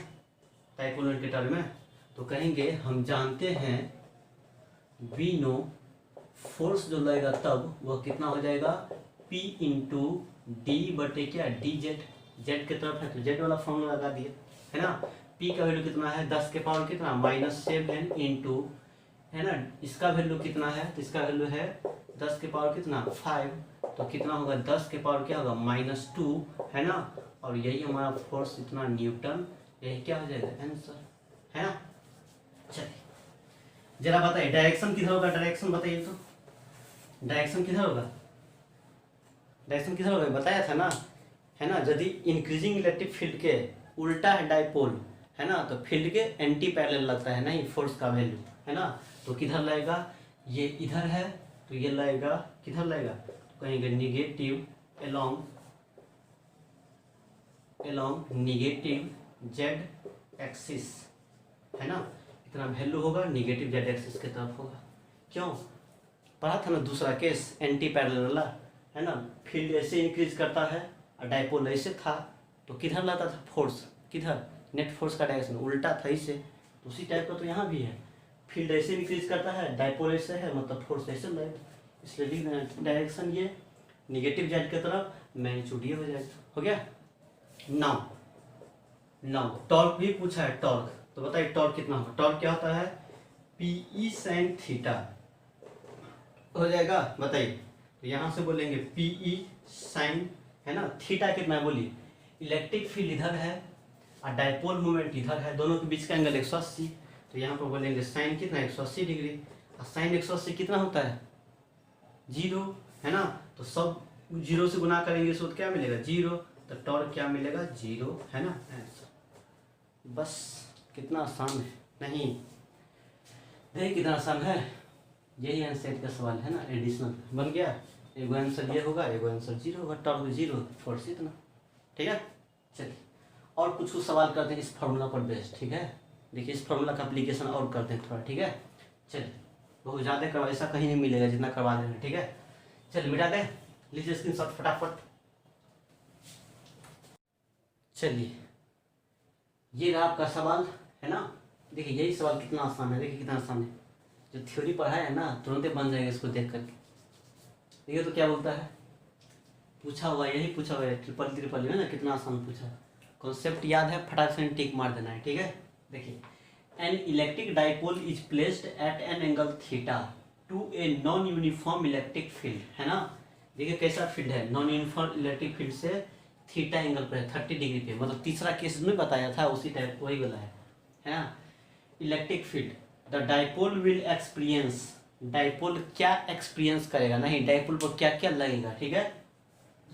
डाइपोल मोमेंट के टर्म में, तो कहेंगे हम जानते हैं वी नो, फोर्स जो लगेगा तब वह कितना हो जाएगा, P × D/ क्या dz, z की तरफ है तो z वाला फॉर्मूला लगा दिए, है ना। P का वैल्यू कितना है, 10 के पावर कितना -7 इंटू, है ना, इसका वैल्यू कितना है, तो इसका वैल्यू है 10 के पावर कितना 5, तो कितना होगा 10 के पावर क्या होगा -2, है ना, और यही हमारा फोर्स इतना न्यूटन, यही क्या हो जाएगा आंसर, है ना। चलिए जरा बताइए डायरेक्शन किधर होगा, डायरेक्शन बताइए, तो डायरेक्शन किधर होगा, डायरेक्शन किधर होगा बताया था ना, है ना, यदि इंक्रीजिंग इलेक्ट्रिक फील्ड के उल्टा है डाइपोल, है ना, तो फील्ड के एंटी पैरेलल लगता है नहीं फोर्स का वैल्यू, है ना, तो किधर लगेगा, ये इधर है तो ये लगेगा किधर लगेगा, तो कहेंगे negative along negative Z axis, है ना, इतना वैल्यू होगा निगेटिव जेड एक्सिस की तरफ होगा। क्यों, पढ़ा था ना दूसरा केस एंटी पैरेलल वाला, है ना, फील्ड ऐसे इंक्रीज करता है और डाइपोल ऐसे था, तो किधर लाता था फोर्स, किधर, नेट फोर्स का डायरेक्शन उल्टा था इसे, उसी टाइप का तो यहाँ भी है, फील्ड ऐसे इंक्रीज करता है डाइपोल ऐसे है, मतलब फोर्स ऐसे लगेगा, इसलिए लिख देना डायरेक्शन ये निगेटिव जेड की तरफ, मैग्नीट्यूड ये हो जाएगा, हो गया। नाउ टॉर्क भी पूछा है, टॉर्क, तो बताइए टॉर्क कितना होगा, टॉर्क क्या होता है, PE sin थीटा हो जाएगा, बताइए, तो यहाँ से बोलेंगे PE sin, है ना, थीटा कितना है बोलिए, इलेक्ट्रिक फील्ड इधर है और डाइपोल मोमेंट इधर है, दोनों के बीच का एंगल 180, तो यहाँ पर बोलेंगे साइन कितना 180 डिग्री, और साइन 180 कितना होता है 0, है ना, तो सब 0 से गुना करेंगे तो क्या मिलेगा 0, तो टॉर्क क्या मिलेगा 0, है ना आंसर। बस कितना आसान है, नहीं देखिए कितना आसान है, यही आंसर का सवाल है ना, एडिशनल बन गया, एगो आंसर ये होगा, एगो आंसर 0 होगा, टॉर्क 0 फोर्स इतना, ठीक है। चलिए और कुछ सवाल करते हैं इस फार्मूला पर बेस्ड, ठीक है, देखिए इस फार्मूला का एप्लीकेशन और करते हैं थोड़ा, ठीक है। चलिए बहुत ज़्यादा करवा, ऐसा कहीं नहीं मिलेगा जितना करवा देंगे, ठीक है। चलिए मिटा दें, लीजिए स्क्रीनशॉट फटाफट। चलिए ये रहा आपका सवाल, है ना, देखिए यही सवाल कितना आसान है, देखिए कितना आसान है, जो थ्योरी पढ़ा है ना तुरंत बन जाएगा इसको देख करके। देखिए तो क्या बोलता है, पूछा हुआ यही पूछा हुआ है, ट्रिपल है ना, कितना आसान पूछा है, कॉन्सेप्ट याद है फटाक से टिक मार देना है, ठीक है। देखिए N electric dipole is placed at an angle theta two a non uniform electric field, है ना। देखिए कैसा फील्ड है, नॉन यूनिफॉर्म इलेक्ट्रिक फील्ड से थीटा एंगल पर है, 30 डिग्री पे, मतलब तीसरा केस में बताया था उसी टाइप वही वाला है ना। Electric field, the dipole will experience, dipole क्या एक्सपीरियंस करेगा, नहीं डाइपोल पर क्या क्या लगेगा, ठीक है।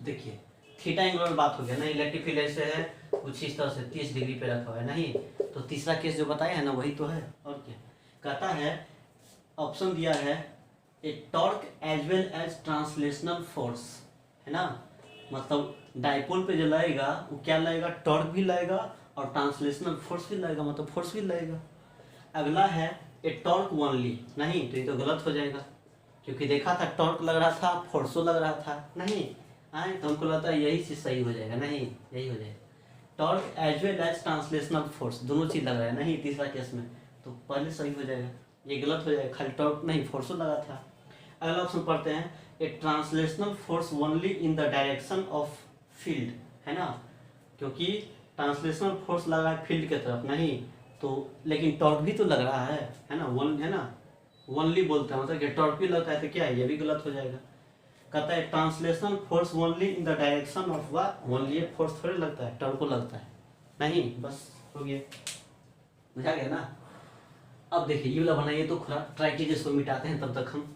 देखिए थीटा एंगल में बात हो गया ना, इलेक्ट्रिक फील्ड ऐसे है कुछ इस तरह से 30 डिग्री पे रखा हुआ है, नहीं तो तीसरा केस जो बताया है ना वही तो है, और क्या कहता है, ऑप्शन दिया है a torque as well as translational force, है ना, मतलब डाइपोल पे जो लगेगा वो क्या लगेगा, टॉर्क भी लगेगा और ट्रांसलेशनल फोर्स भी लगेगा, मतलब फोर्स भी लगेगा। अगला है ए टॉर्क ओनली, नहीं तो ये तो गलत हो जाएगा, क्योंकि देखा था टॉर्क लग रहा था फोर्सो लग रहा था, नहीं आए तो हमको लगता है यही चीज सही हो जाएगा, नहीं यही हो जाएगा, torque as well as translational force, दोनों चीज लग रहा है, नहीं तीसरा केस में तो पहले सही हो जाएगा, ये गलत हो जाएगा, खाली टॉर्क नहीं फोर्सो लगा था। अगला ऑप्शन पढ़ते हैं, a translational force only in the direction of field, है ना, क्योंकि ट्रांसलेशनल फोर्स लगा है फील्ड के तरफ, नहीं तो लेकिन टॉर्क भी तो लग रहा है ना, वन है ना, ओनली बोलते हैं मतलब कि टॉर्क भी लगता है तो क्या है, ये भी गलत हो जाएगा। कहता है translational force only in the direction of what, only force थोड़ी लगता है, टॉर्क को लगता है, नहीं बस हो गया, बुझा गया ना। अब देखिए ये वाला बनाइए तो ट्राई कीजिए, इसको मिटाते हैं तब तक हम,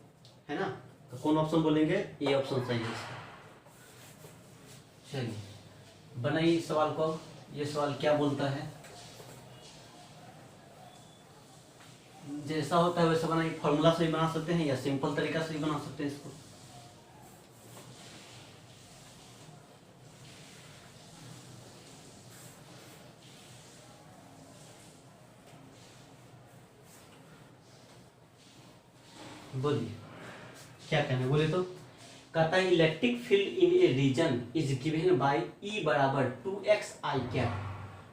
है ना, तो कौन ऑप्शन बोलेंगे, ये ऑप्शन सही है इसका। चलिए बनाइए सवाल को, ये सवाल क्या बोलता है, जैसा होता है वैसा बनाइए, फॉर्मूला से भी बना सकते हैं या सिंपल तरीका से भी बना सकते हैं इसको। बोलिए क्या कहना, बोले तो कहता है electric field in a region is given by e बराबर 2x आई कैप,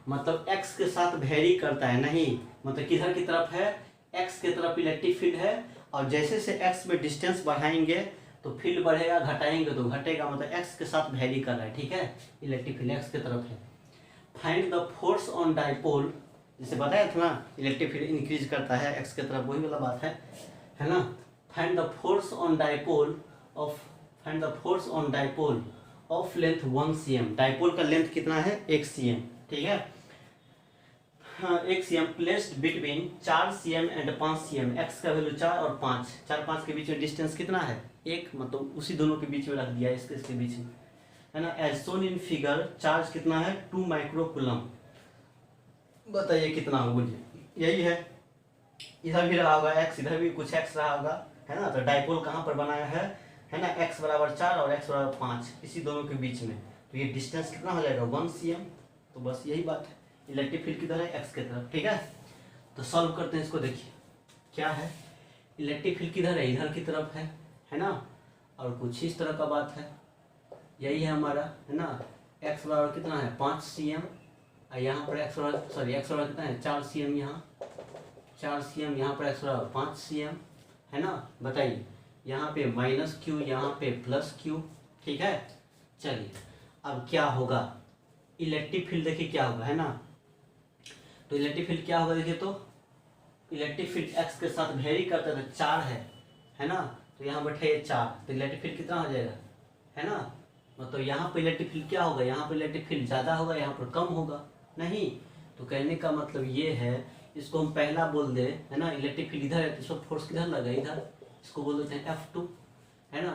मतलब x के साथ वेरी करता है, नहीं मतलब किधर की तरफ है, x के तरफ इलेक्ट्रिक फील्ड है, और जैसे से x में डिस्टेंस बढ़ाएंगे तो फील्ड बढ़ेगा, घटाएंगे तो घटेगा, मतलब x के साथ वेरी कर रहा है, ठीक है, इलेक्ट्रिक फील्ड x के तरफ है। Find the force on dipole, जैसे बताया था ना इलेक्ट्रिक फील्ड इंक्रीज करता है x के तरफ, वही वाला बात है ना। Find the force on dipole of, find the force on dipole of length 1 cm, dipole का लेंथ कितना है 1 cm, ठीक है, हाँ 1 cm placed between 4 cm and 5 cm, x का वैल्यू 4 और 5, 4-5 के बीच में डिस्टेंस कितना है 1, मतलब उसी दोनों के बीच में रख दिया इसके बीच में, है ना। As shown in figure charge कितना है 2 माइक्रो कूलम, बताइए कितना होगा, बोलिए यही है, इधर भी रहा होगा x, इधर भी कुछ x रहा होगा, है ना, तो डाइपोल कहाँ पर बनाया है ना, x बराबर 4 और x बराबर 5, इसी दोनों के बीच में, तो ये डिस्टेंस कितना हो जाएगा 1 cm, तो बस यही बात है, इलेक्ट्रिक फील्ड किधर है x के तरफ, ठीक है। तो सॉल्व करते हैं इसको, देखिए क्या है, इलेक्ट्रिक फील्ड किधर है, इधर की तरफ है ना, और कुछ इस तरह का बात है, यही है हमारा, है ना, x बराबर कितना है 5 cm, और यहाँ पर x बराबर कितना है 4 cm, यहाँ 4 cm, यहाँ पर x बराबर 5 cm, है ना, बताइए यहाँ पे -q, यहाँ पे +q, ठीक है। चलिए अब क्या होगा, इलेक्ट्रिक फील्ड देखिए क्या होगा, है ना, तो इलेक्ट्रिक फील्ड क्या होगा देखिए, तो इलेक्ट्रिक फील्ड x के साथ वेरी करता है, तो 4 है ना, तो यहाँ बैठे 4, तो इलेक्ट्रिक फील्ड कितना हो जाएगा, है ना, मतलब यहाँ पर इलेक्ट्रिक फील्ड क्या होगा, यहाँ पर इलेक्ट्रिक फील्ड ज़्यादा होगा, यहाँ पर कम होगा, नहीं तो कहने का मतलब ये है, इसको हम पहला बोल दे, है ना, इलेक्ट्रिक फील्ड इधर है तो इसको फोर्स किधर लगा, इधर, इसको बोल देते हैं F2, है ना,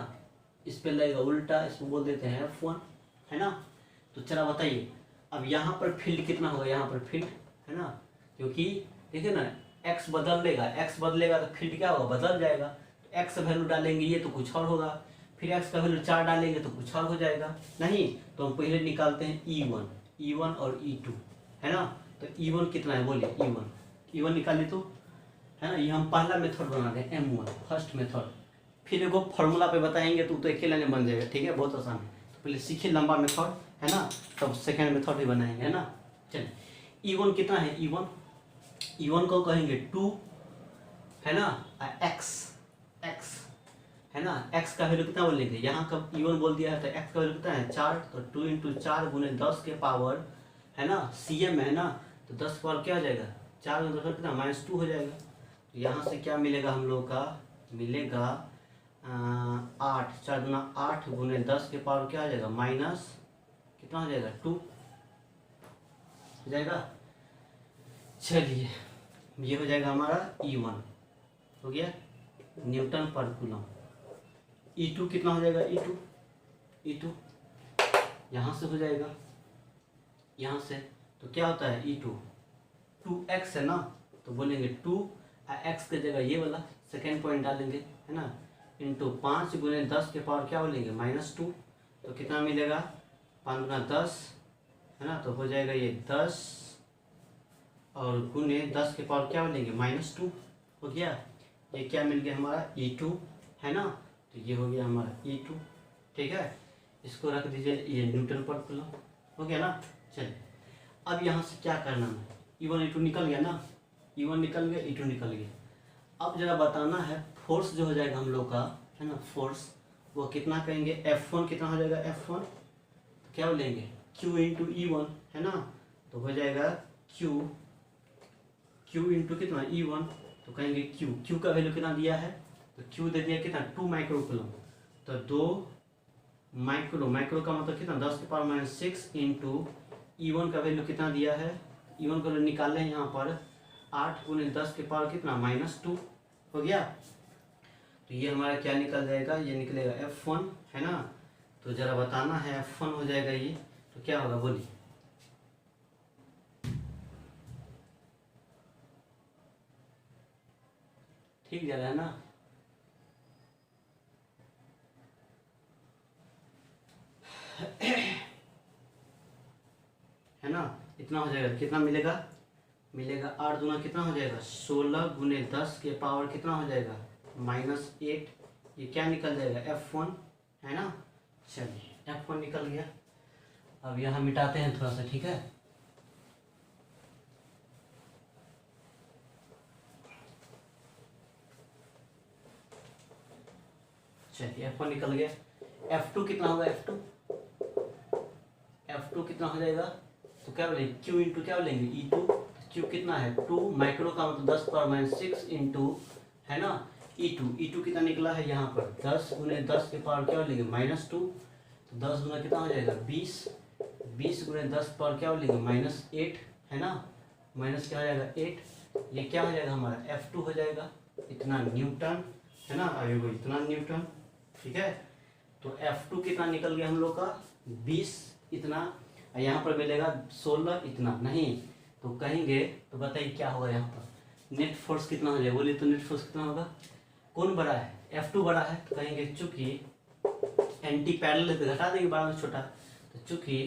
इस पे लगेगा उल्टा, इसको बोल देते हैं F1, है ना। तो चला बताइए अब यहाँ पर फील्ड कितना होगा, यहाँ पर फील्ड, है ना, क्योंकि देखिए ना x बदलेगा तो फील्ड क्या होगा, बदल जाएगा, तो x वैल्यू डालेंगे ये तो कुछ और होगा, फिर x का वैल्यू 4 डालेंगे तो कुछ और हो जाएगा, नहीं तो हम पहले निकालते हैं E1 और E2, है ना, तो E1 कितना है बोलिए, E1 निकालिए तो, है ना, ये हम पहला मेथड बना रहे हैं M1 फर्स्ट मेथड, फिर एगो फॉर्मूला पे बताएंगे तो एक ही लाइन में बन जाएगा, ठीक है, बहुत आसान है, तो पहले सीखिए लंबा मेथड, है ना, तब सेकेंड मेथड भी बनाएंगे, है ना। चलिए E1 कितना है, E1 को कहेंगे 2, है ना, x, है ना, x का वैल्यू कितना बोल लेंगे, यहाँ का E1 बोल दिया है तो x का वैल्यू कितना है 4, तो 2 × 4 × 10 के पावर, है ना, cm है ना, तो 10 पावर क्या हो जाएगा 4 गुना 10 कितना -2 हो जाएगा। तो यहाँ से क्या मिलेगा हम लोग का, मिलेगा 8, 4 गुना 8 गुने 10 के पावर क्या हो जाएगा माइनस कितना हो जाएगा 2 हो जाएगा। चलिए ये हो जाएगा हमारा E1 हो गया न्यूटन पर कूलम। E2 कितना हो जाएगा, E2 यहाँ से हो जाएगा, यहाँ से तो क्या होता है E2 2x है ना, तो बोलेंगे 2 x की जगह ये वाला सेकेंड पॉइंट डालेंगे है ना, इंटू 5 गुने 10 के पावर क्या बोलेंगे -2, तो कितना मिलेगा 5 गुना 10 है ना, तो हो जाएगा ये 10 और गुने 10 के पावर क्या बोलेंगे -2 हो गया। ये क्या मिल गया हमारा E2 है ना, तो ये हो गया हमारा E2। ठीक है, इसको रख दीजिए, ये न्यूटन पर कूलम हो गया ना। चलिए अब यहाँ से क्या करना है, E1 E2 निकल गया ना, E1 निकल गया E2 निकल गया। अब जरा बताना है फोर्स जो हो जाएगा हम लोग का है ना, फोर्स वो कितना कहेंगे F1 कितना हो जाएगा F1 तो क्या बोलेंगे Q इंटू E1 है ना, तो हो जाएगा Q इंटू कितना E1, तो कहेंगे Q का वैल्यू कितना दिया है, तो Q दे दिया कितना 2 माइक्रो कूलम, तो 2 माइक्रो का मतलब कितना 10 के पावर -6 इंटू E1 का वैल्यू कितना दिया है, E1 का वैल्यू निकाले हैं यहाँ पर 8 गुने 10 के पावर कितना -2 हो गया। तो ये हमारा क्या निकल जाएगा, ये निकलेगा F1 है ना। तो जरा बताना है F1 हो जाएगा ये, तो क्या होगा बोलिए, ठीक जा रहा है ना। है ना, इतना हो जाएगा, कितना मिलेगा 8 दूना कितना हो जाएगा 16 गुने 10 के पावर कितना हो जाएगा -8, ये क्या निकल जाएगा F1 है ना। चलिए F1 निकल गया। अब यहाँ मिटाते हैं थोड़ा सा, ठीक है। चलिए F1 निकल गया। F2 कितना होगा, F2 कितना हो जाएगा, तो क्या बोलेंगे Q इंटू क्या बोलेंगे E2, Q कितना है 2 माइक्रो का मतलब 10 पावर -6 इंटू है ना E2 कितना निकला है यहाँ पर 10 गुने 10 के पावर क्या बोलेंगे -2, तो 10 गुना कितना हो जाएगा 20 गुने 10 पावर क्या बोलेंगे -8 है ना, माइनस क्या हो जाएगा 8, ये क्या हो जाएगा हमारा F2 हो जाएगा इतना न्यूटन है ना, आगे वो इतना न्यूटन। ठीक है, तो F2 कितना निकल गया हम लोग का 20 इतना, यहाँ पर मिलेगा 16 इतना नहीं, तो कहेंगे तो बताइए क्या होगा यहाँ पर नेट फोर्स कितना हो जाएगा, बोलिए तो नेट फोर्स कितना होगा, कौन बड़ा है F2 बड़ा है, तो कहेंगे चूंकि एंटी पैरेलल है तो घटा देंगे बड़ा में छोटा, तो चूंकि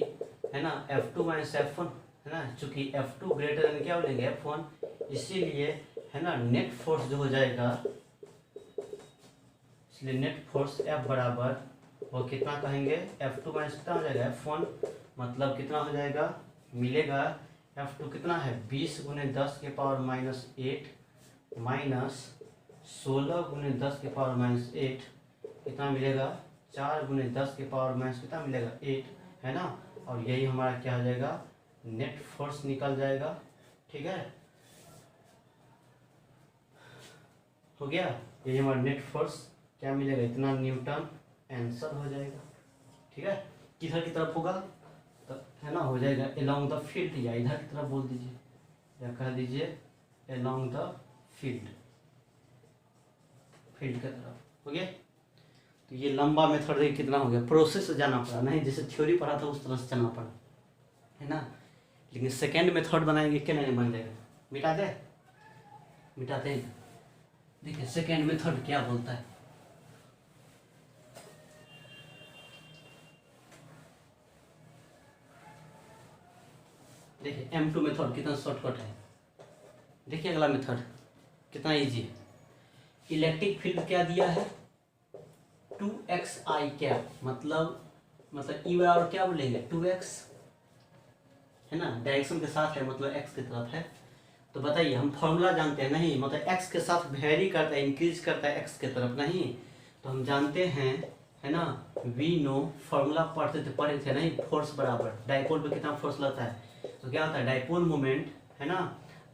है ना F2 माइनस F1 है ना, चूंकि F2 ग्रेटर देन क्या बोलेंगे F1, इसीलिए है ना नेट फोर्स जो हो जाएगा, इसलिए नेट फोर्स F बराबर वो कितना कहेंगे F2 माइनस कितना हो जाएगा F1, मतलब कितना हो जाएगा मिलेगा F2 कितना है 20 गुने 10 के पावर -8 माइनस 16 गुने 10 के पावर -8 कितना मिलेगा 4 गुने 10 के पावर माइनस कितना मिलेगा 8 है ना, और यही हमारा क्या हो जाएगा नेट फोर्स निकल जाएगा। ठीक है, हो गया, यही हमारा नेट फोर्स क्या मिलेगा इतना न्यूटन, आंसर हो जाएगा। ठीक है, किधर की तरफ होगा तो है ना, हो जाएगा अलोंग द फील्ड, या इधर की तरफ बोल दीजिए या कह दीजिए अलोंग द फील्ड की तरफ। हो गया, तो ये लंबा मेथड देखिए कितना हो गया, प्रोसेस से जाना पड़ा, नहीं जैसे थ्योरी पढ़ा था उस तरह से चलना पड़ा है ना। लेकिन सेकेंड मेथड बनाएंगे क्या नहीं बन जाएगा, मिटाते हैं। देखिए सेकेंड मेथड क्या बोलता है, देखिए M2 मेथड कितना शॉर्टकट है। देखिए अगला मेथड कितना इजी है, इलेक्ट्रिक फील्ड क्या दिया है 2xi कैप, मतलब ई बराबर क्या बोलेंगे 2x है ना, डायरेक्शन के साथ है मतलब x की तरफ है। तो बताइए हम फॉर्मूला जानते हैं नहीं, मतलब x के साथ वेरी करता है इंक्रीज करता है x के तरफ नहीं, तो हम जानते हैं है ना, वी नो फॉर्मूला पढ़े थे नहीं, फोर्स बराबर डाइपोल पे कितना फोर्स लगता है, तो क्या होता है डाइपोल मोमेंट है ना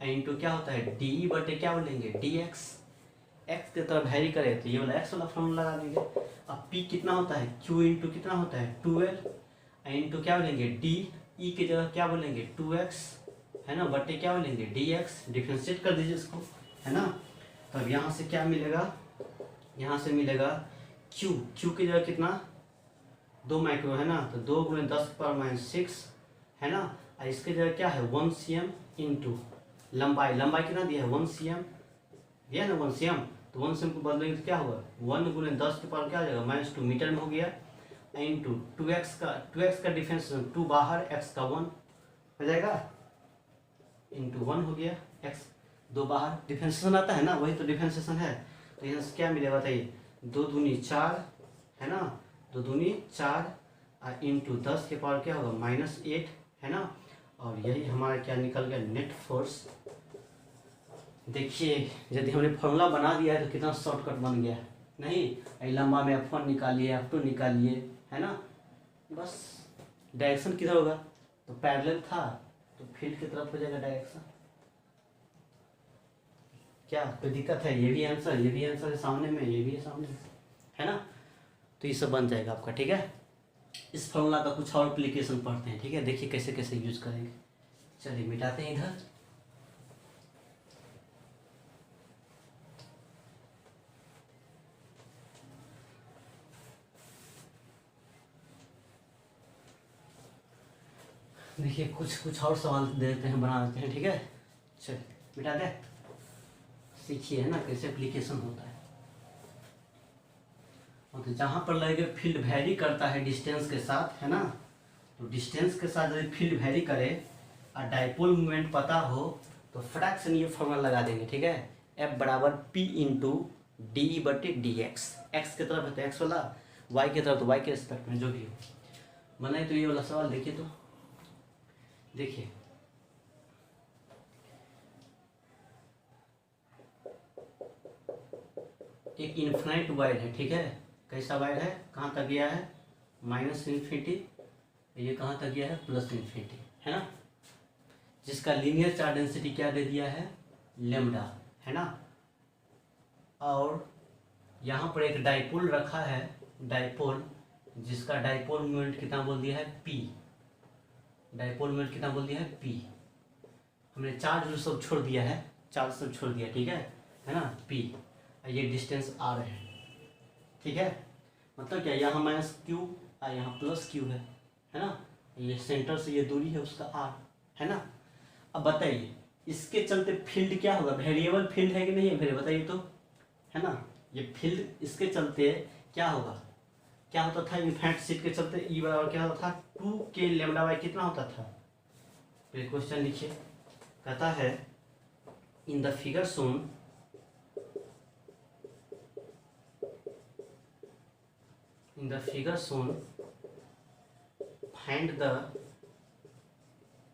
इंटू क्या होता है डी ई बटे क्या बोलेंगे डी एक्स, एक्स की तरफ वेरी करे तो ये वाला एक्स वाला फॉर्मूला लगा देंगे। अब पी कितना होता है क्यू इंटू कितना होता है 12 इंटू क्या बोलेंगे डी ई की जगह क्या बोलेंगे 2x है ना बटे क्या बोलेंगे डी एक्स, डिफ्रेंशिएट कर दीजिए इसको है ना। तब यहाँ से क्या मिलेगा, यहाँ से मिलेगा क्यू, क्यू की जगह कितना 2 माइक्रो है ना, तो 2 × 10⁻⁶ है ना। और इसके जगह क्या है 1 cm इंटू लंबाई, लंबाई कितना दिया है 1 cm दिया ना 1 cm, तो 1 cm को बदलेंगे तो क्या होगा 1 × 10 के पावर क्या हो जाएगा -2 मीटर में हो गया इंटू 2x का डिफरेंस 2 बाहर x का 1 हो जाएगा इंटू 1 हो गया, x 2 बाहर डिफरेंशिएशन आता है ना, वही तो डिफरेंशिएशन है। तो यहाँ से क्या मिलेगा बताइए 2 दूनी 4 है ना, 2 दूनी 4 और इंटू 10 के पावर क्या होगा -8 है ना। और यही हमारा क्या निकल गया नेट फोर्स। देखिए यदि हमने फॉर्मूला बना दिया है तो कितना शॉर्टकट बन गया है, नहीं लंबा में F1 निकालिए F2 निकालिए है ना, बस डायरेक्शन किधर होगा तो पैरेलल था तो फील्ड की तरफ हो जाएगा डायरेक्शन। क्या कोई दिक्कत है, ये भी आंसर है सामने में, ये भी है सामने में है ना, तो ये सब बन जाएगा आपका ठीक है। इस फॉर्मूला का कुछ और एप्लीकेशन पढ़ते हैं ठीक है, देखिए कैसे कैसे यूज करेंगे। चलिए मिटाते हैं इधर। देखिए कुछ और सवाल दे देते हैं, बना देते हैं ठीक है। चलिए मिटा दे, सीखिए है ना कैसे एप्लीकेशन होता है। तो जहाँ पर लगेगा फील्ड वेरी करता है डिस्टेंस के साथ है ना, तो डिस्टेंस के साथ यदि फील्ड वेरी करे और डाइपोल मोमेंट पता हो तो फटाक से ये फॉर्मूला लगा देंगे ठीक है। F बराबर P इंटू डी ई बटे डी एक्स, एक्स की तरफ है तो एक्स वाला, वाई की तरफ तो वाई के रिस्पेक्ट में जो भी हो। बनाए तो ये वाला सवाल देखिए, तो देखिए एक इन्फिनाइट वायर है ठीक है, कैसा वायर है कहाँ तक गया है -∞, ये कहाँ तक गया है +∞ है ना, जिसका लीनियर चार्ज डेंसिटी क्या दे दिया है लेमडा है ना। और यहाँ पर एक डाइपोल रखा है, डाइपोल जिसका डाइपोल मोमेंट कितना बोल दिया है P, डाइपोल मोमेंट कितना बोल दिया है P। हमने चार्ज सब छोड़ दिया है, चार्ज सब छोड़ दिया ठीक है ना P, ये डिस्टेंस R है ठीक है। मतलब क्या यहाँ -q और यहाँ +q है ना, ये सेंटर से ये दूरी है उसका R है ना। अब बताइए इसके चलते फील्ड क्या होगा, वेरिएबल फील्ड है कि नहीं है, फिर बताइए तो है ना। ये फील्ड इसके चलते क्या होगा, क्या होता था इनफाइनाइट शीट के चलते E बराबर क्या होता था 2k λ/, कितना होता था। फिर क्वेश्चन लिखिए, कहता है in the figure shown find the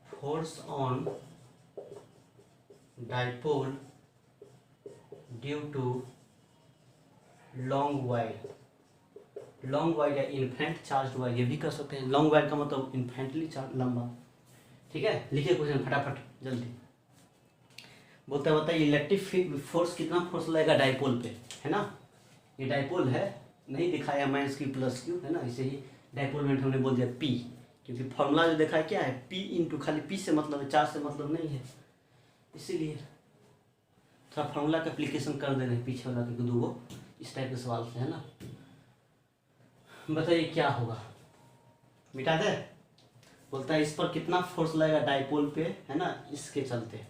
force on dipole due to long wire, long wire या इन्फिनिट चार्ज वायर, ये भी कर सकते हैं। लॉन्ग वायर का मतलब इन्फिनिटली चार्ज लंबा ठीक है। लिखिए क्वेश्चन फटाफट जल्दी। बोलता है बताइए इलेक्ट्रिक फोर्स कितना फोर्स लगेगा डाइपोल पे है ना, ये डाइपोल है नहीं दिखाया -q +q है ना, इसे ही डाइपोल मोमेंट हमने बोल दिया P, क्योंकि फॉर्मूला जो देखा है क्या है P इंटू खाली P से मतलब है, चार्ज से मतलब नहीं है, इसीलिए थोड़ा फॉर्मूला का एप्लीकेशन कर दे रहे हैं पीछे वाला के दो इस टाइप के सवाल से है ना। बताइए क्या होगा, मिटा दे। बोलता है इस पर कितना फोर्स लगेगा डाइपोल पे है ना, इसके चलते।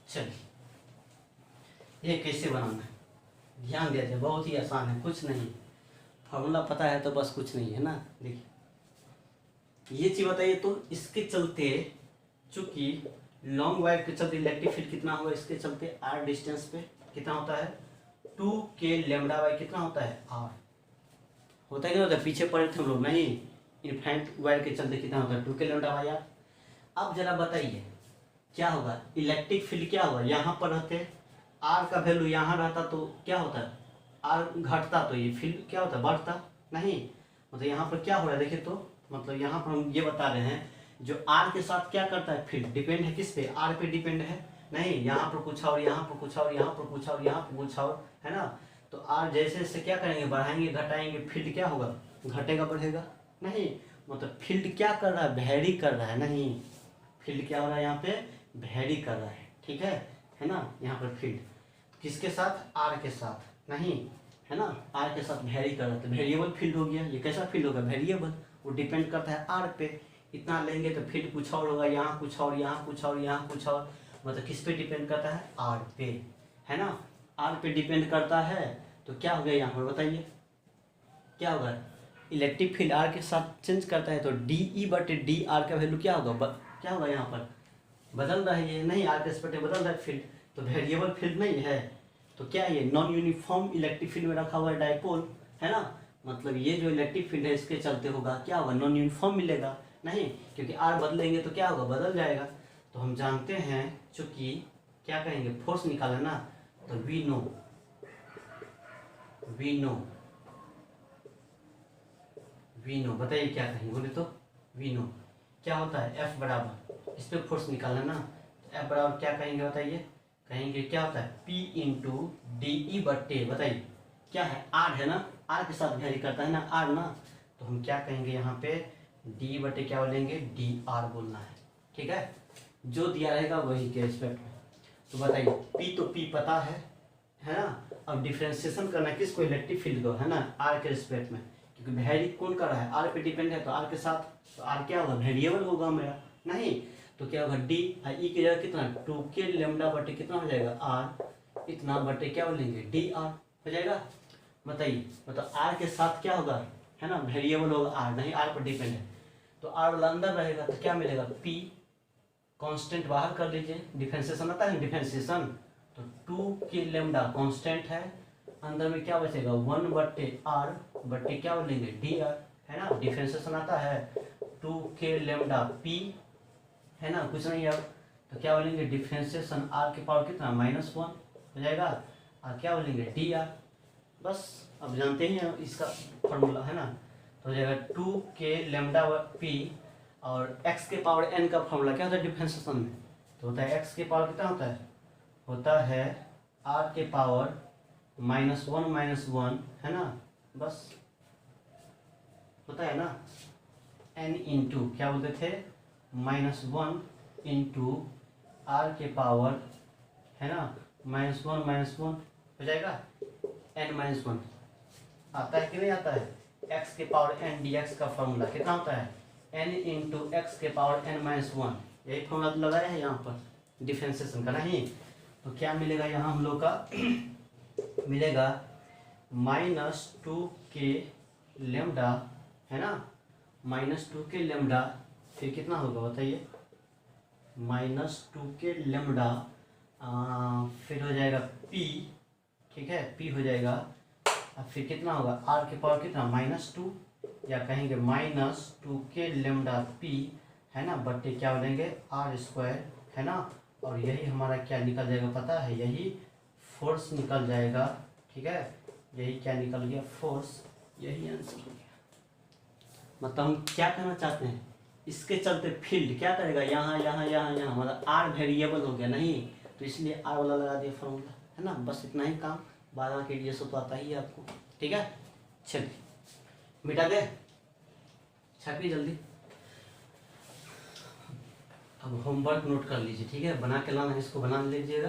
चलिए ये कैसे बनाना है ध्यान दिया जाए, बहुत ही आसान है, कुछ नहीं, फॉर्मूला पता है तो बस कुछ नहीं है ना। देखिए ये चीज बताइए तो इसके चलते चूंकि लॉन्ग वायर के चलते इलेक्ट्रिक फील्ड कितना होगा, इसके चलते R डिस्टेंस पे कितना होता है 2k λ/, कितना होता है R होता है, क्या होता है पीछे पड़े थे हम लोग नहीं, इन्फिनिट वायर के चलते कितना होता है 2k λ/। अब जरा बताइए क्या होगा, इलेक्ट्रिक फील्ड क्या होगा, यहाँ पर रहते R का वैल्यू यहाँ रहता तो क्या होता है R घटता तो ये फील्ड क्या होता है बढ़ता नहीं, मतलब यहाँ पर क्या हो रहा है देखिए तो, मतलब यहाँ पर हम ये बता रहे हैं जो आर के साथ क्या करता है, फील्ड डिपेंड है किस पे, आर पे डिपेंड है नहीं, यहाँ पर कुछ और, यहाँ पर कुछ और, यहाँ पर कुछ और, यहाँ पर कुछ और, है ना। तो आर जैसे जैसे क्या करेंगे, बढ़ाएंगे घटाएंगे, फील्ड क्या होगा, घटेगा बढ़ेगा नहीं, मतलब फील्ड क्या कर रहा है, वेरी कर रहा है नहीं, फील्ड क्या हो रहा है यहाँ पे, वेरी कर रहा है, ठीक है ना। यहाँ पर फील्ड किसके साथ, आर के साथ नहीं, है ना, आर के साथ वेरी कर रहा है, तो वेरिएबल फील्ड हो गया। ये कैसा फील्ड होगा, वेरिएबल, वो डिपेंड करता है आर पे। इतना लेंगे तो फील्ड कुछ और होगा, यहाँ कुछ और, यहाँ कुछ और, यहाँ कुछ और, मतलब किस पे डिपेंड करता है, आर पे, है ना, आर पे डिपेंड करता है। तो क्या हो गया यहाँ पर बताइए, क्या होगा, इलेक्ट्रिक फील्ड आर के साथ चेंज करता है, तो डी ई बटे डी आर का वैल्यू क्या होगा, क्या होगा यहाँ पर, बदल रहा है ये नहीं, आर के रिस्पेक्ट में बदल रहा है फील्ड, तो वेरिएबल फील्ड नहीं है। तो क्या ये नॉन यूनिफॉर्म इलेक्ट्रिक फील्ड में रखा हुआ है डाइपोल, है ना, मतलब ये जो इलेक्ट्रिक फील्ड है इसके चलते होगा, क्या होगा, नॉन यूनिफॉर्म मिलेगा नहीं, क्योंकि आर बदलेंगे तो क्या होगा, बदल जाएगा। तो हम जानते हैं, चूंकि क्या कहेंगे, फोर्स निकाला ना, तो वी नो बताइए क्या कहेंगे, बोले तो वी नो क्या होता है, एफ बराबर, इस पर फोर्स निकालना ना, तो एफ बराबर क्या कहेंगे बताइए, कहेंगे क्या होता है, पी इंटू डी ई बटे, बताइए क्या है, आर है ना, आर के साथ वेरी करता है ना आर ना, तो हम क्या कहेंगे यहाँ पे, डी बटे क्या बोलेंगे, डी आर बोलना है, ठीक है, जो दिया रहेगा वही के रिस्पेक्ट में। तो बताइए पी तो पी पता है ना, अब डिफ्रेंसिएशन करना है किसको, इलेक्ट्रिक फील्ड को, है ना, आर के रिस्पेक्ट में, क्योंकि वेरी कौन कर रहा है, आर पे डिपेंड है, तो आर के साथ, तो आर क्या होगा, वेरिएबल होगा मेरा नहीं, तो क्या होगा, डी ई की जगह कितना, 2k लेमडा बटे कितना हो जाएगा, आर, इतना बटे क्या बोलेंगे, डी आर हो जाएगा। बताइए, मतलब आर के साथ क्या होगा, है ना, वेरिएबल होगा आर, नहीं आर पर डिपेंड है, तो आर वाला अंदर रहेगा, तो क्या मिलेगा, पी कांस्टेंट बाहर कर लीजिए, डिफरेंशिएशन आता है डिफरेंशिएशन, तो 2k लेमडा कांस्टेंट है, अंदर में क्या बचेगा, 1 बटे आर बटे क्या बोलेंगे, डी आर, है ना, डिफरेंशिएशन आता है 2k लेमडा पी, है ना, कुछ नहीं अब, तो क्या बोलेंगे, डिफरेंशिएशन आर के पावर कितना, -1 हो जाएगा, और क्या बोलेंगे, डी आर, बस अब जानते हैं इसका फॉर्मूला, है ना, तो हो जाएगा 2k लेमडा पी, और x के पावर n का फॉर्मूला क्या होता है डिफरेंशिएशन में, तो होता है x के पावर कितना होता है r के पावर -1 है ना, बस होता है ना, n इंटू क्या बोलते थे, -1 इंटू r के पावर, है ना, -1 हो जाएगा, n-1 आता है कि नहीं आता है, x के पावर n dx का फॉर्मूला कितना होता है, n इंटू एक्स के पावर n-1, यही फॉर्मूला लगाया है यहाँ पर डिफरेंशिएशन का नहीं, तो क्या मिलेगा यहाँ हम लोग का मिलेगा -2k लेमडा, है ना, -2k लेमडा, फिर कितना होगा बताइए, -2k लेमडा, फिर हो जाएगा p, ठीक है, p हो जाएगा, अब फिर कितना होगा, r के पावर कितना, -2, या कहेंगे -2k लेमडा p, है ना, बट्टे क्या बोलेंगे, r², है ना, और यही हमारा क्या निकल जाएगा पता है, यही फोर्स निकल जाएगा, ठीक है, यही क्या निकल गया, फोर्स, यही आंसर हो गया। मतलब हम क्या कहना चाहते हैं, इसके चलते फील्ड क्या करेगा, यहाँ यहाँ यहाँ यहाँ, मतलब आर वेरिएबल हो गया नहीं, तो इसलिए आर वाला लगा दिया फॉर्मूला, है ना, बस इतना ही काम, 12 के लिए तो आता ही है आपको, ठीक है, चलिए मिटा दे, छापिए जल्दी, अब होमवर्क नोट कर लीजिए, ठीक है, बना के लाना है, इसको बना लीजिएगा,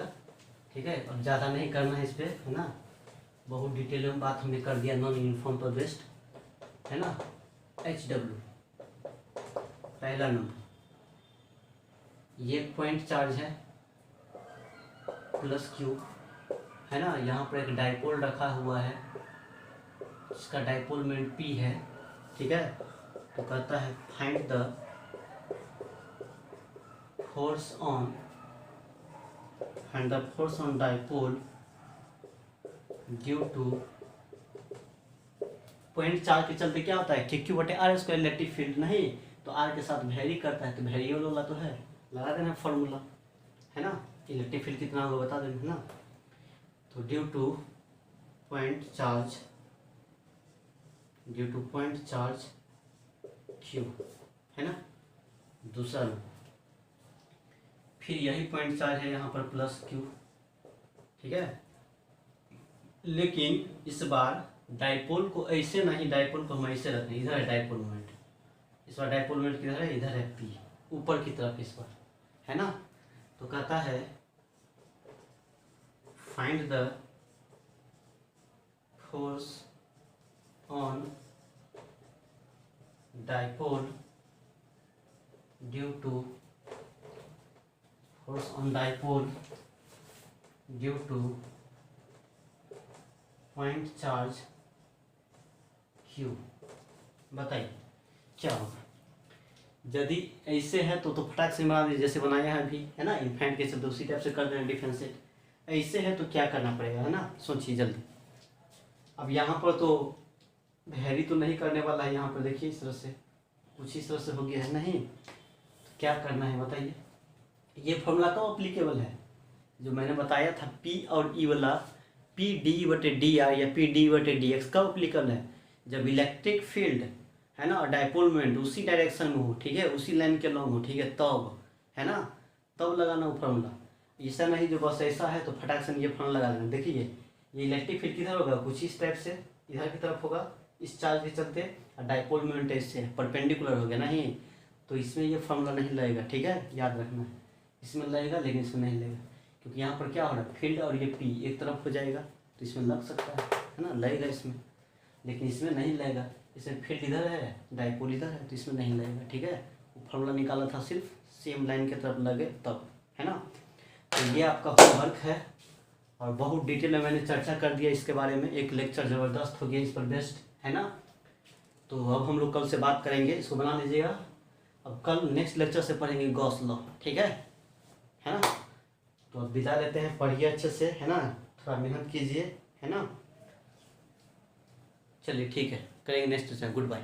ठीक है, अब ज़्यादा नहीं करना है इस पर, है ना, बहुत डिटेल में बात हमने कर दिया, नॉन यूनिफॉर्म पर बेस्ड, है ना, HW पहला नंबर, ये पॉइंट चार्ज है +Q, है ना, यहाँ पर एक डाइपोल रखा हुआ है, इसका डाइपोल मोमेंट P है, ठीक है, तो कहता है find the force on dipole due to, point charge के चलते क्या होता है, KQ बटे R² इलेक्ट्रिक फील्ड नहीं, तो R के साथ वेरी करता है, तो वेरिएबल वाला तो है, लगा देना फॉर्मूला, है ना, इलेक्ट्रिक फील्ड कितना होगा बता देना, है ना, तो due to point charge Q, है ना, दूसरा लूँ, फिर यही पॉइंट चार्ज है यहाँ पर प्लस क्यू, ठीक है। लेकिन इस बार डाइपोल को ऐसे नहीं, डाइपोल को हम ऐसे रखें, इधर है डाइपोल मोमेंट, इस बार डाइपोल मोमेंट किधर है, इधर है पी, ऊपर की तरफ इस बार, है ना। तो कहता है find the force on dipole due to force on dipole due to point charge Q. बताइए क्या होगा। यदि ऐसे है तो फटाक से बना दीजिए, जैसे बनाया है अभी, है ना, इन्फाइनाइट के चलते उसी टाइप से कर देना डिफरेंशिएट। ऐसे है तो क्या करना पड़ेगा, है ना, सोचिए जल्दी। अब यहाँ पर तो वेरी तो नहीं करने वाला है, यहाँ पर देखिए इस तरह से कुछ इस तरह से हो गया है, नहीं तो क्या करना है बताइए। ये फॉर्मूला तो अप्लीकेबल है जो मैंने बताया था, पी और ई वाला, पी डी बटे डी आर या पी डी बटे डी एक्स कब अप्लीकेबल है, जब इलेक्ट्रिक फील्ड, है ना, और डाइपोल मोमेंट उसी डायरेक्शन में हो, ठीक है, उसी लाइन के लॉन्ग हो, ठीक है, तब, है ना, तब लगाना वो फॉर्मूला। ऐसा नहीं जो बस ऐसा है तो फटाक से ये फॉर्मूला लगा देना। देखिए ये इलेक्ट्रिक फील्ड किधर होगा, कुछ इस टाइप से इधर की तरफ होगा इस चार्ज के चलते, और डाइपोल मोमेंट इससे परपेंडिकुलर हो गया, नहीं तो इसमें ये फॉर्मूला नहीं लगेगा, ठीक है, याद रखना। इसमें लगेगा लेकिन इसमें नहीं लगेगा, क्योंकि यहाँ पर क्या हो रहा है, फील्ड और ये पी एक तरफ हो जाएगा तो इसमें लग सकता है ना, लगेगा इसमें, लेकिन इसमें नहीं लगेगा। इसमें फील्ड इधर है, डाइपोल इधर है, तो इसमें नहीं लगेगा, ठीक है। वो फॉर्मूला निकाला था सिर्फ सेम लाइन की तरफ लगे तब, है ना। तो ये आपका होमवर्क है, और बहुत डिटेल में मैंने चर्चा कर दिया इसके बारे में, एक लेक्चर ज़बरदस्त हो गया इस पर बेस्ट, है ना। तो अब हम लोग कल से बात करेंगे, इसको बना लीजिएगा। अब कल नेक्स्ट लेक्चर से पढ़ेंगे गॉस लॉ, ठीक है ना। तो अब विदा लेते हैं, पढ़िए अच्छे से, है ना, थोड़ा मेहनत कीजिए, है ना। चलिए ठीक है, करेंगे नेक्स्ट लेक्चर, गुड बाय।